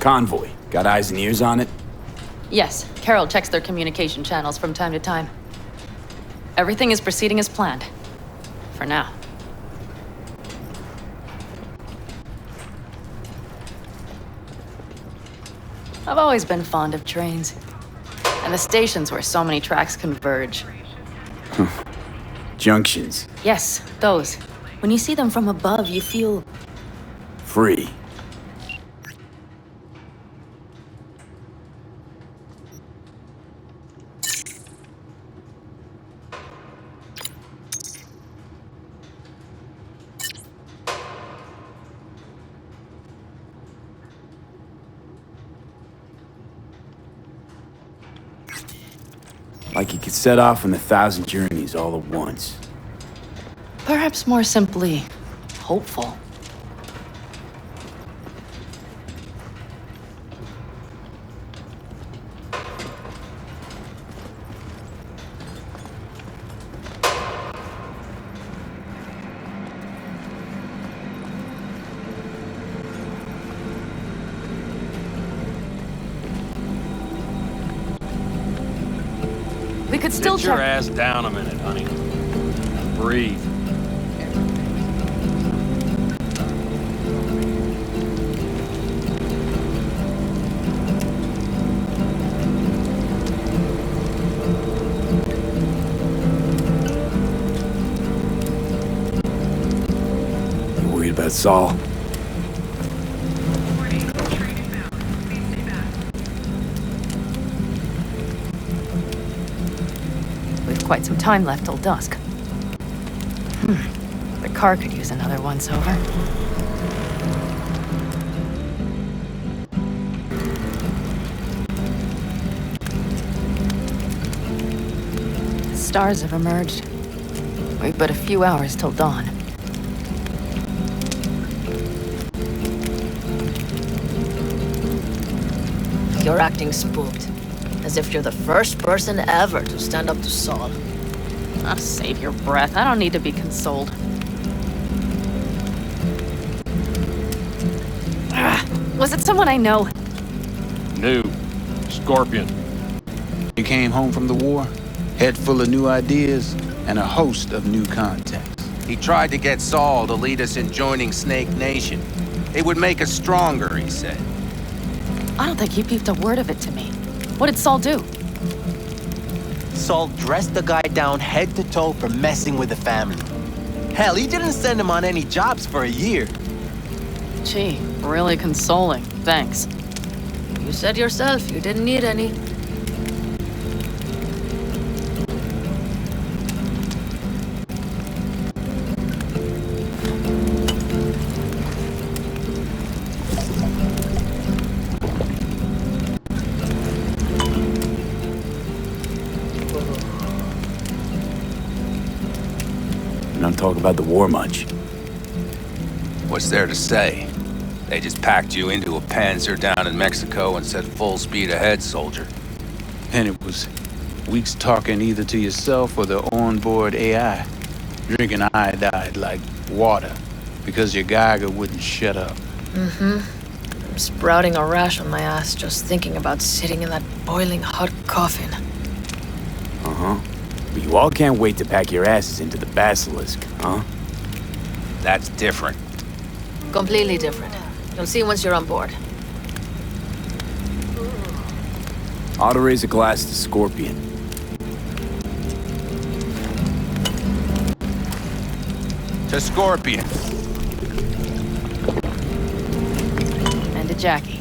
Convoy. Got eyes and ears on it? Yes, Carol checks their communication channels from time to time. Everything is proceeding as planned. For now. I've always been fond of trains. And the stations where so many tracks converge. Junctions. Yes, those. When you see them from above, you feel... free. Like you could set off on 1,000 journeys all at once. Perhaps more simply, hopeful. We could still Sit your check... ass down a minute, honey. Breathe. You worried about Saul? Quite some time left till dusk. The car could use another once-over. Stars have emerged. We've but a few hours till dawn. You're acting spooked. As if you're the first person ever to stand up to Saul. Oh, save your breath. I don't need to be consoled. Was it someone I know? New. Scorpion. You came home from the war, head full of new ideas, and a host of new contacts. He tried to get Saul to lead us in joining Snake Nation. It would make us stronger, he said. I don't think he peeped a word of it to me. What did Saul do? Saul dressed the guy down head to toe for messing with the family. Hell, he didn't send him on any jobs for a year. Gee, really consoling. Thanks. You said yourself you didn't need any. Don't talk about the war much. What's there to say? They just packed you into a Panzer down in Mexico and said full speed ahead, soldier. And it was weeks talking either to yourself or the onboard AI, drinking iodide like water because your Geiger wouldn't shut up. I'm sprouting a rash on my ass just thinking about sitting in that boiling hot coffin. But you all can't wait to pack your asses into the Basilisk, huh? That's different. Completely different. You'll see once you're on board. Ought to raise a glass to Scorpion. To Scorpion. And to Jackie.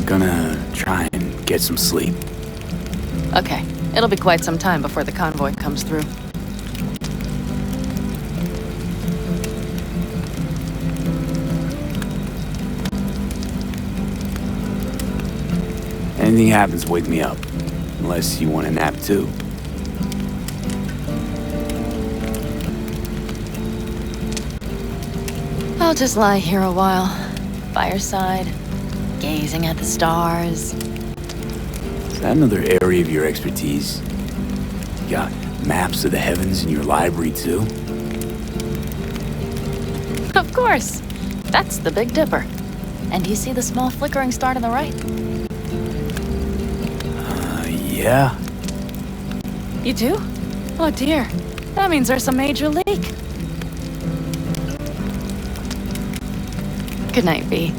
Gonna try and get some sleep. Okay, it'll be quite some time before the convoy comes through. Anything happens, wake me up. Unless you want a nap too. I'll just lie here a while, by your side, gazing at the stars. Is that another area of your expertise? You got maps of the heavens in your library, too? Of course. That's the Big Dipper. And do you see the small flickering star to the right? Yeah. You do? Oh dear. That means there's a major leak. Good night, V.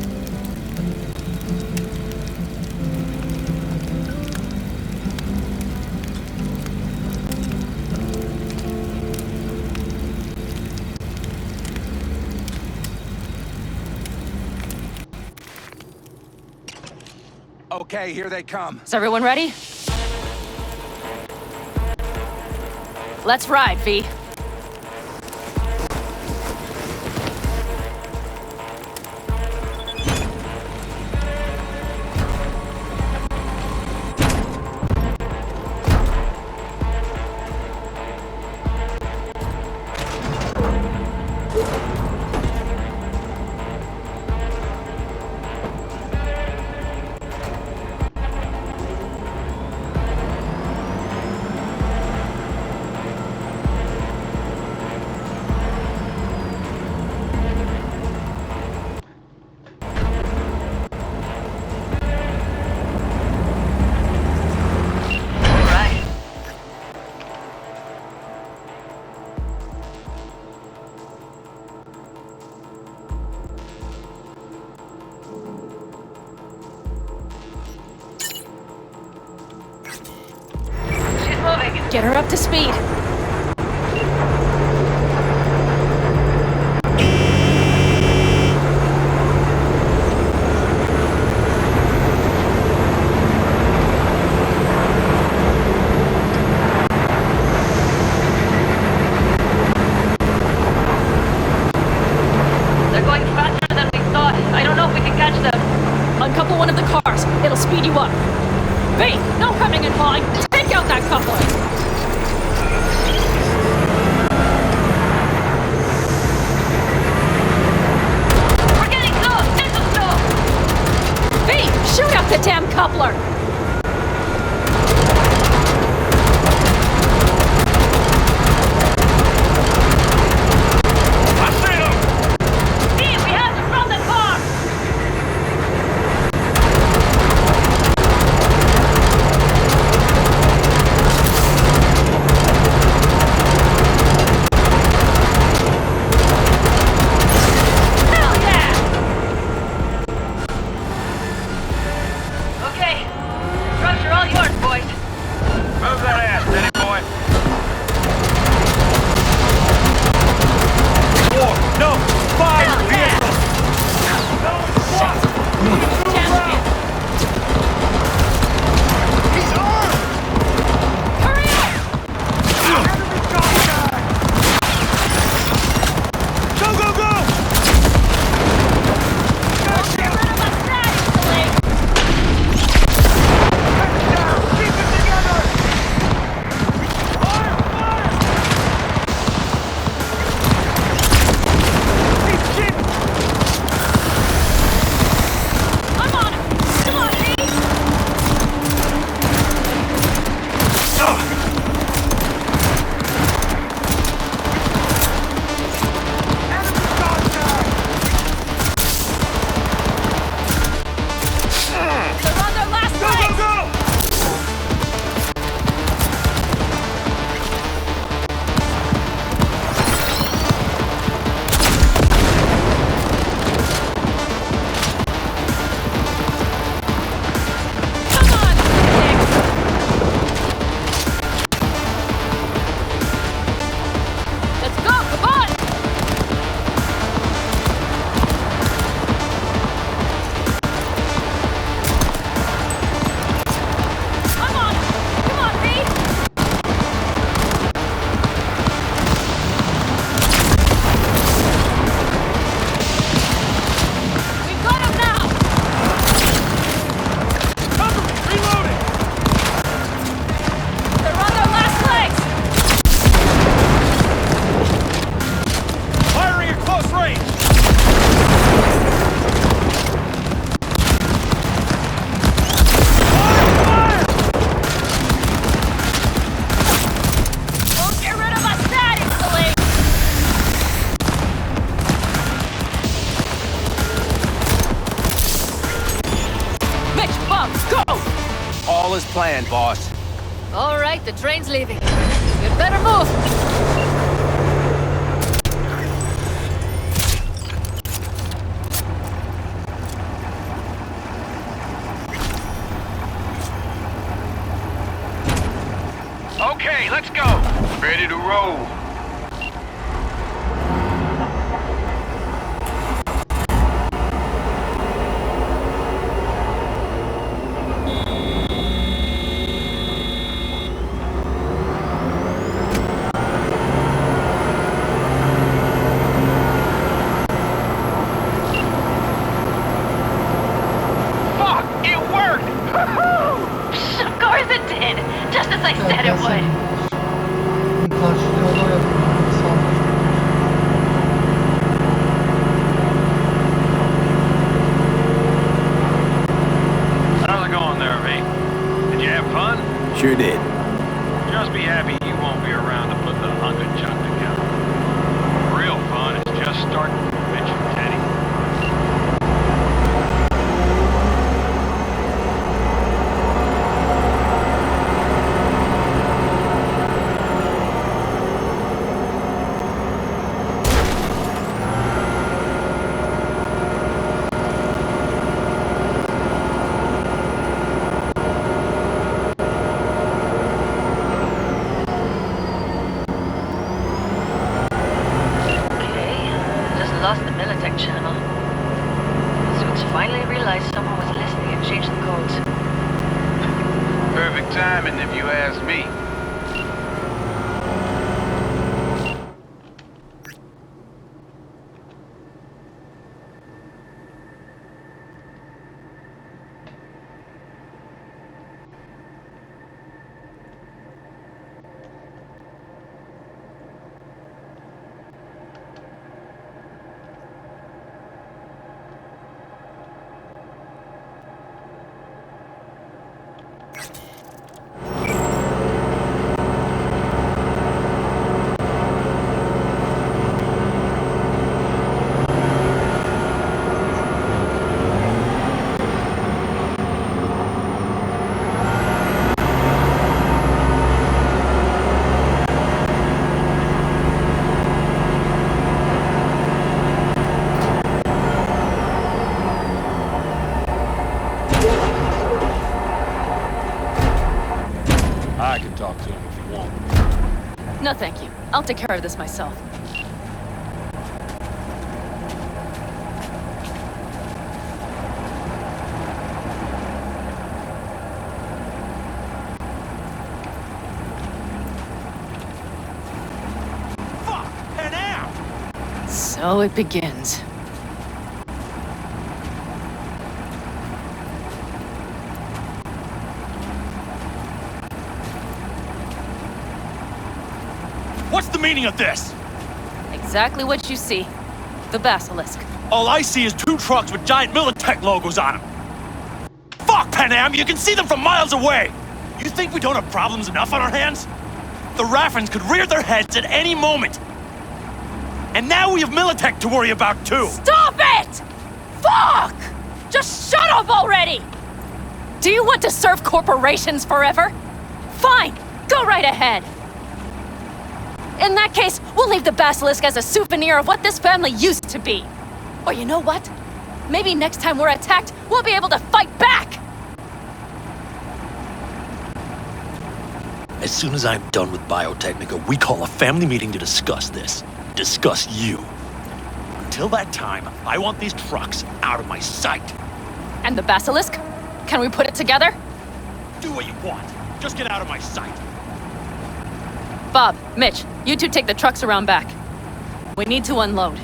Okay, here they come. Is everyone ready? Let's ride, V. Get her up to speed. They're going faster than we thought. I don't know if we can catch them. Uncouple one of the cars. It'll speed you up. V, no hemming and hawing. Take out that coupling. Shoot out the damn coupler! I see them! See, we have to from the car! as planned, boss. All right, the train's leaving. You'd better move. Okay, let's go. Ready to roll. Sure did. Just be happy you won't be around to put the hunger chuck to count. Real fun is just starting, Mitch and Teddy. Lost the Militech channel. Suits finally realized someone was listening and changed the codes. Perfect timing if you ask me. I can talk to him if you want. No, thank you. I'll take care of this myself. Fuck! And now! So it begins. What's the meaning of this? Exactly what you see. The basilisk. All I see is 2 trucks with giant Militech logos on them. Fuck, Panam! You can see them from miles away! You think we don't have problems enough on our hands? The Raffens could rear their heads at any moment. And now we have Militech to worry about, too! Stop it! Fuck! Just shut up already! Do you want to serve corporations forever? Fine, go right ahead. In that case, we'll leave the basilisk as a souvenir of what this family used to be. Or you know what? Maybe next time we're attacked, we'll be able to fight back! As soon as I'm done with Biotechnica, we call a family meeting to discuss this. Discuss you. Until that time, I want these trucks out of my sight. And the basilisk? Can we put it together? Do what you want. Just get out of my sight. Bob, Mitch, you two take the trucks around back. We need to unload.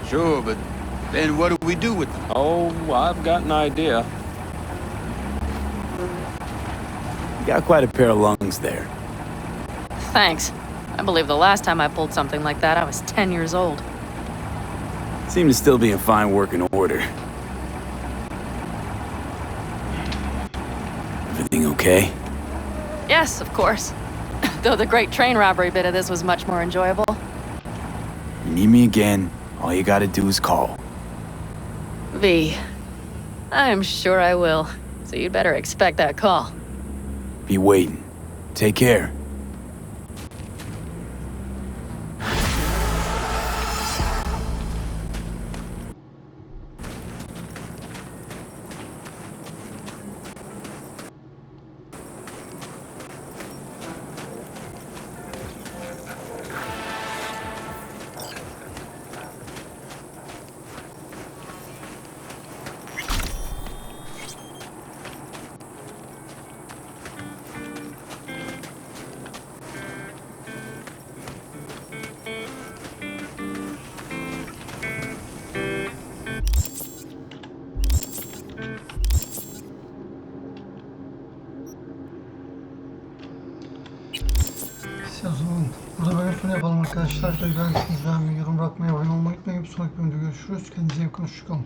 Sure, but then what do we do with them? Oh, I've got an idea. You got quite a pair of lungs there. Thanks. I believe the last time I pulled something like that, I was 10 years old. Seem to still be in fine working order. Everything okay? Yes, of course. Though the great train robbery bit of this was much more enjoyable. You need me again, all you gotta do is call. V. I'm sure I will. So you'd better expect that call. Be waiting. Take care. O zaman burada bölüm sonu yapalım arkadaşlar. Beğendiyseniz beğenmeyi, yorum bırakmayı, abone olmayı unutmayın. Bir sonraki bölümde görüşürüz. Kendinize iyi bakın. Hoşçakalın.